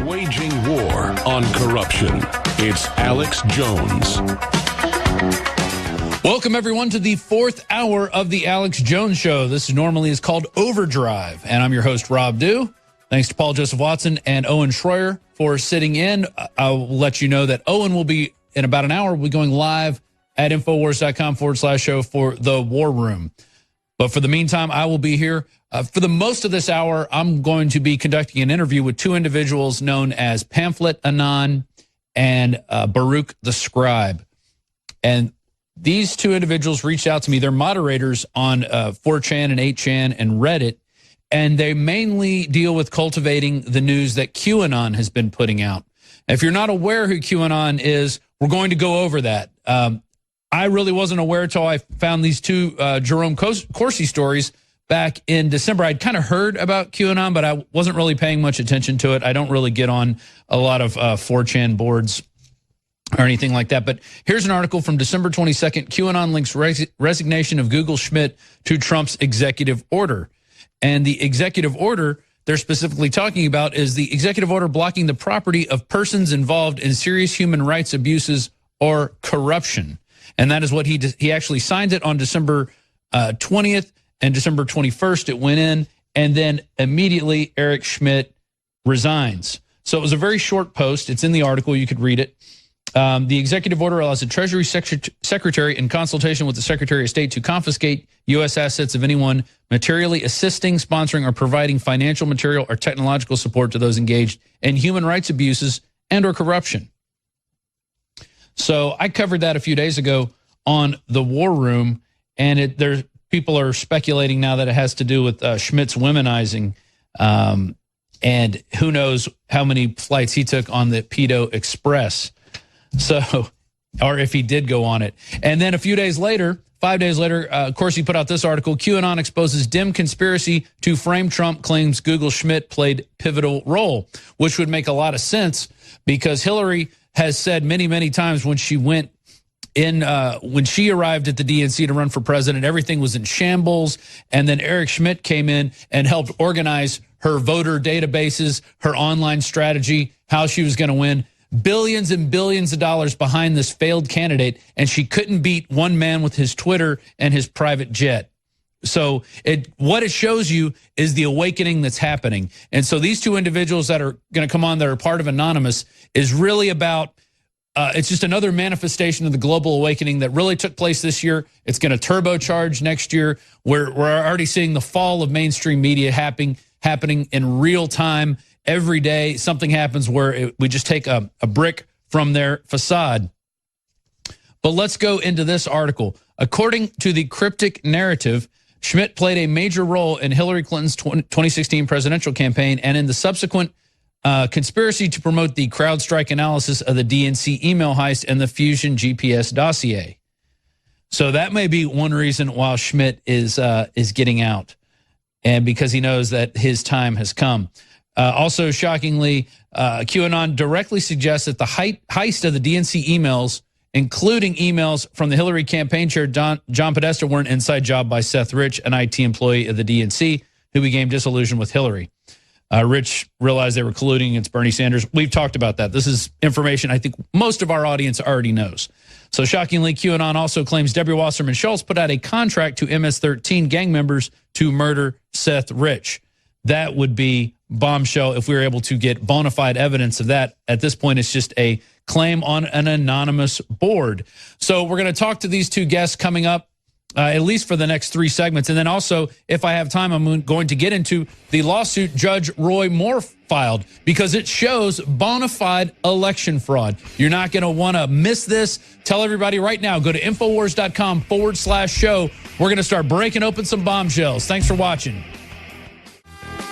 S1: Waging war on corruption. It's Alex Jones.
S6: Welcome, everyone, to the 4th hour of the Alex Jones Show. This normally is called Overdrive, and I'm your host, Rob Dew. Thanks to Paul Joseph Watson and Owen Schroyer for sitting in. I'll let you know that Owen will be, in about an hour, we'll be going live at Infowars.com/show for the War Room. But for the meantime, I will be here. For the most of this hour, I'm going to be conducting an interview with 2 individuals known as Pamphlet Anon and Baruch the Scribe. And these 2 individuals reached out to me. They're moderators on 4chan and 8chan and Reddit, and they mainly deal with cultivating the news that QAnon has been putting out. If you're not aware who QAnon is, we're going to go over that. I really wasn't aware until I found these 2 Jerome Corsi stories back in December. I'd kind of heard about QAnon, but I wasn't really paying much attention to it. I don't really get on a lot of 4chan boards or anything like that. But here's an article from December 22nd. QAnon links resignation of Google Schmidt to Trump's executive order. And the executive order they're specifically talking about is the executive order blocking the property of persons involved in serious human rights abuses or corruption. And that is what he actually signed it on December 20th, and December 21st it went in, and then immediately Eric Schmidt resigns. So it was a very short post. It's in the article. You could read it. The executive order allows the Treasury Secretary, in consultation with the Secretary of State, to confiscate U.S. assets of anyone materially assisting, sponsoring, or providing financial, material, or technological support to those engaged in human rights abuses and or corruption. So I covered that a few days ago on the War Room, and people are speculating now that it has to do with Schmidt's womenizing, and who knows how many flights he took on the Pedo Express. So, or if he did go on it. And then a few days later, 5 days later, of course, he put out this article, QAnon exposes dim conspiracy to frame Trump, claims Google Schmidt played pivotal role, which would make a lot of sense because Hillary has said many, many times when she went in, when she arrived at the DNC to run for president, everything was in shambles. And then Eric Schmidt came in and helped organize her voter databases, her online strategy, how she was going to win. Billions and billions of dollars behind this failed candidate, and she couldn't beat one man with his Twitter and his private jet. So what it shows you is the awakening that's happening. And so these two individuals that are going to come on that are part of Anonymous is really about, it's just another manifestation of the global awakening that really took place this year. It's going to turbocharge next year. We're already seeing the fall of mainstream media happening in real time. Every day something happens where we just take a brick from their facade. But let's go into this article. According to the cryptic narrative, Schmidt played a major role in Hillary Clinton's 2016 presidential campaign and in the subsequent conspiracy to promote the CrowdStrike analysis of the DNC email heist and the Fusion GPS dossier. So that may be one reason why Schmidt is getting out, and because he knows that his time has come. Also, shockingly, QAnon directly suggests that the heist of the DNC emails, including emails from the Hillary campaign chair, John Podesta, were an inside job by Seth Rich, an IT employee of the DNC, who became disillusioned with Hillary. Rich realized they were colluding against Bernie Sanders. We've talked about that. This is information I think most of our audience already knows. So shockingly, QAnon also claims Debbie Wasserman Schultz put out a contract to MS-13 gang members to murder Seth Rich. That would be bombshell if we were able to get bona fide evidence of that. At this point, it's just a claim on an anonymous board. So we're going to talk to these two guests coming up, at least for the next 3 segments. And then also, if I have time, I'm going to get into the lawsuit Judge Roy Moore filed, because it shows bona fide election fraud. You're not going to want to miss this. Tell everybody right now, go to Infowars.com/show. We're going to start breaking open some bombshells. Thanks for watching.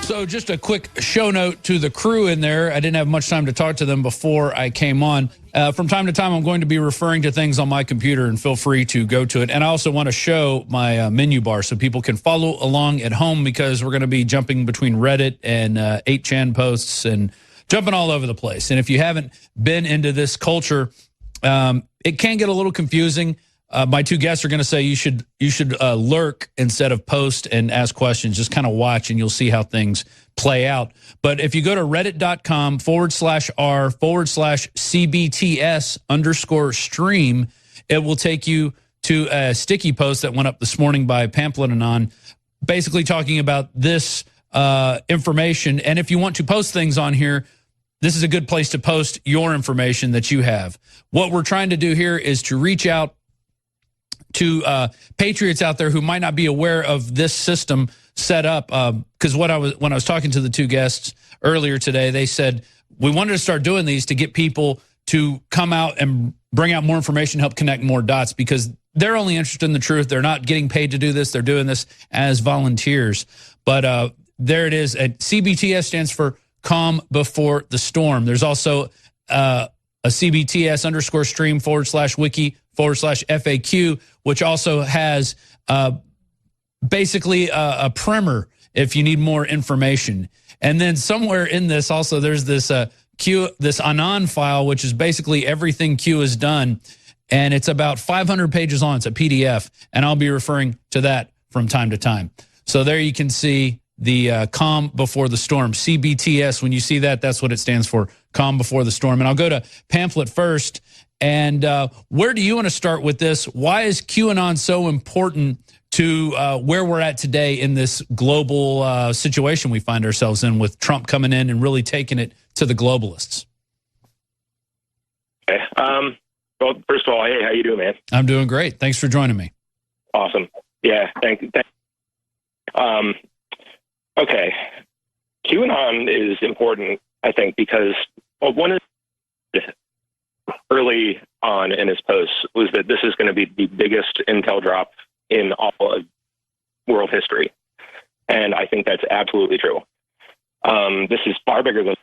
S6: So just a quick show note to the crew in there. I didn't have much time to talk to them before I came on. From time to time, I'm going to be referring to things on my computer, and feel free to go to it. And I also want to show my menu bar so people can follow along at home, because we're going to be jumping between Reddit and 8chan posts and jumping all over the place. And if you haven't been into this culture, it can get a little confusing. My two guests are going to say you should lurk instead of post and ask questions. Just kind of watch, and you'll see how things play out. But if you go to reddit.com/r/CBTS_stream, it will take you to a sticky post that went up this morning by Pamphlet Anon, basically talking about this information. And if you want to post things on here, this is a good place to post your information that you have. What we're trying to do here is to reach out to patriots out there who might not be aware of this system set up. Because when I was talking to the two guests earlier today, they said we wanted to start doing these to get people to come out and bring out more information, help connect more dots, because they're only interested in the truth. They're not getting paid to do this. They're doing this as volunteers. But there it is. CBTS stands for Calm Before the Storm. There's also a CBTS_stream/wiki/FAQ, which also has basically a primer if you need more information. And then somewhere in this also there's this this Anon file, which is basically everything Q has done, and it's about 500 pages long. It's a PDF, and I'll be referring to that from time to time. So there you can see the Calm Before the Storm, CBTS. When you see that, that's what it stands for, Calm Before the Storm. And I'll go to Pamphlet first, And where do you want to start with this? Why is QAnon so important to where we're at today in this global situation we find ourselves in, with Trump coming in and really taking it to the globalists?
S7: Okay. Well, first of all, hey, how you doing, man?
S6: I'm doing great. Thanks for joining me.
S7: Awesome. Yeah, thank you. Okay. QAnon is important, I think, because one of early on in his posts was that this is going to be the biggest intel drop in all of world history. And I think that's absolutely true. This is far bigger than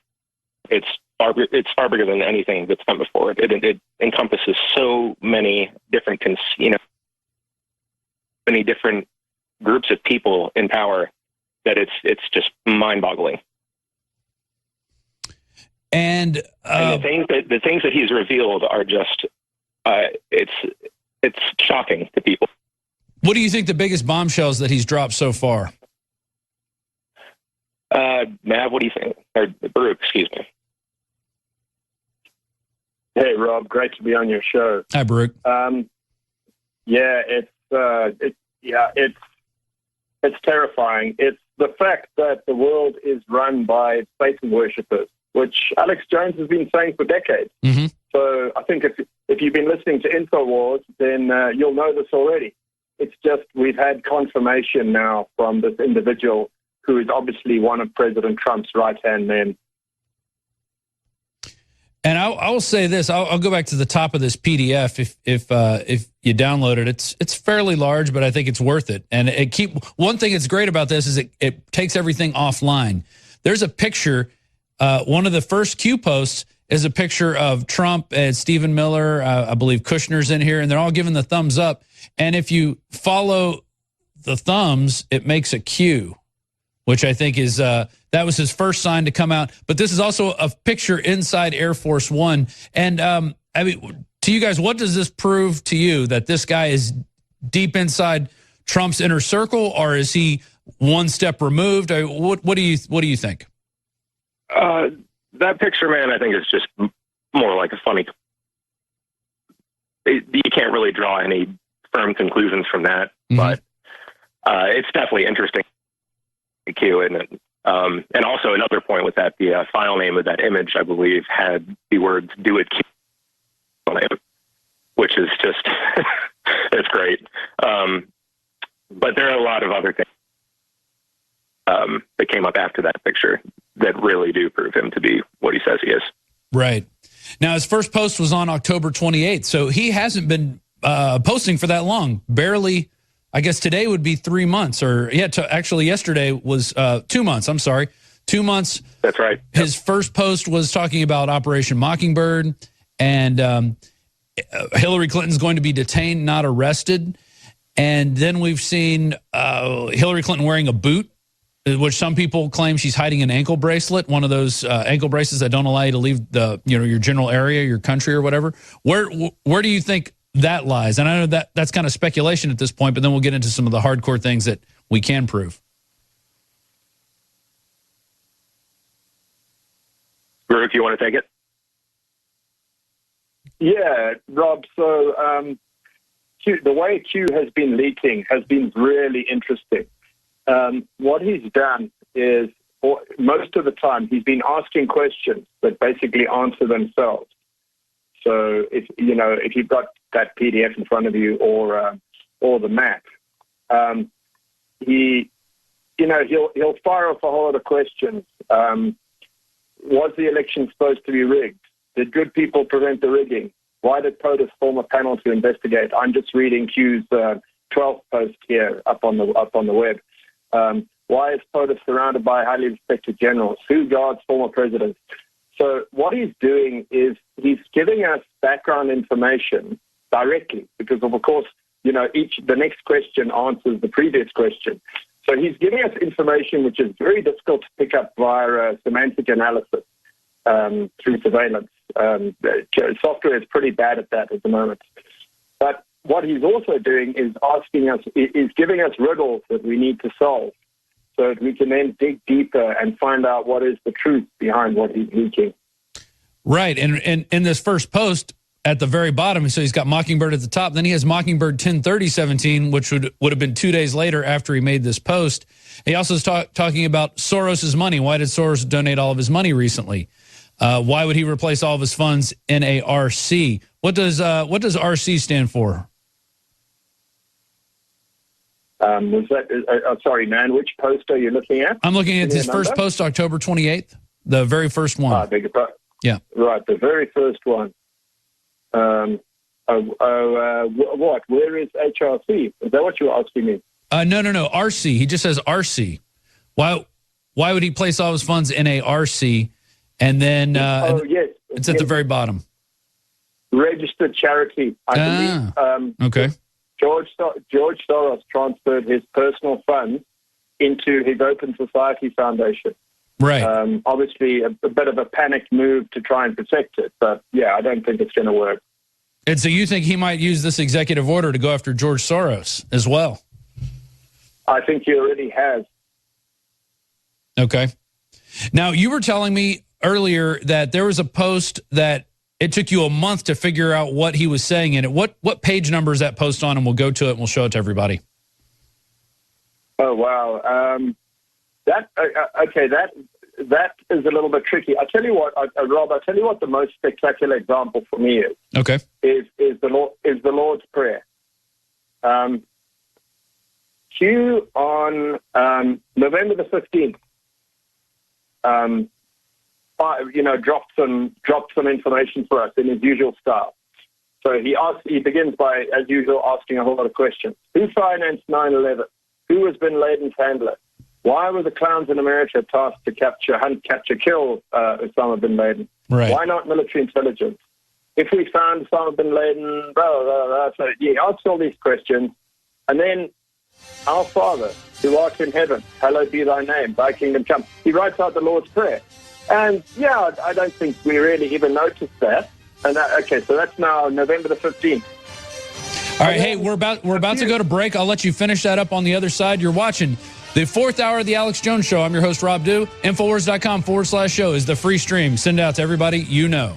S7: it's far bigger than anything that's come before. It encompasses so many different, many different groups of people in power that it's just mind-boggling.
S6: And
S7: the things that he's revealed are just it's shocking to people.
S6: What do you think the biggest bombshells that he's dropped so far?
S7: Mav, what do you think? Or Baruch, excuse me.
S22: Hey, Rob, great to be on your show.
S6: Hi, Baruch.
S22: Yeah, it's terrifying. It's the fact that the world is run by Satan worshippers, which Alex Jones has been saying for decades.
S6: Mm-hmm.
S22: So I think if you've been listening to Infowars, then you'll know this already. It's just we've had confirmation now from this individual who is obviously one of President Trump's right-hand men.
S6: And I will say this: I'll go back to the top of this PDF. If you download it, it's fairly large, but I think it's worth it. And one thing that's great about this is it takes everything offline. There's a picture. One of the first Q posts is a picture of Trump and Stephen Miller. I believe Kushner's in here, and they're all giving the thumbs up. And if you follow the thumbs, it makes a Q, which I think is that was his first sign to come out. But this is also a picture inside Air Force One. And I mean, to you guys, what does this prove to you, that this guy is deep inside Trump's inner circle, or is he one step removed? What do you think?
S7: That picture, man, I think is just more like a funny. You can't really draw any firm conclusions from that, but it's definitely interesting. Q, isn't it? And also another point with that, the file name of that image, I believe, had the words "do it Q" on it, which is just it's great. But there are a lot of other things that came up after that picture that really do prove him to be what he says he is. Right.
S6: Now, his first post was on October 28th, so he hasn't been posting for that long. Barely, I guess today would be 3 months, or actually yesterday was 2 months. I'm sorry, 2 months.
S7: That's right.
S6: His first post was talking about Operation Mockingbird, and Hillary Clinton's going to be detained, not arrested. And then we've seen Hillary Clinton wearing a boot, which some people claim she's hiding an ankle bracelet, one of those ankle bracelets that don't allow you to leave your general area, your country or whatever. Where do you think that lies? And I know that's kind of speculation at this point, but then we'll get into some of the hardcore things that we can prove.
S7: Baruch, you want to take it?
S22: Yeah, Rob. So the way Q has been leaking has been really interesting. What he's done is, most of the time, he's been asking questions that basically answer themselves. So if you've got that PDF in front of you or the map, he'll fire off a whole lot of questions. Was the election supposed to be rigged? Did good people prevent the rigging? Why did POTUS form a panel to investigate? I'm just reading Q's 12th post here up on the web. Why is POTUS surrounded by highly respected generals? Who guards former presidents? So what he's doing is he's giving us background information directly, because of course, the next question answers the previous question. So he's giving us information which is very difficult to pick up via semantic analysis through surveillance. Software is pretty bad at that at the moment. But what he's also doing is giving us riddles that we need to solve, so that we can then dig deeper and find out what is the truth behind what he's leaking.
S6: Right, and in this first post, at the very bottom. So he's got Mockingbird at the top. Then he has Mockingbird 10/30/17, which would have been 2 days later after he made this post. He also is talking about Soros's money. Why did Soros donate all of his money recently? Why would he replace all of his funds in a RC? What does RC stand for?
S22: Sorry, man. Which post are you looking at?
S6: I'm looking at his first post, October 28th, the very first one. Yeah.
S22: Right, the very first one. What? Where is HRC? Is that what you're asking me?
S6: No. RC. He just says RC. Why would he place all his funds in a RC? And then
S22: yes,
S6: it's at the very bottom.
S22: Registered charity, I believe.
S6: Okay.
S22: George Soros transferred his personal funds into his Open Society Foundation.
S6: Right.
S22: Obviously, a bit of a panicked move to try and protect it. But, yeah, I don't think it's going to work.
S6: And so you think he might use this executive order to go after George Soros as well?
S22: I think he already has.
S6: Okay. Now, you were telling me earlier that there was a post that it took you a month to figure out what he was saying in it. What page number is that post on? And we'll go to it and we'll show it to everybody.
S22: Oh, wow. That is a little bit tricky. I tell you what, Rob. I tell you what the most spectacular example for me is.
S6: Okay.
S22: Is the Lord's Prayer. Q on November the 15th. Dropped some information for us in his usual style. So he begins by, as usual, asking a whole lot of questions. Who financed 9/11? Who was bin Laden's handler? Why were the clowns in America tasked to hunt, capture, kill Osama bin Laden?
S6: Right.
S22: Why not military intelligence? If we found Osama bin Laden, blah, blah, blah. So he asks all these questions. And then, Our Father, who art in heaven, hallowed be thy name, thy kingdom come. He writes out the Lord's Prayer. And, yeah, I don't think we really even noticed that. And so that's now November the 15th.
S6: All right, hey, we're about to go to break. I'll let you finish that up on the other side. You're watching the fourth hour of the Alex Jones Show. I'm your host, Rob Dew. Infowars.com/show is the free stream. Send it out to everybody you know.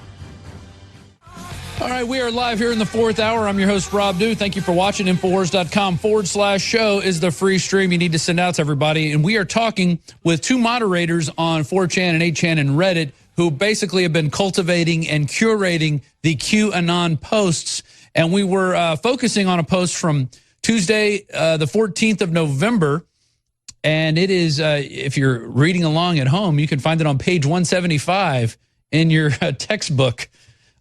S6: All right, we are live here in the fourth hour. I'm your host, Rob Dew. Thank you for watching. Infowars.com/show is the free stream you need to send out to everybody. And we are talking with two moderators on 4chan and 8chan and Reddit who basically have been cultivating and curating the QAnon posts. And we were focusing on a post from Tuesday, the 14th of November. And it is, if you're reading along at home, you can find it on page 175 in your textbook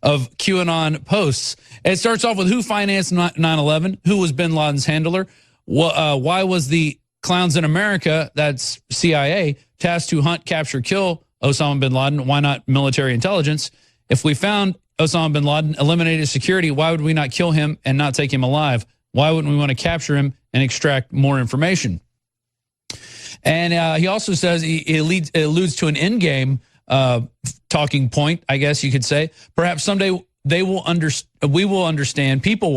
S6: of QAnon posts. It starts off with who financed 9/11, who was bin Laden's handler, why was the clowns in America, that's CIA, tasked to hunt, capture, kill Osama bin Laden, why not military intelligence? If we found Osama bin Laden, eliminated security, why would we not kill him and not take him alive? Why wouldn't we want to capture him and extract more information? And he also says he alludes to an endgame talking point, I guess you could say. Perhaps someday people will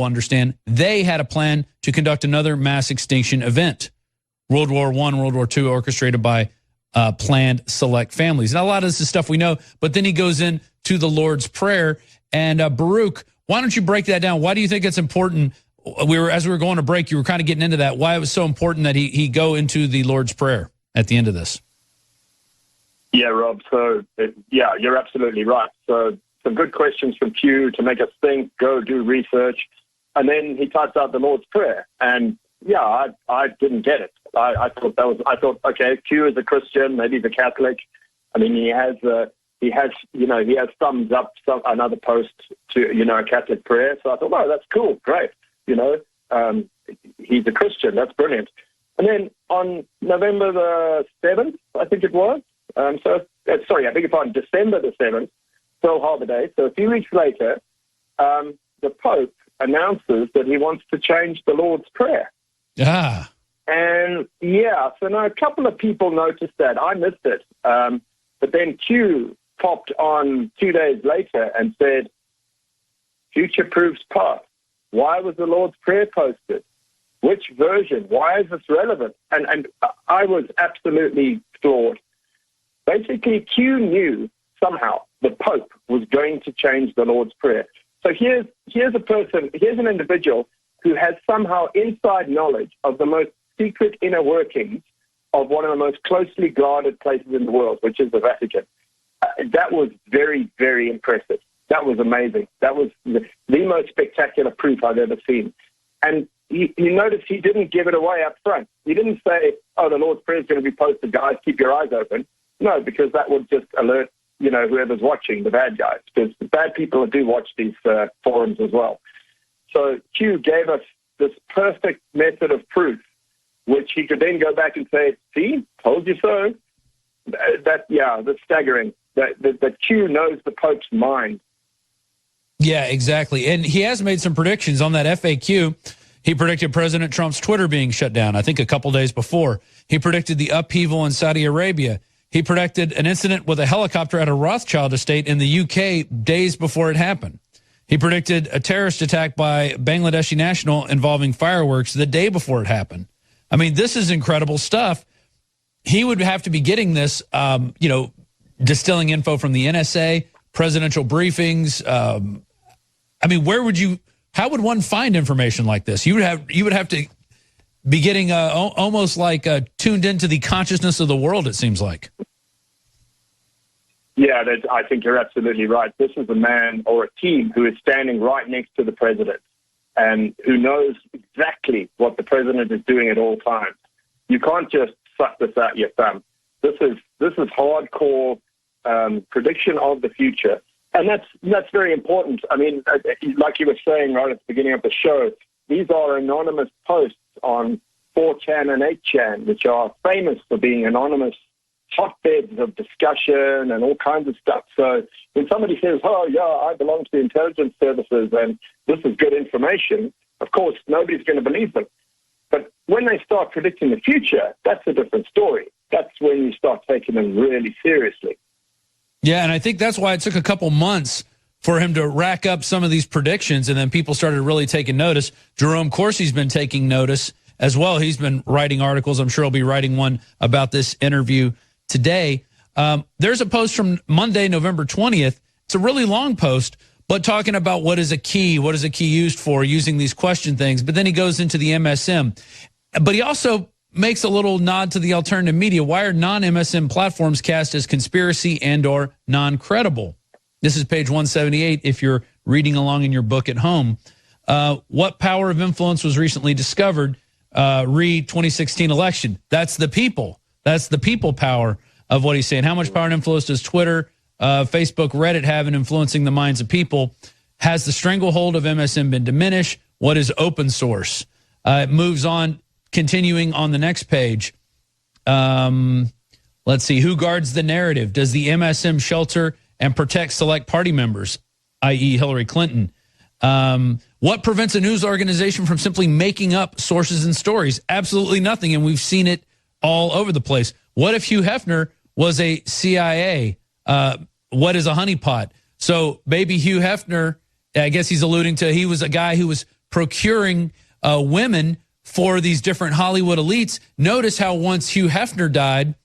S6: understand they had a plan to conduct another mass extinction event. World War I, World War II, orchestrated by planned select families. Now, a lot of this is stuff we know, but then he goes into the Lord's Prayer. And Baruch, why don't you break that down? Why do you think it's important? As we were going to break, you were kind of getting into that. Why it was so important that he go into the Lord's Prayer at the end of this?
S22: Yeah, Rob. So, you're absolutely right. So some good questions from Q to make us think, go do research. And then he types out the Lord's Prayer. And, yeah, I didn't get it. I thought, okay, Q is a Christian, maybe he's a Catholic. I mean, he has thumbs up another post to, a Catholic prayer. So I thought, wow, that's cool, great. He's a Christian. That's brilliant. And then on November the 7th, I think it was. I beg your pardon, December the 7th, Pearl Harbor Day. So a few weeks later, the Pope announces that he wants to change the Lord's Prayer.
S6: Ah.
S22: And, so now a couple of people noticed that. I missed it. But then Q popped on 2 days later and said, future proves past. Why was the Lord's Prayer posted? Which version? Why is this relevant? And I was absolutely floored. Basically, Q knew somehow the Pope was going to change the Lord's Prayer. So here's a person, here's an individual who has somehow inside knowledge of the most secret inner workings of one of the most closely guarded places in the world, which is the Vatican. That was very, very impressive. That was amazing. That was the most spectacular proof I've ever seen. And you notice he didn't give it away up front. He didn't say, oh, the Lord's Prayer is going to be posted, guys, keep your eyes open. No, because that would just alert, whoever's watching, the bad guys, because the bad people do watch these forums as well. So Q gave us this perfect method of proof, which he could then go back and say, see, told you so. That's staggering. That Q knows the Pope's mind.
S6: Yeah, exactly. And he has made some predictions on that FAQ. He predicted President Trump's Twitter being shut down, I think a couple days before. He predicted the upheaval in Saudi Arabia. He predicted an incident with a helicopter at a Rothschild estate in the UK days before it happened. He predicted a terrorist attack by Bangladeshi national involving fireworks the day before it happened. I mean, this is incredible stuff. He would have to be getting this, distilling info from the NSA, presidential briefings. I mean, how would one find information like this? You would have to be getting almost like tuned into the consciousness of the world, it seems like.
S22: Yeah, I think you're absolutely right. This is a man or a team who is standing right next to the president and who knows exactly what the president is doing at all times. You can't just suck this out your thumb. This is hardcore prediction of the future. And that's very important. I mean, like you were saying right at the beginning of the show, these are anonymous posts on 4chan and 8chan, which are famous for being anonymous hotbeds of discussion and all kinds of stuff. So when somebody says, oh, yeah, I belong to the intelligence services and this is good information, of course, nobody's going to believe them. But when they start predicting the future, that's a different story. That's when you start taking them really seriously.
S6: Yeah, and I think that's why it took a couple months for him to rack up some of these predictions, and then people started really taking notice. Jerome Corsi's been taking notice as well. He's been writing articles. I'm sure he'll be writing one about this interview today. There's a post from Monday, November 20th. It's a really long post, but talking about what is a key used for, using these question things. But then he goes into the MSM. But he also makes a little nod to the alternative media. Why are non-MSM platforms cast as conspiracy and or non-credible? This is page 178 if you're reading along in your book at home. What power of influence was recently discovered? Re 2016 election. That's the people. That's the people power of what he's saying. How much power and influence does Twitter, Facebook, Reddit have in influencing the minds of people? Has the stranglehold of MSM been diminished? What is open source? It moves on, continuing on the next page. Let's see. Who guards the narrative? Does the MSM shelter and protect select party members, i.e. Hillary Clinton? What prevents a news organization from simply making up sources and stories? Absolutely nothing, and we've seen it all over the place. What if Hugh Hefner was a CIA? What is a honeypot? So maybe Hugh Hefner, I guess he's alluding to, he was a guy who was procuring women for these different Hollywood elites. Notice how once Hugh Hefner died,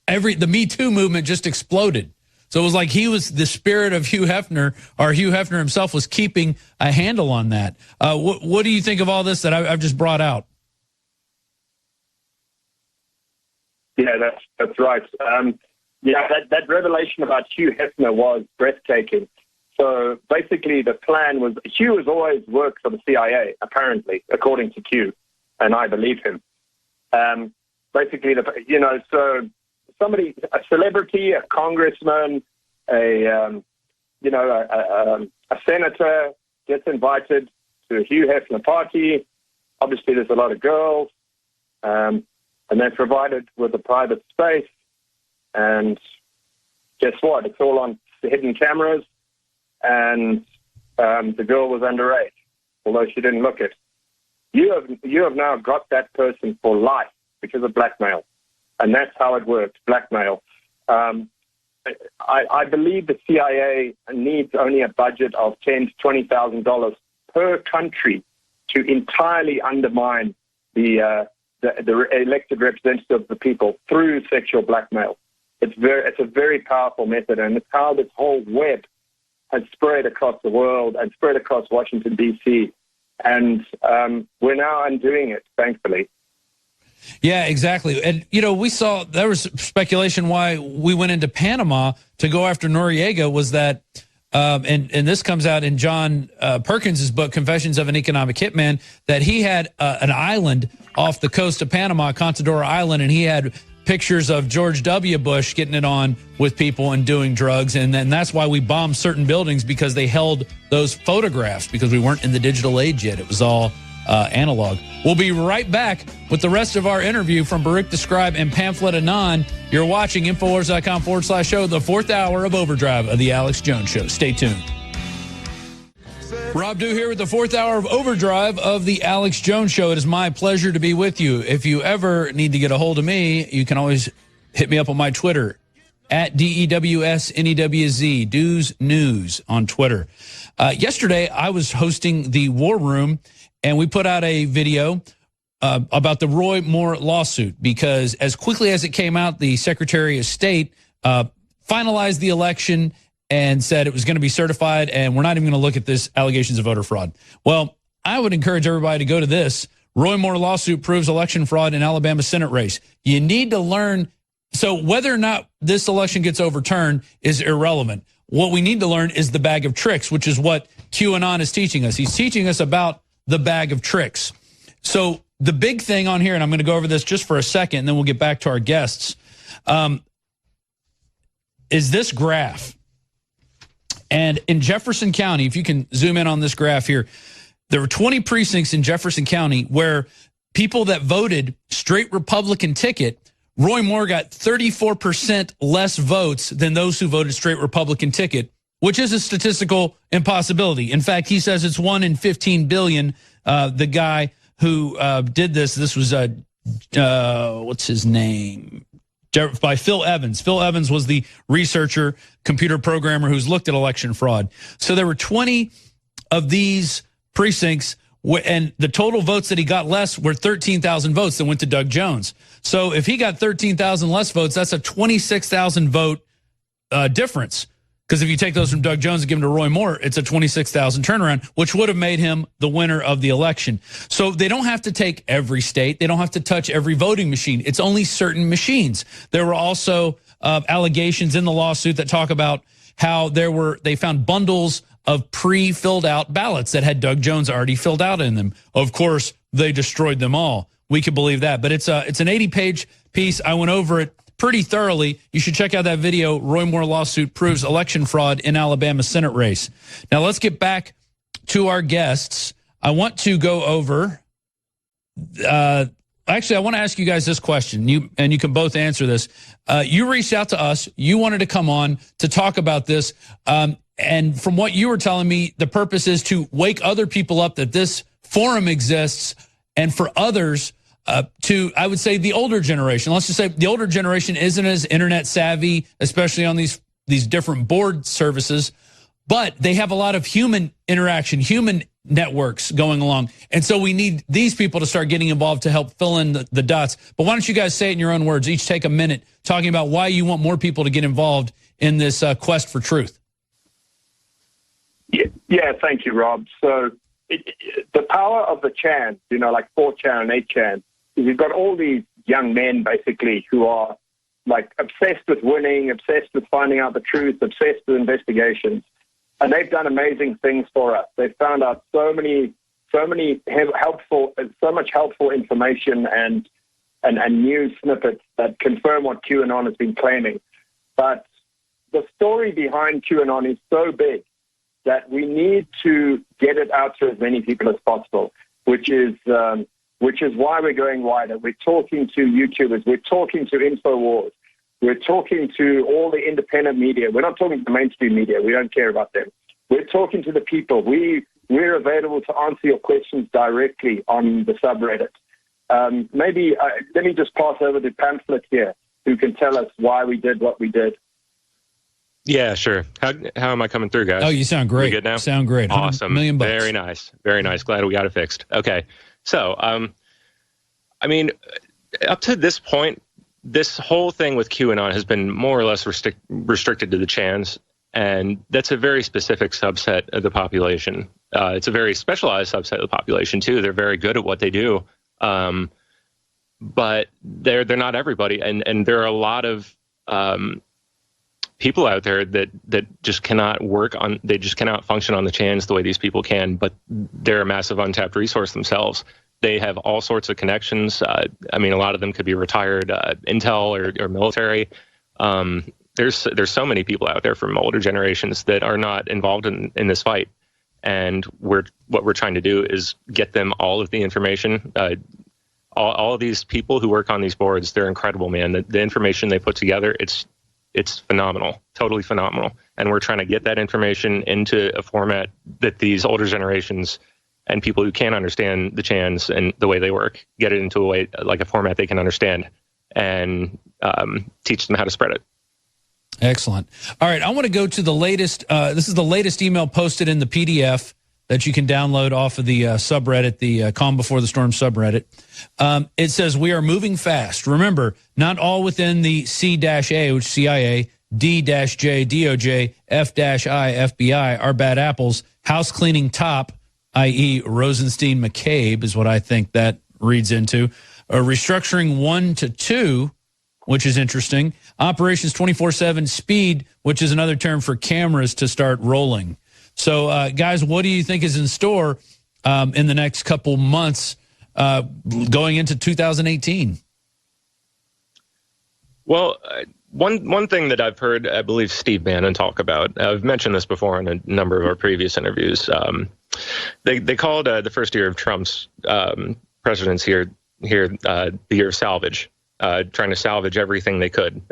S6: the Me Too movement just exploded. So it was like he was the spirit of Hugh Hefner, or Hugh Hefner himself was keeping a handle on that. What do you think of all this that I've just brought out?
S22: Yeah, that's right. That revelation about Hugh Hefner was breathtaking. So basically the plan was, Hugh has always worked for the CIA, apparently, according to Q, and I believe him. Basically, so somebody, a celebrity, a congressman, a senator gets invited to a Hugh Hefner party. Obviously, there's a lot of girls, and they're provided with a private space. And guess what? It's all on hidden cameras, and the girl was underage, although she didn't look it. You have now got that person for life because of blackmail. And that's how it works, blackmail. I believe the CIA needs only a budget of $10,000 to $20,000 per country to entirely undermine the elected representative of the people through sexual blackmail. It's a very powerful method, and it's how this whole web has spread across the world and spread across Washington, D.C., and we're now undoing it, thankfully.
S6: Yeah, exactly. And, we saw there was speculation why we went into Panama to go after Noriega was that, and this comes out in John Perkins' book, Confessions of an Economic Hitman, that he had an island off the coast of Panama, Contadora Island, and he had pictures of George W. Bush getting it on with people and doing drugs. And then that's why we bombed certain buildings, because they held those photographs, because we weren't in the digital age yet. It was all analog. We'll be right back with the rest of our interview from Baruch the Scribe and Pamphlet Anon. You're watching Infowars.com/show, the 4th hour of Overdrive of the Alex Jones Show. Stay tuned. Rob Dew here with the 4th hour of Overdrive of the Alex Jones Show. It is my pleasure to be with you. If you ever need to get a hold of me, you can always hit me up on my Twitter, at DEWSNEWZ, Dews News on Twitter. Yesterday, I was hosting the War Room, and we put out a video about the Roy Moore lawsuit, because as quickly as it came out, the Secretary of State finalized the election and said it was going to be certified, and we're not even going to look at this allegations of voter fraud. Well, I would encourage everybody to go to this. Roy Moore lawsuit proves election fraud in Alabama Senate race. You need to learn. So whether or not this election gets overturned is irrelevant. What we need to learn is the bag of tricks, which is what QAnon is teaching us. He's teaching us about the bag of tricks. So the big thing on here, and I'm going to go over this just for a second, and then we'll get back to our guests, is this graph. And in Jefferson County, if you can zoom in on this graph here, there were 20 precincts in Jefferson County where people that voted straight Republican ticket, Roy Moore got 34% less votes than those who voted straight Republican ticket, which is a statistical impossibility. In fact, he says it's 1 in 15 billion. The guy who did this was, what's his name? By Phil Evans. Phil Evans was the researcher, computer programmer who's looked at election fraud. So there were 20 of these precincts, and the total votes that he got less were 13,000 votes that went to Doug Jones. So if he got 13,000 less votes, that's a 26,000 vote difference. Because if you take those from Doug Jones and give them to Roy Moore, it's a 26,000 turnaround, which would have made him the winner of the election. So they don't have to take every state. They don't have to touch every voting machine. It's only certain machines. There were also allegations in the lawsuit that talk about how they found bundles of pre-filled out ballots that had Doug Jones already filled out in them. Of course, they destroyed them all. We could believe that. But it's an 80-page piece. I went over it pretty thoroughly. You should check out that video. Roy Moore lawsuit proves election fraud in Alabama Senate race. Now let's get back to our guests. I want to go over. Actually, I want to ask you guys this question. You can both answer this. You reached out to us. You wanted to come on to talk about this. And from what you were telling me, the purpose is to wake other people up that this forum exists, and for others to, I would say, the older generation. Let's just say the older generation isn't as internet savvy, especially on these different board services, but they have a lot of human interaction, human networks going along. And so we need these people to start getting involved to help fill in the dots. But why don't you guys say it in your own words? Each take a minute talking about why you want more people to get involved in this quest for truth.
S22: Yeah, thank you, Rob. So the power of the chant, like 4chan and 8chan, you've got all these young men, basically, who are like obsessed with winning, obsessed with finding out the truth, obsessed with investigations. And they've done amazing things for us. They've found out so much helpful information and news snippets that confirm what QAnon has been claiming. But the story behind QAnon is so big that we need to get it out to as many people as possible, which is why we're going wider. We're talking to YouTubers. We're talking to Infowars. We're talking to all the independent media. We're not talking to the mainstream media. We don't care about them. We're talking to the people. We're available to answer your questions directly on the subreddit. Maybe let me just pass over to Pamphlet here, who can tell us why we did what we did.
S4: Yeah, sure. How am I coming through, guys?
S6: Oh, you sound great.
S4: We good now?
S6: Sound great.
S4: Awesome.
S6: $100 million.
S4: Very nice. Very nice. Glad we got it fixed. Okay. So, I mean, up to this point, this whole thing with QAnon has been more or less restricted to the chans. And that's a very specific subset of the population. It's a very specialized subset of the population, too. They're very good at what they do. But they're not everybody. And there are a lot of people out there that just cannot they just cannot function on the channels the way these people can, but they're a massive untapped resource themselves. They have all sorts of connections. I mean, a lot of them could be retired intel or military. There's so many people out there from older generations that are not involved in this fight. And what we're trying to do is get them all of the information. All of these people who work on these boards, they're incredible, man. The information they put together, it's phenomenal, totally phenomenal. And we're trying to get that information into a format that these older generations and people who can't understand the chans and the way they work, get it into a way, like a format they can understand, and teach them how to spread it.
S6: Excellent. All right, I want to go to the latest. This is the latest email posted in the PDF that you can download off of the subreddit, the Calm Before the Storm subreddit. It says, we are moving fast. Remember, not all within the C-A, which CIA, D-J, DOJ, F-I, FBI are bad apples. House cleaning top, i.e. Rosenstein McCabe is what I think that reads into. Restructuring 1 to 2, which is interesting. Operations 24/7 speed, which is another term for cameras to start rolling. So, guys, what do you think is in store in the next couple months going into 2018? Well, one thing that I've heard, I believe Steve Bannon talk about, I've mentioned this before in a number of our previous interviews. They called the first year of Trump's presidency here the year of salvage, trying to salvage everything they could,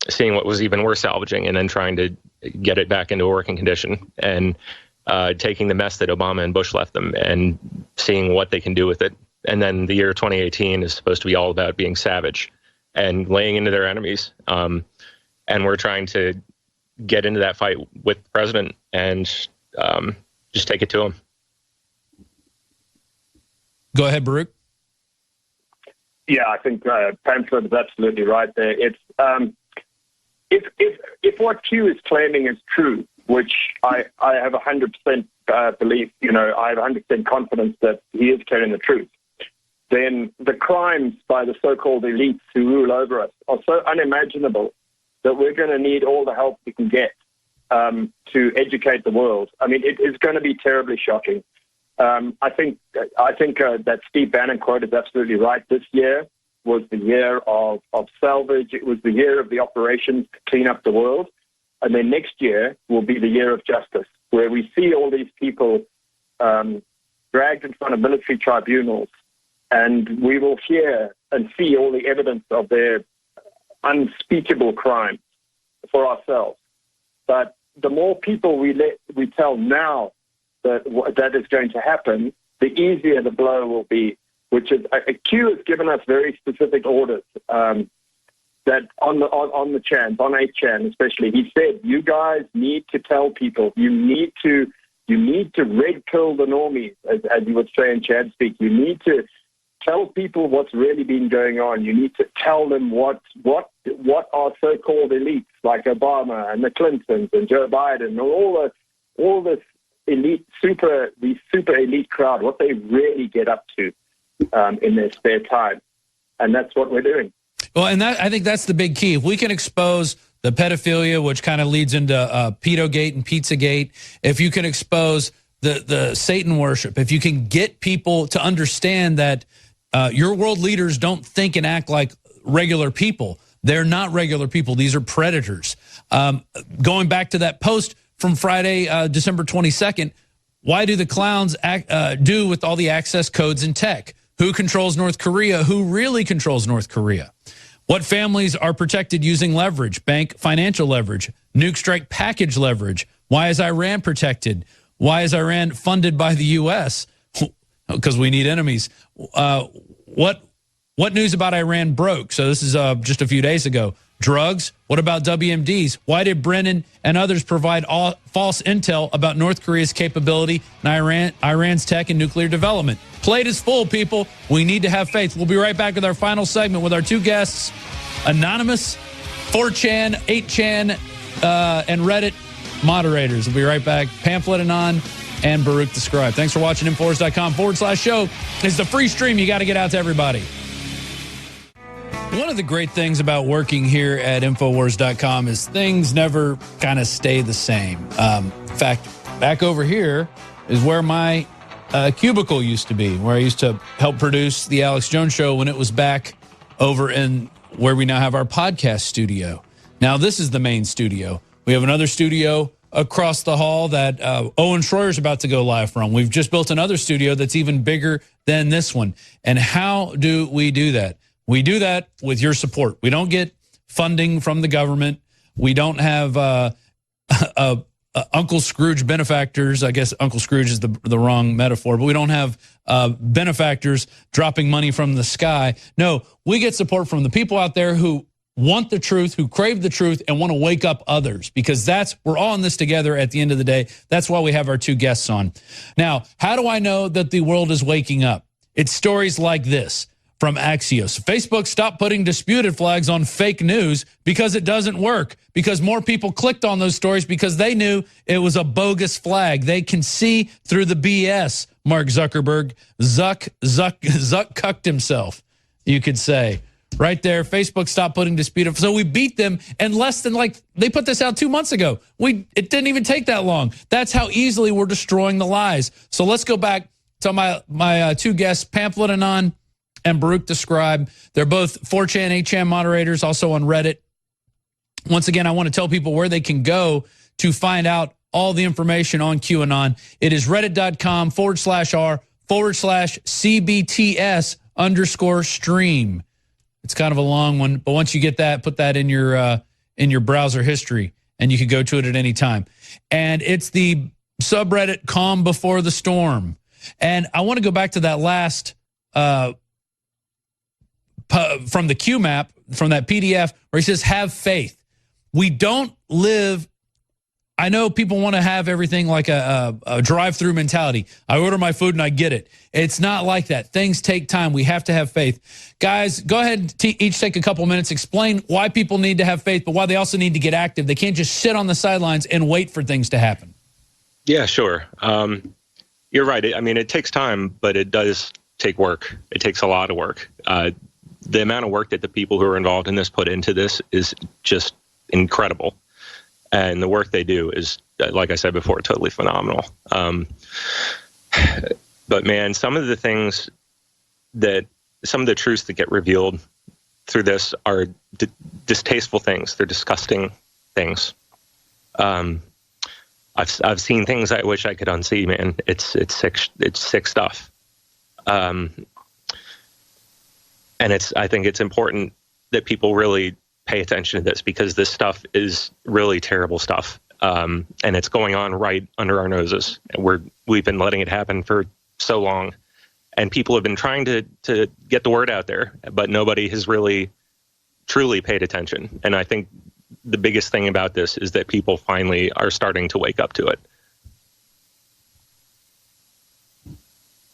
S6: seeing what was even worth salvaging, and then trying to get it back into a working condition, and taking the mess that Obama and Bush left them and seeing what they can do with it. And then the year 2018 is supposed to be all about being savage and laying into their enemies. And we're trying to get into that fight with the president and just take it to him. Go ahead, Baruch.
S22: Yeah, I think Pamphlet is absolutely right there. It's if what Q is claiming is true, which I have 100% belief, I have 100% confidence that he is telling the truth, then the crimes by the so-called elites who rule over us are so unimaginable that we're going to need all the help we can get to educate the world. I mean, it is going to be terribly shocking. I think that Steve Bannon quote is absolutely right. This year was the year of salvage. It was the year of the operations to clean up the world. And then next year will be the year of justice, where we see all these people dragged in front of military tribunals, and we will hear and see all the evidence of their unspeakable crimes for ourselves. But the more people we tell now that is going to happen, the easier the blow will be, which is Q has given us very specific orders that on the chans, on 8chan especially, he said, you guys need to tell people, you need to red pill the normies, as you would say in Chad speak. You need to tell people what's really been going on. You need to tell them what our so-called elites like Obama and the Clintons and Joe Biden and all this elite, super elite crowd, what they really get up to in their spare time. And that's what we're doing. Well, and I think that's the big key. If we can expose the pedophilia, which kind of leads into Pedogate and Pizzagate, if you can expose the Satan worship, if you can get people to understand that your world leaders don't think and act like regular people. They're not regular people. These are predators. Going back to that post from Friday, December 22nd, why do the clowns do with all the access codes in tech? Who controls North Korea? Who really controls North Korea? What families are protected using leverage, bank financial leverage, nuke strike package leverage? Why is Iran protected? Why is Iran funded by the U.S.? Because we need enemies. What news about Iran broke? So this is just a few days ago. Drugs? What about WMDs? Why did Brennan and others provide false intel about North Korea's capability and Iran's tech and nuclear development? Plate is full, people. We need to have faith. We'll be right back with our final segment with our two guests, Anonymous, 4chan, 8chan,
S6: and Reddit moderators. We'll be right back. Pamphlet Anon and Baruch the Scribe. Thanks for watching. Infowars.com/show. It's the free stream. You got to get out to everybody. One of the great things about working here at Infowars.com is things never kind of stay the same. In fact, back over here is where my cubicle used to be, where I used to help produce the Alex Jones Show when it was back over in where we now have our podcast studio. Now, this is the main studio. We have another studio across the hall that Owen Schroyer is about to go live from. We've just built another studio that's even bigger than this one. And how do we do that? We do that with your support. We don't get funding from the government. We don't have Uncle Scrooge benefactors. I guess Uncle Scrooge is the wrong metaphor, but we don't have benefactors dropping money from the sky. No, we get support from the people out there who want the truth, who crave the truth, and want to wake up others, because we're all in this together at the end of the day. That's why we have our two guests on. Now, how do I know that the world is waking up? It's stories like this from Axios. Facebook stopped putting disputed flags on fake news because it doesn't work, because more people clicked on those stories because they knew it was a bogus flag. They can see through the BS, Mark Zuckerberg. Zuck cucked himself, you could say. Right there, Facebook stopped putting disputed. So we beat them in less than, they put this out 2 months ago. It didn't even take that long. That's how easily we're destroying the lies. So let's go back to my two guests, Pamphlet Anon and Baruch the Scribe. They're both 4chan, 8chan moderators, also on Reddit. Once again, I want to tell people where they can go to find out all the information on QAnon. It is reddit.com/r/CBTS_stream. It's kind of a long one, but once you get that, put that in your browser history, and you can go to it at any time. And it's the subreddit Calm Before the Storm. And I want to go back to that last from the Q map, from that PDF, where he says, have faith. We don't live, I know people want to have everything like a drive-through mentality. I order my food and I get it. It's not like that. Things take time. We have to have faith. Guys, go ahead and each take a couple minutes. Explain why people need to have faith, but why they also need to get active. They can't just sit on the sidelines and wait for things to happen.
S4: Yeah, sure. You're right. I mean, it takes time, but it does take work. It takes a lot of work. The amount of work that the people who are involved in this put into this is just incredible. And the work they do is, like I said before, totally phenomenal. But man, some of the truths that get revealed through this are distasteful things. They're disgusting things. I've seen things I wish I could unsee, man. It's sick stuff. And I think it's important that people really pay attention to this, because this stuff is really terrible stuff. And it's going on right under our noses. We've been letting it happen for so long, and people have been trying to get the word out there, but nobody has really truly paid attention. And I think the biggest thing about this is that people finally are starting to wake up to it.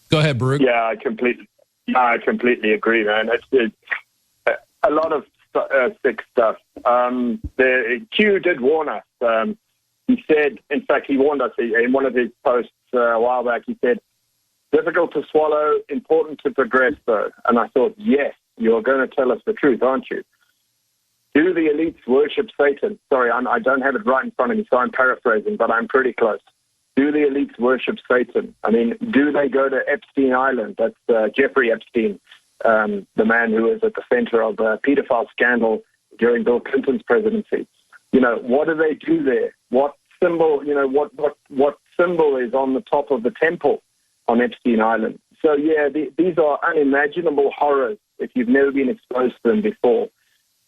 S6: Go ahead, Baruch.
S22: Yeah, I completely agree, man. It's a lot of sick stuff. Q did warn us. He said, in fact, he warned us in one of his posts a while back. He said, difficult to swallow, important to progress, though. And I thought, yes, you're going to tell us the truth, aren't you? Do the elites worship Satan? Sorry, I don't have it right in front of me, so I'm paraphrasing, but I'm pretty close. Do the elites worship Satan? I mean, do they go to Epstein Island? That's Jeffrey Epstein, the man who was at the center of the pedophile scandal during Bill Clinton's presidency. You know, what do they do there? What symbol, what symbol is on the top of the temple on Epstein Island? So, yeah, these are unimaginable horrors if you've never been exposed to them before.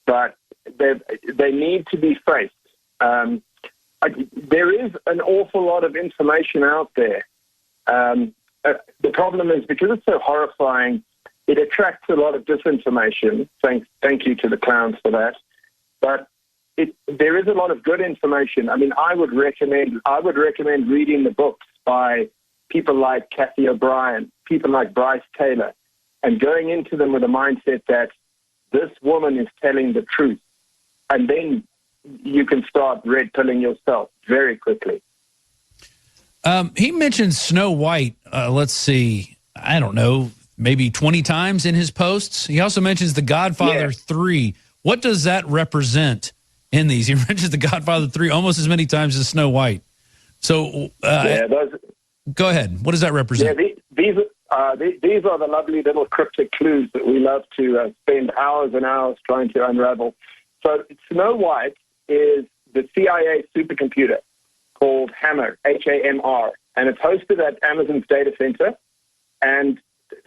S22: But they need to be faced. There is an awful lot of information out there. The problem is, because it's so horrifying, it attracts a lot of disinformation. Thank you to the clowns for that. But there is a lot of good information. I mean, I would recommend reading the books by people like Kathy O'Brien, people like Bryce Taylor, and going into them with a mindset that this woman is telling the truth. And then you can start red pilling yourself very quickly.
S6: He mentioned Snow White, let's see, I don't know, maybe 20 times in his posts. He also mentions The Godfather 3. What does that represent in these? He mentions The Godfather 3 almost as many times as Snow White. So go ahead. What does that represent?
S22: Yeah, these are the lovely little cryptic clues that we love to spend hours and hours trying to unravel. So Snow White is the CIA supercomputer called Hammer, H-A-M-R, and it's hosted at Amazon's data center. And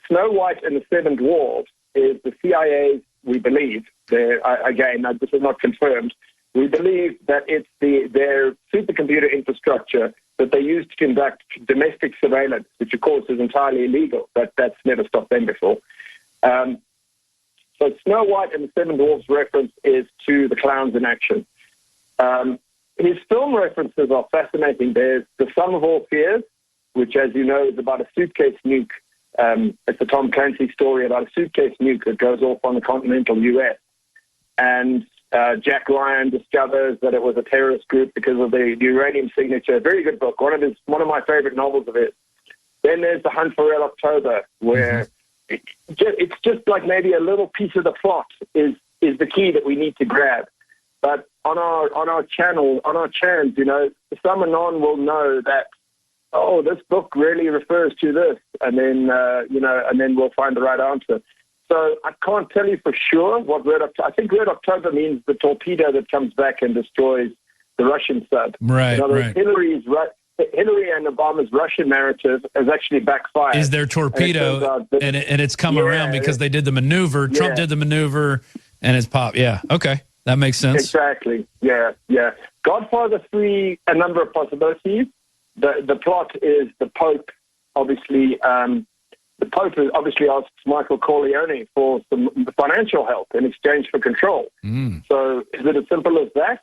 S22: Snow White and the Seven Dwarfs is the CIA's, we believe, again, this is not confirmed, we believe that it's their supercomputer infrastructure that they use to conduct domestic surveillance, which of course is entirely illegal, but that's never stopped them before. So Snow White and the Seven Dwarfs reference is to the clowns in action. His film references are fascinating. There's The Sum of All Fears, which, as you know, is about a suitcase nuke. It's a Tom Clancy story about a suitcase nuke that goes off on the continental U.S. And Jack Ryan discovers that it was a terrorist group because of the uranium signature. Very good book, one of my favorite novels of his. Then there's The Hunt for Red October, where it's just like maybe a little piece of the plot is the key that we need to grab. But on our channel, on our channels, you know, some anon will know that, oh, this book really refers to this, and then and then we'll find the right answer. So I can't tell you for sure what Red October. I think Red October means the torpedo that comes back and destroys the Russian sub.
S6: Right.
S22: In other words, Hillary and Obama's Russian narrative has actually backfired.
S6: Is their torpedo, and it's come around because they did the maneuver.
S22: Yeah.
S6: Trump did the maneuver, and it's popped. Yeah. Okay. That makes sense.
S22: Exactly. Yeah. Godfather 3, a number of possibilities. The plot is the Pope, obviously. The Pope obviously asks Michael Corleone for some financial help in exchange for control. So is it as simple as that,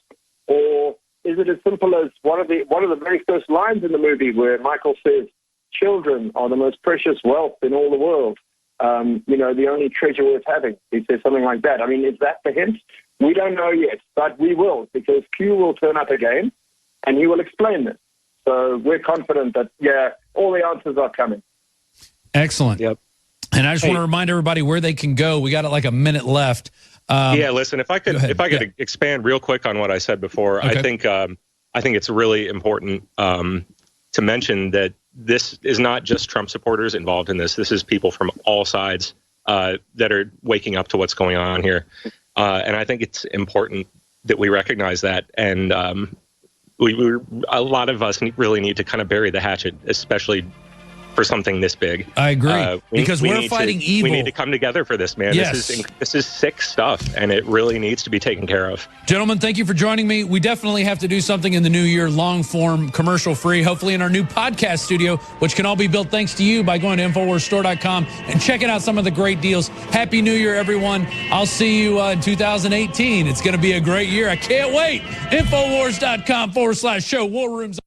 S22: or is it as simple as one of the very first lines in the movie where Michael says, "Children are the most precious wealth in all the world. The only treasure worth having." He says something like that. I mean, is that the hint? We don't know yet, but we will, because Q will turn up again, and he will explain this. So we're confident that, all the answers are coming.
S6: Excellent.
S4: Yep.
S6: And I just want to remind everybody where they can go. We got like a minute left.
S4: Listen, if I could expand real quick on what I said before, okay. I think it's really important to mention that this is not just Trump supporters involved in this. This is people from all sides that are waking up to what's going on here. And I think it's important that we recognize that. And a lot of us really need to kind of bury the hatchet, especially for something this big.
S6: I agree. Because we're fighting evil.
S4: We need to come together for this, man.
S6: Yes.
S4: This is sick stuff, and it really needs to be taken care of.
S6: Gentlemen, thank you for joining me. We definitely have to do something in the new year, long form, commercial free, hopefully in our new podcast studio, which can all be built thanks to you by going to InfoWarsStore.com and checking out some of the great deals. Happy New Year, everyone. I'll see you in 2018. It's going to be a great year. I can't wait. InfoWars.com/show. War Room's